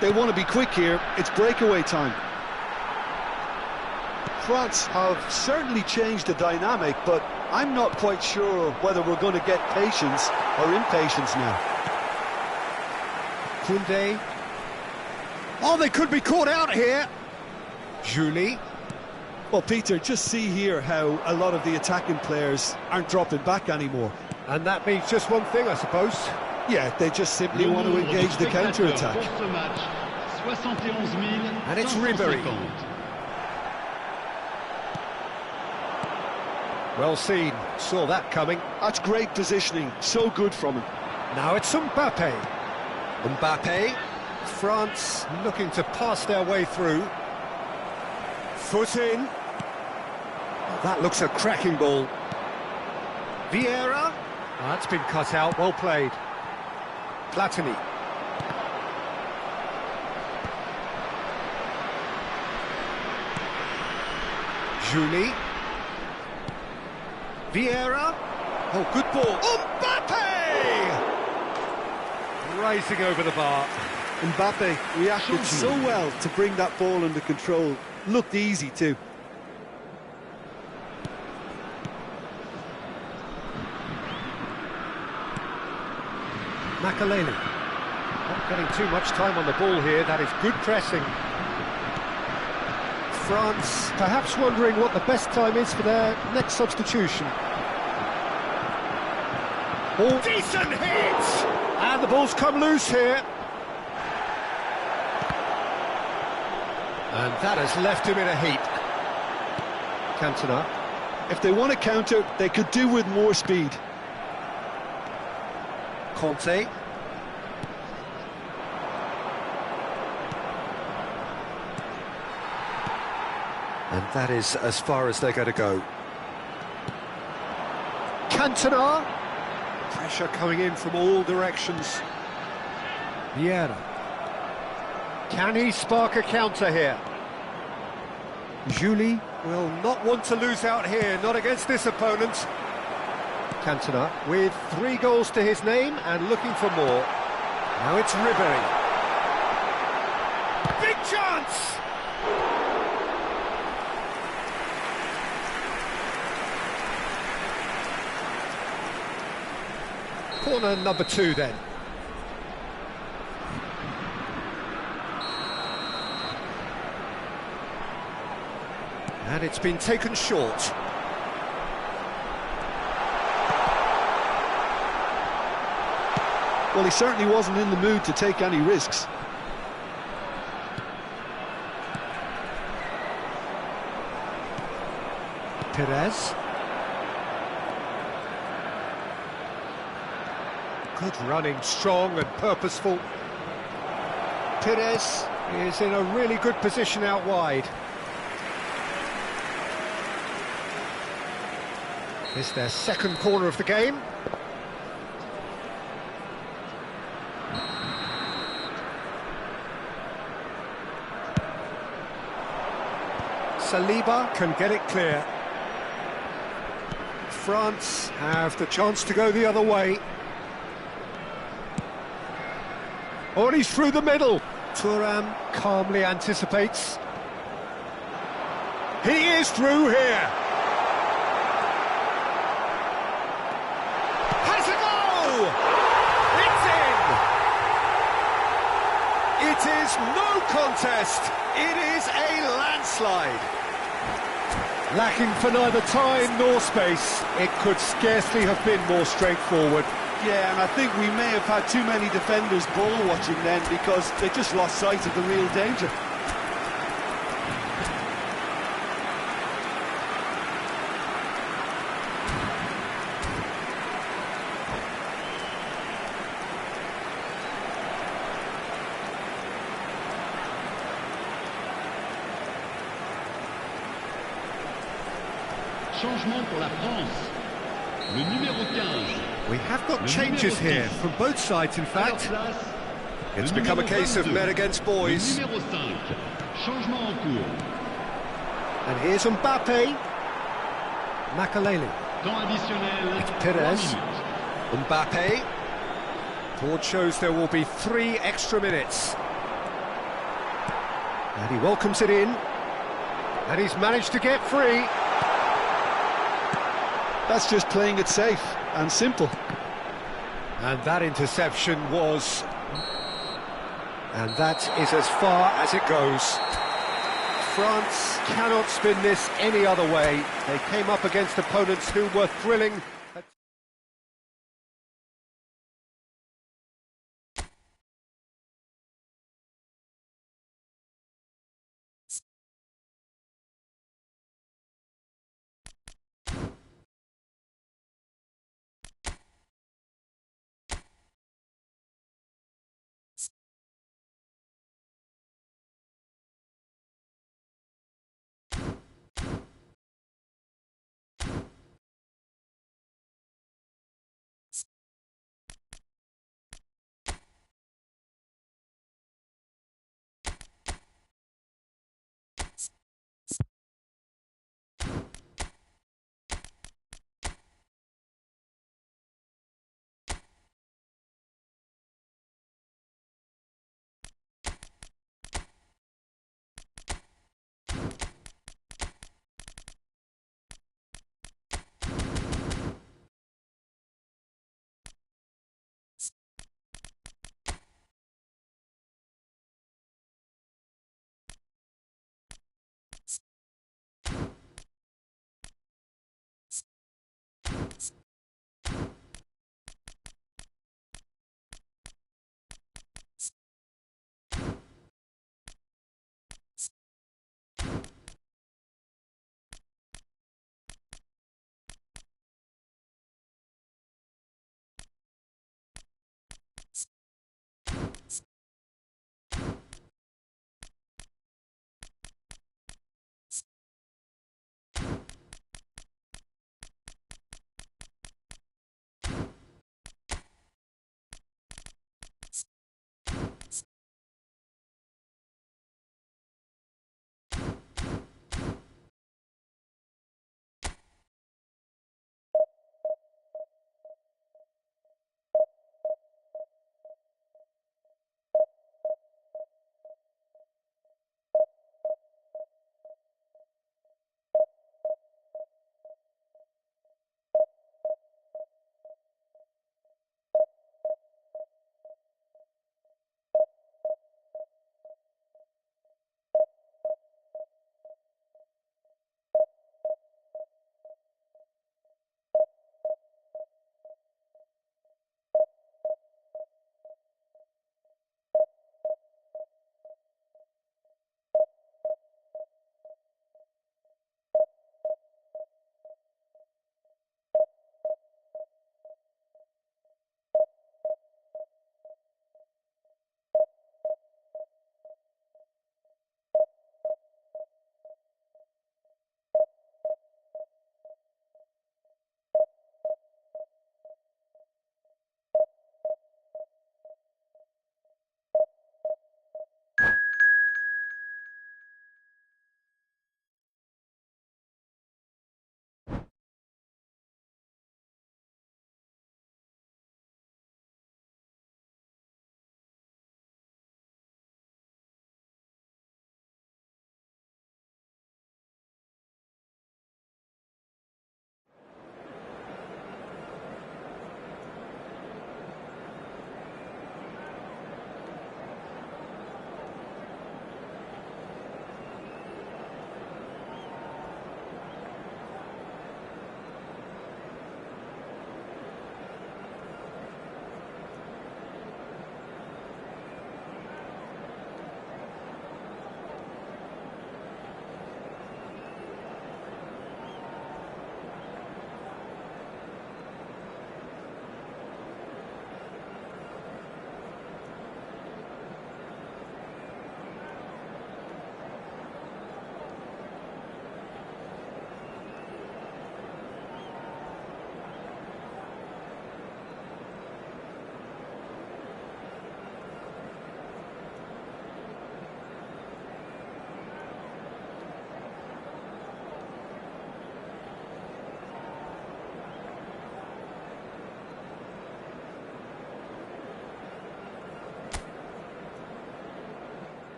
[SPEAKER 2] They want to be quick here, it's breakaway time. France have certainly changed the dynamic, but I'm not quite sure whether we're going to get patience or impatience now.
[SPEAKER 1] Koundé. Oh, they could be caught out here. Julie.
[SPEAKER 2] Well, Peter, just see here how a lot of the attacking players aren't dropping back anymore.
[SPEAKER 1] And that means just one thing, I suppose.
[SPEAKER 2] Yeah, they just simply want to engage the counter-attack.
[SPEAKER 1] And it's Ribery. Well seen, saw that coming.
[SPEAKER 2] That's great positioning, so good from him.
[SPEAKER 1] Now it's Mbappe. Mbappe, France looking to pass their way through. Foot in. Oh, that looks a cracking ball. Vieira. Oh, that's been cut out, well played. Platini. Julie. Vieira. Oh, good ball. Mbappe! Rising over the bar.
[SPEAKER 2] Mbappe reacted so well to bring that ball under control. Looked easy too.
[SPEAKER 1] Makaleli. Not getting too much time on the ball here. That is good pressing. France perhaps wondering what the best time is for their next substitution. Oh, decent hit! And the ball's come loose here. And that has left him in a heap. Cantona.
[SPEAKER 2] If they want to counter, they could do with more speed.
[SPEAKER 1] Conte. And that is as far as they're going to go. Cantona. Pressure coming in from all directions. Vieira. Can he spark a counter here? Julie will not want to lose out here, not against this opponent. Cantona with 3 goals to his name and looking for more. Now it's Ribery. Big chance! Corner number 2 then. And it's been taken short.
[SPEAKER 2] Well, he certainly wasn't in the mood to take any risks.
[SPEAKER 1] Perez. Good running, strong and purposeful. Perez is in a really good position out wide. It's their second corner of the game. Saliba can get it clear. France have the chance to go the other way. Oh, and he's through the middle. Thuram calmly anticipates. He is through here. Has a goal! It's in! It is no contest. It is a landslide. Lacking for neither time nor space. It could scarcely have been more straightforward.
[SPEAKER 2] Yeah, and I think we may have had too many defenders ball watching then because they just lost sight of the real danger.
[SPEAKER 4] Changement pour la France. Le numéro 15.
[SPEAKER 1] We have got changes here from both sides, in fact. It's become a case of men against boys.
[SPEAKER 4] Numéro 5. Changement en cours.
[SPEAKER 1] And here's Mbappe. Makaleli.
[SPEAKER 4] Temps additionnel.
[SPEAKER 1] It's Perez. Mbappe. Board shows there will be 3 extra minutes. And he welcomes it in. And he's managed to get free.
[SPEAKER 2] That's just playing it safe and simple.
[SPEAKER 1] And that interception was... And that is as far as it goes. France cannot spin this any other way. They came up against opponents who were thrilling.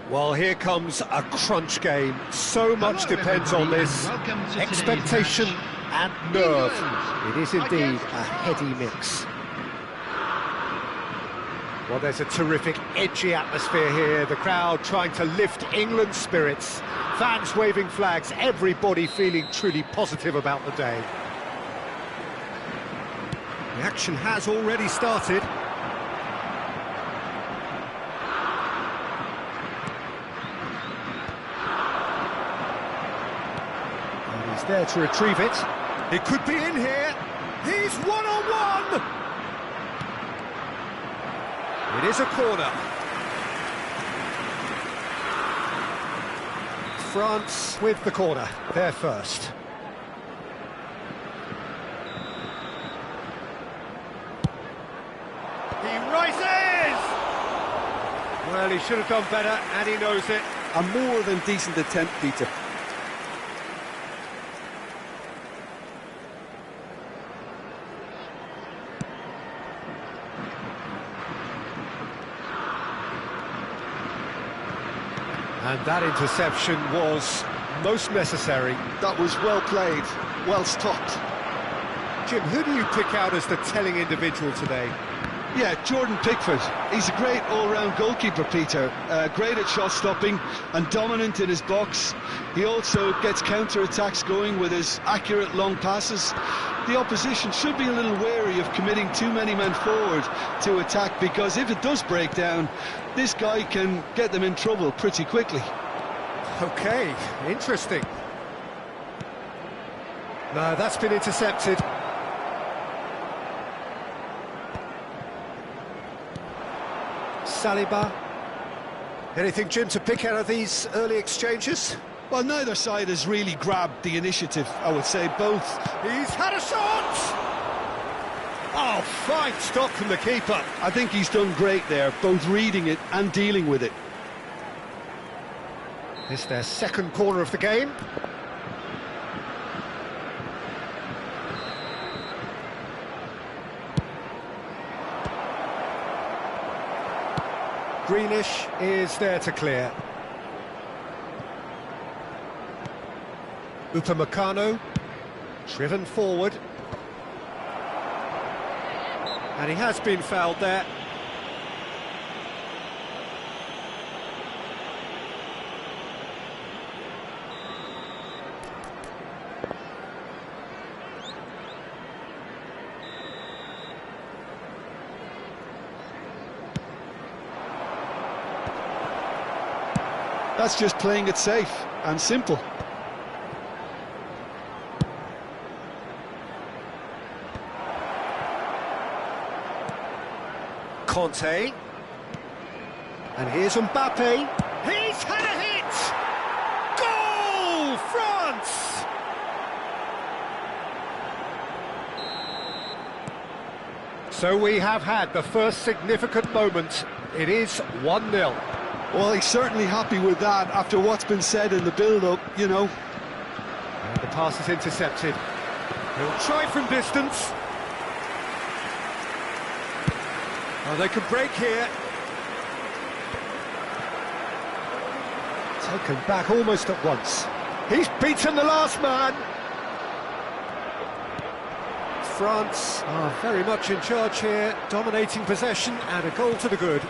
[SPEAKER 1] Well, here comes a crunch game. So much depends on this. Expectation and nerve. It is indeed a heady mix. Well, there's a terrific, edgy atmosphere here. The crowd trying to lift England's spirits. Fans waving flags, everybody feeling truly positive about the day. The action has already started. And he's there to retrieve it. It could be in here. He's one-on-one! It is a corner. France with the corner, there first.
[SPEAKER 6] He rises!
[SPEAKER 1] Well, he should have done better, and he knows it.
[SPEAKER 2] A more than decent attempt, Peter.
[SPEAKER 1] And that interception was most necessary.
[SPEAKER 2] That was well played, well stopped.
[SPEAKER 1] Jim, who do you pick out as the telling individual today?
[SPEAKER 2] Yeah, Jordan Pickford. He's a great all-round goalkeeper, Peter. Great at shot stopping and dominant in his box. He also gets counter-attacks going with his accurate long passes. The opposition should be a little wary of committing too many men forward to attack, because if it does break down, this guy can get them in trouble pretty quickly.
[SPEAKER 1] Okay, interesting. No, that's been intercepted. Saliba. Anything, Jim, to pick out of these early exchanges?
[SPEAKER 2] Well, neither side has really grabbed the initiative, I would say. Both.
[SPEAKER 1] He's had a shot! Oh, fine stop from the keeper.
[SPEAKER 2] I think he's done great there, both reading it and dealing with it.
[SPEAKER 1] It's their second corner of the game. Greenish is there to clear. Upamecano, driven forward. And he has been fouled there.
[SPEAKER 2] That's just playing it safe and simple.
[SPEAKER 1] Conte. And here's Mbappe. He's had a hit! Goal! France! So we have had the first significant moment. It is 1-0.
[SPEAKER 2] Well, he's certainly happy with that after what's been said in the build-up, you know.
[SPEAKER 1] And the pass is intercepted. He'll try from distance. Oh, they could break here. Taken back almost at once. He's beaten the last man. France are very much in charge here, dominating possession and a goal to the good.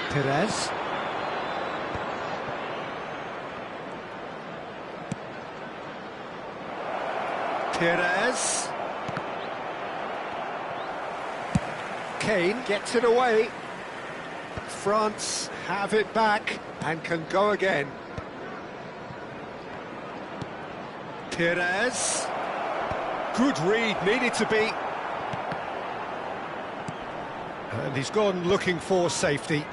[SPEAKER 1] Perez. Perez. Kane gets it away. France have it back and can go again. Perez. Good read, needed to be. And he's gone looking for safety.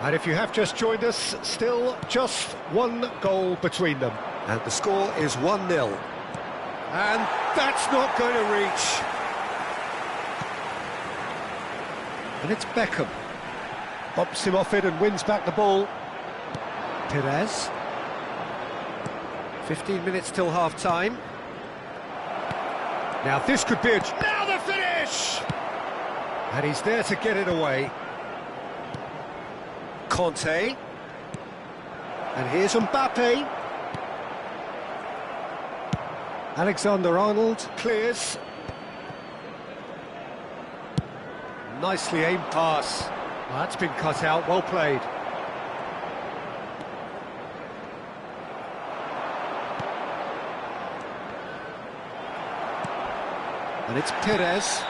[SPEAKER 1] And if you have just joined us, still just one goal between them. And the score is 1-0. And that's not going to reach. And it's Beckham. Bumps him off it and wins back the ball. Perez. 15 minutes till half-time. Now this could be a... Now the finish! And he's there to get it away. Conte. And here's Mbappe. Alexander-Arnold clears. Nicely aimed pass. Well, that's been cut out, well played. And it's Perez.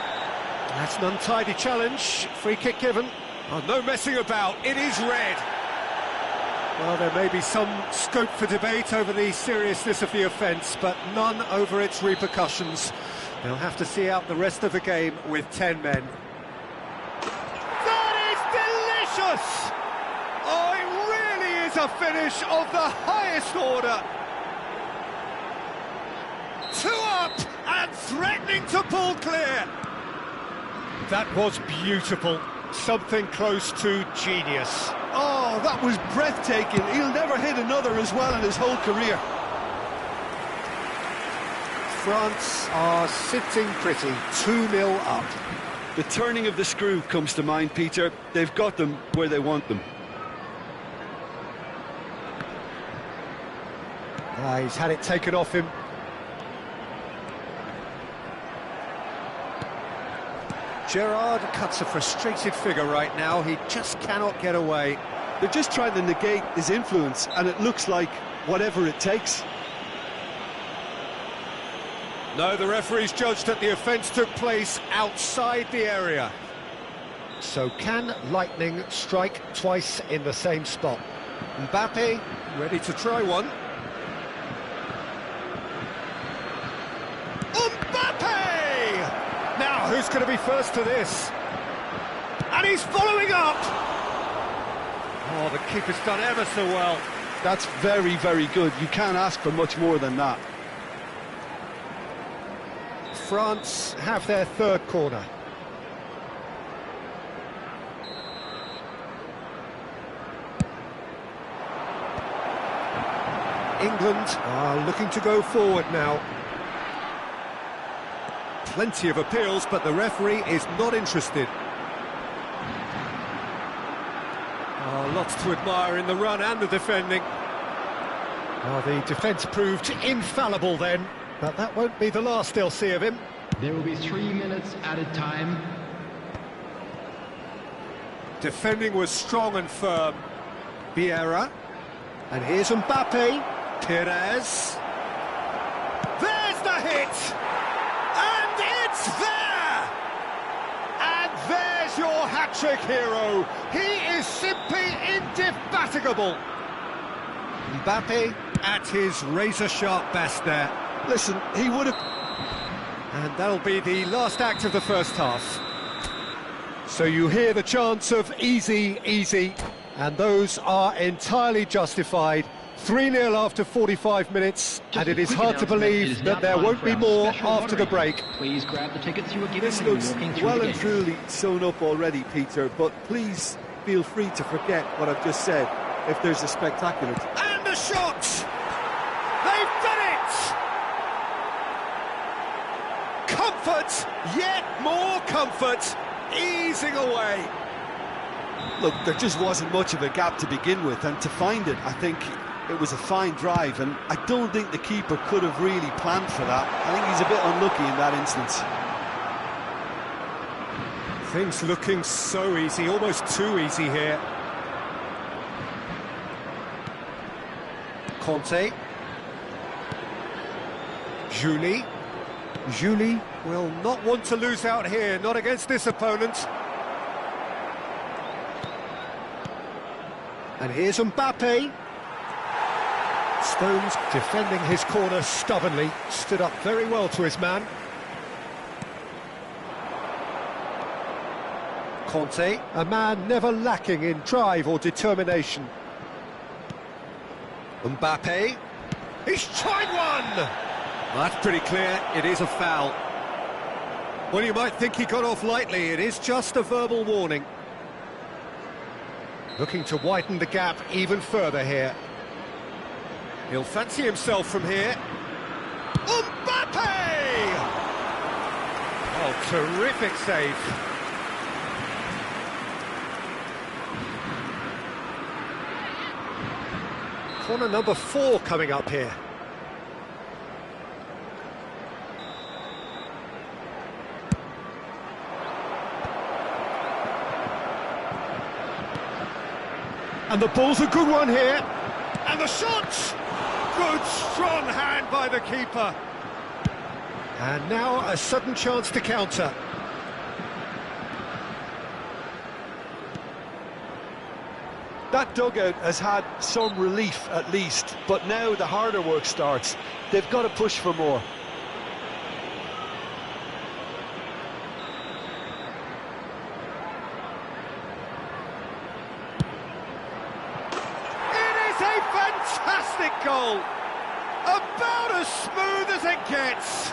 [SPEAKER 1] That's an untidy challenge. Free kick given. Oh, no messing about. It is red. Well, there may be some scope for debate over the seriousness of the offence, but none over its repercussions. They'll have to see out the rest of the game with 10 men.
[SPEAKER 6] That is delicious! Oh, it really is a finish of the highest order. 2 up and threatening to pull clear.
[SPEAKER 1] That was beautiful. Something close to genius.
[SPEAKER 2] Oh, that was breathtaking. He'll never hit another as well in his whole career.
[SPEAKER 1] France are sitting pretty, 2-0 up.
[SPEAKER 2] The turning of the screw comes to mind, Peter. They've got them where they want them.
[SPEAKER 1] He's had it taken off him. Gerrard cuts a frustrated figure right now. He just cannot get away.
[SPEAKER 2] They're just trying to negate his influence, and it looks like whatever it takes.
[SPEAKER 1] No, the referee's judged that the offence took place outside the area. So can lightning strike twice in the same spot? Mbappe ready to try one. Mbappe! Now, who's going to be first to this? And he's following up! Oh, the keeper's done ever so well.
[SPEAKER 2] That's very, very good. You can't ask for much more than that.
[SPEAKER 1] France have their third corner. England are looking to go forward now. Plenty of appeals, but the referee is not interested. Oh, lots to admire in the run and the defending. Oh, the defence proved infallible then, but that won't be the last they'll see of him.
[SPEAKER 5] There will be 3 minutes added time.
[SPEAKER 1] Defending was strong and firm. Vieira. And here's Mbappe. Perez.
[SPEAKER 6] There's the hit! And it's there! And there's your hat-trick hero. He is simply indefatigable.
[SPEAKER 1] Mbappe at his razor-sharp best there.
[SPEAKER 2] Listen, he would have...
[SPEAKER 1] And that'll be the last act of the first half. So you hear the chants of easy, easy, and those are entirely justified. 3-0 after 45 minutes, and it is hard to believe that there won't be more after the break.
[SPEAKER 5] Please grab the tickets you were given.
[SPEAKER 2] This looks well and truly sewn up already, Peter, but please feel free to forget what I've just said if there's a spectacular...
[SPEAKER 6] And a shot! They've done it! Comfort, yet more comfort, easing away.
[SPEAKER 2] Look, there just wasn't much of a gap to begin with, and to find it, I think it was a fine drive, and I don't think the keeper could have really planned for that. I think he's a bit unlucky in that instance.
[SPEAKER 1] Things looking so easy, almost too easy here. Conte. Julie. Julie will not want to lose out here, not against this opponent. And here's Mbappe. Stones defending his corner stubbornly, stood up very well to his man. Conte, a man never lacking in drive or determination. Mbappe, he's tried one! That's pretty clear, it is a foul. Well, you might think he got off lightly, it is just a verbal warning. Looking to widen the gap even further here. He'll fancy himself from here. Mbappe! Oh, terrific save. Corner number 4 coming up here. And the ball's a good one here.
[SPEAKER 6] And the shot! Good, strong hand by the keeper.
[SPEAKER 1] And now a sudden chance to counter.
[SPEAKER 2] That dugout has had some relief at least, but now the harder work starts. They've got to push for more.
[SPEAKER 6] A fantastic goal! About as smooth as it gets!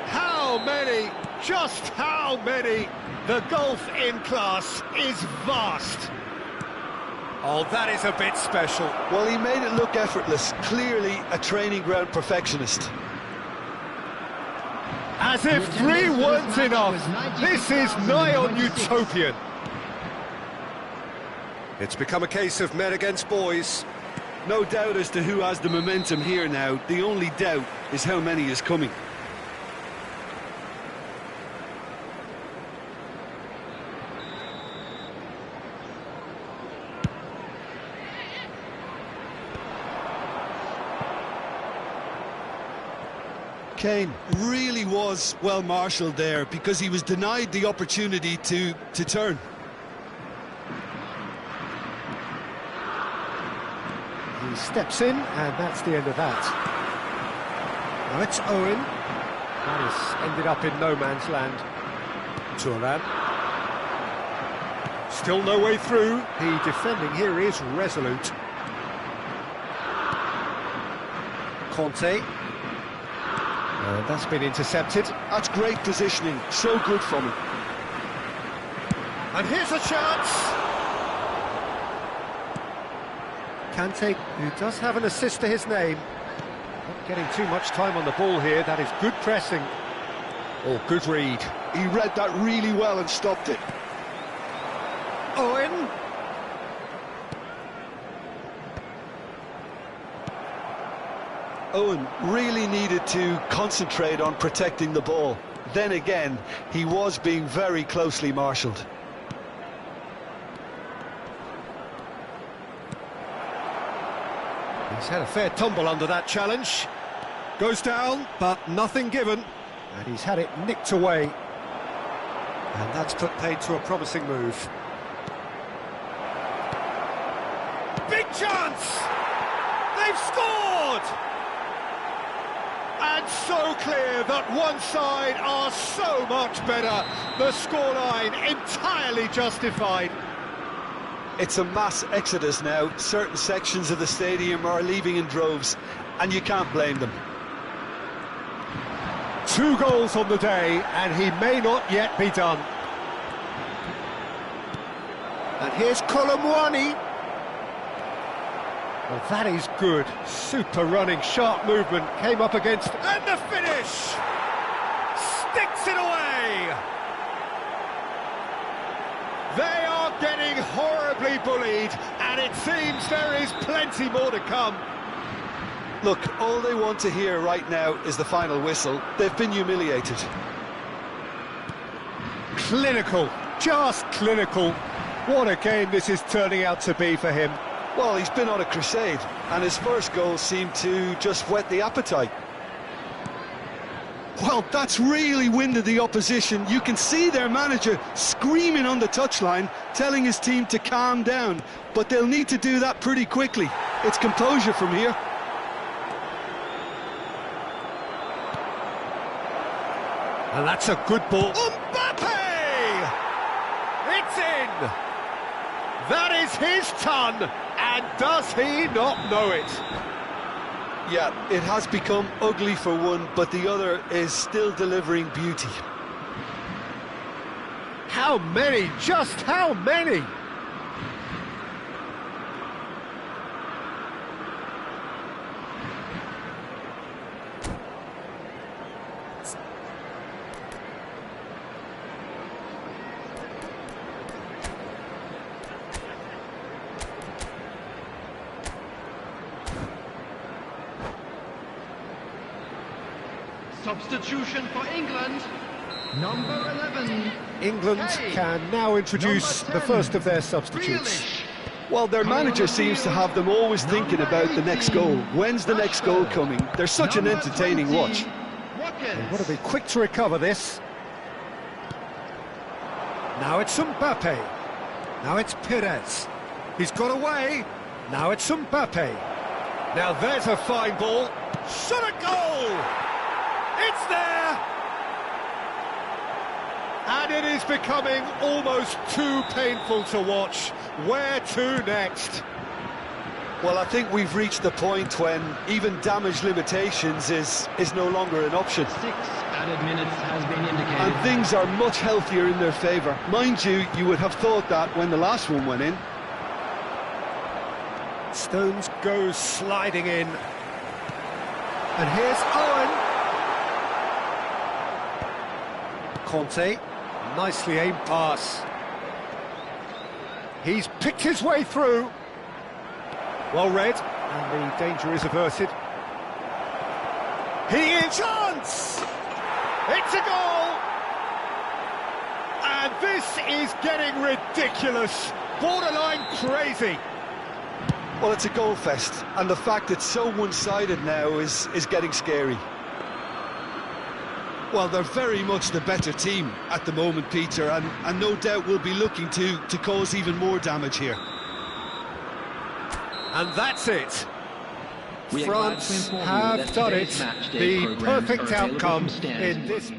[SPEAKER 6] How many? Just how many? The golf in class is vast.
[SPEAKER 1] Oh, that is a bit special.
[SPEAKER 2] Well, he made it look effortless. Clearly a training ground perfectionist.
[SPEAKER 6] As if 3 weren't enough. This is nigh on utopian.
[SPEAKER 1] It's become a case of men against boys.
[SPEAKER 2] No doubt as to who has the momentum here now. The only doubt is how many is coming. Kane really was well marshalled there because he was denied the opportunity to turn.
[SPEAKER 1] He steps in, and that's the end of that. Now it's Owen. That has ended up in no man's land. Turan. Still no way through. The defending here is resolute. Conte. And that's been intercepted.
[SPEAKER 2] That's great positioning, so good from him.
[SPEAKER 6] And here's a chance.
[SPEAKER 1] Kante, who does have an assist to his name. Not getting too much time on the ball here. That is good pressing. Or good read.
[SPEAKER 2] He read that really well and stopped it.
[SPEAKER 1] Owen.
[SPEAKER 2] Owen really needed to concentrate on protecting the ball. Then again, he was being very closely marshalled.
[SPEAKER 1] He's had a fair tumble under that challenge. Goes down, but nothing given. And he's had it nicked away. And that's put paid to a promising move.
[SPEAKER 6] Big chance! They've scored! And so clear that one side are so much better. The scoreline entirely justified.
[SPEAKER 2] It's a mass exodus now. Certain sections of the stadium are leaving in droves, and you can't blame them.
[SPEAKER 1] 2 goals on the day, and he may not yet be done. And here's Colomwani. Well, that is good. Super running, sharp movement. Came up against...
[SPEAKER 6] And the finish! Sticks it away! They are getting horribly bullied, and it seems there is plenty more to come.
[SPEAKER 2] Look, all they want to hear right now is the final whistle. They've been humiliated.
[SPEAKER 1] Clinical, just clinical. What a game this is turning out to be for him.
[SPEAKER 2] Well, he's been on a crusade, and his first goal seemed to just whet the appetite. Well, that's really winded the opposition. You can see their manager screaming on the touchline, telling his team to calm down, but they'll need to do that pretty quickly. It's composure from here.
[SPEAKER 1] And that's a good ball.
[SPEAKER 6] Mbappe! It's in! That is his ton, and does he not know it?
[SPEAKER 2] Yeah, it has become ugly for one, but the other is still delivering beauty.
[SPEAKER 1] How many? Just how many?
[SPEAKER 4] Substitution for England. Number 11.
[SPEAKER 1] England can now introduce the first of their substitutes.
[SPEAKER 2] Well, their manager seems to have them always thinking about the next goal. When's the next goal coming? They're such an entertaining watch.
[SPEAKER 1] They've got to be quick to recover this. Now it's Mbappe. Now it's Perez. He's got away. Now it's Mbappe. Now there's a fine ball. Shot a goal! It's there! And it is becoming almost too painful to watch. Where to next?
[SPEAKER 2] Well, I think we've reached the point when even damage limitations is no longer an option.
[SPEAKER 5] 6 added minutes has been indicated.
[SPEAKER 2] And things are much healthier in their favour. Mind you, you would have thought that when the last one went in.
[SPEAKER 1] Stones goes sliding in. And here's Owen. Conte, nicely aimed pass. He's picked his way through. Well read, and the danger is averted. He is... Chance! It's a goal! And this is getting ridiculous, borderline crazy.
[SPEAKER 2] Well, it's a goal fest, and the fact it's so one-sided now is getting scary. Well, they're very much the better team at the moment, Peter, and no doubt will be looking to cause even more damage here.
[SPEAKER 1] And that's it.
[SPEAKER 5] We are glad to
[SPEAKER 1] France
[SPEAKER 5] inform you
[SPEAKER 1] have
[SPEAKER 5] that
[SPEAKER 1] done
[SPEAKER 5] today's
[SPEAKER 1] it.
[SPEAKER 5] match day
[SPEAKER 1] The
[SPEAKER 5] programs
[SPEAKER 1] perfect
[SPEAKER 5] are available
[SPEAKER 1] outcome
[SPEAKER 5] from Stan.
[SPEAKER 1] in this...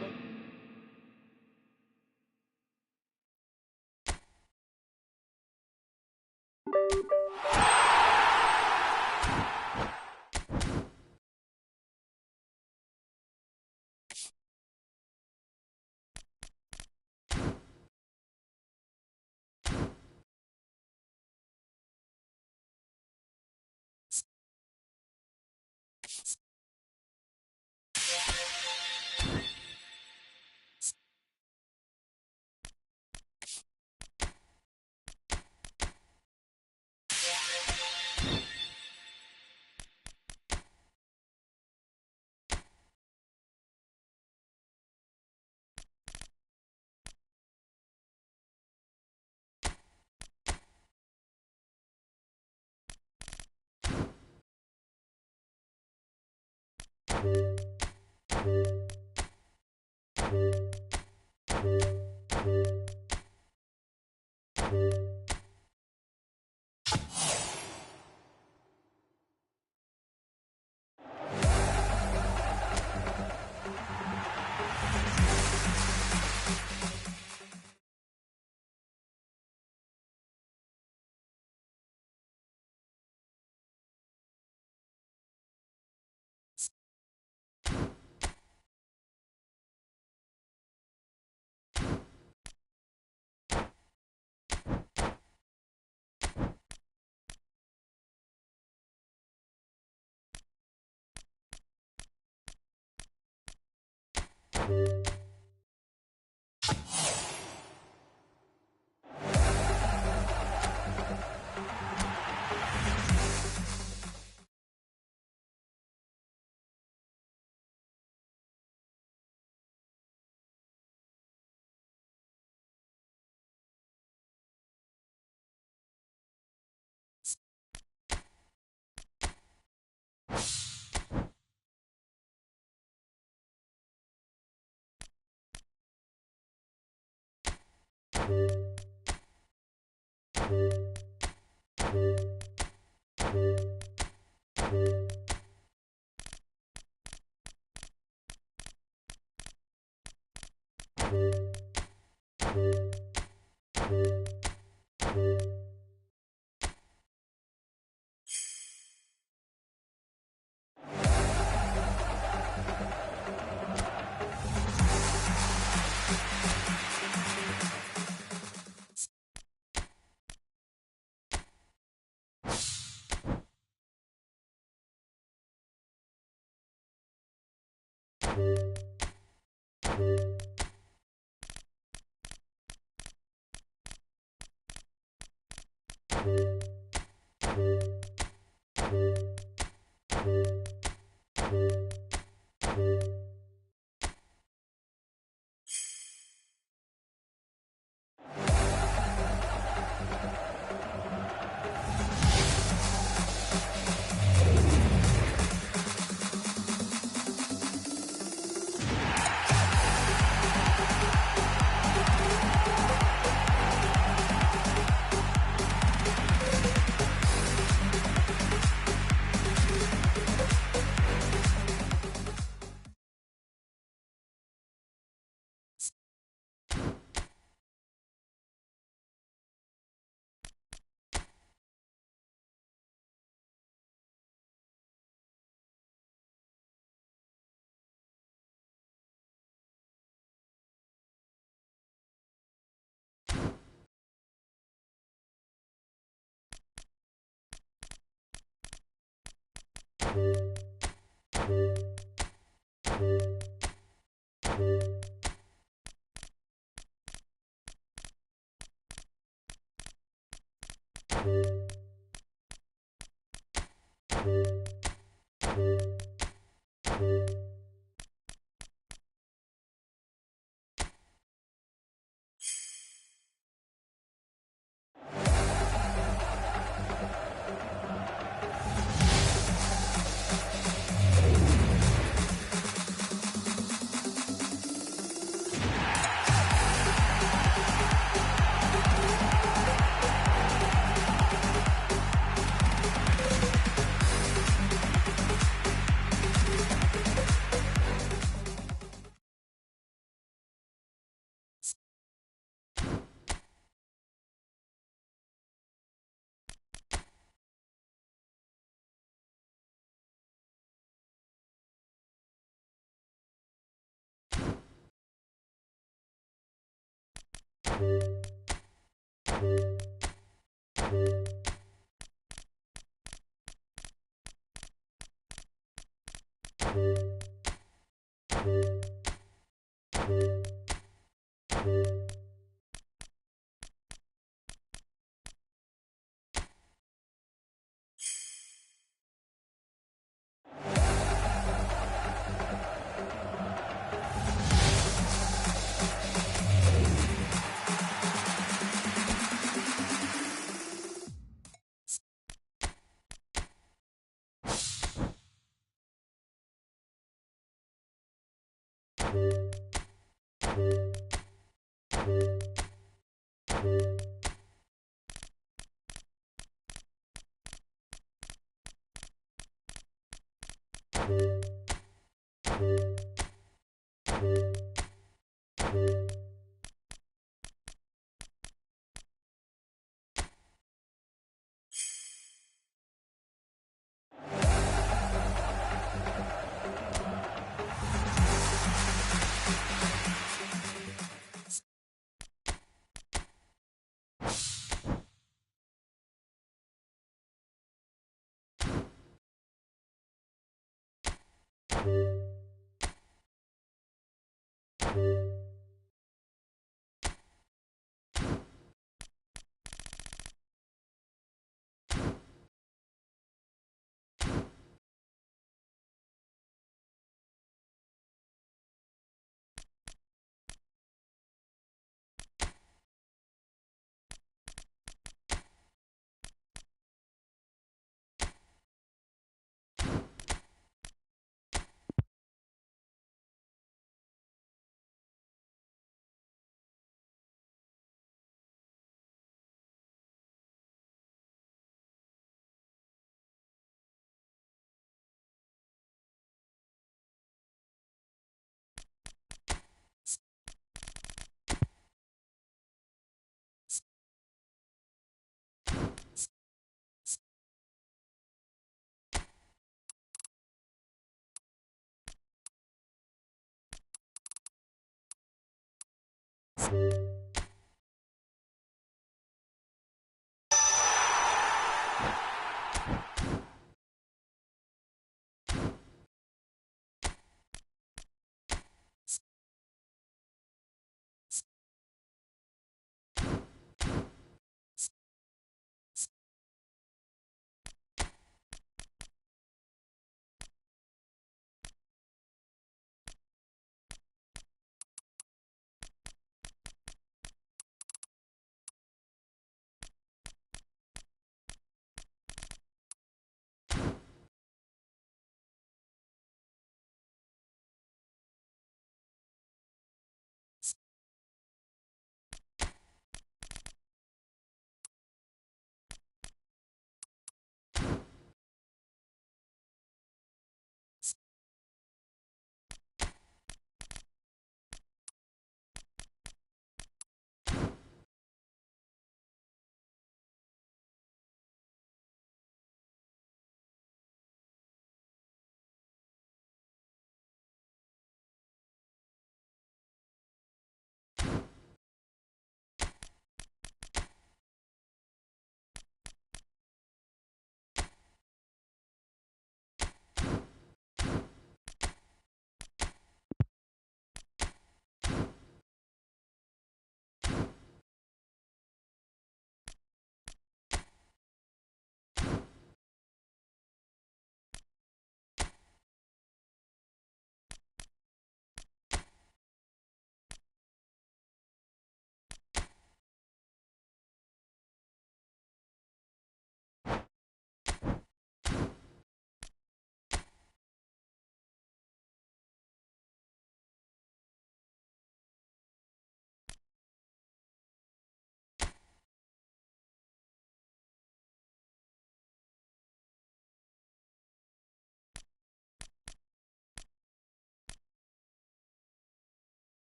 [SPEAKER 7] you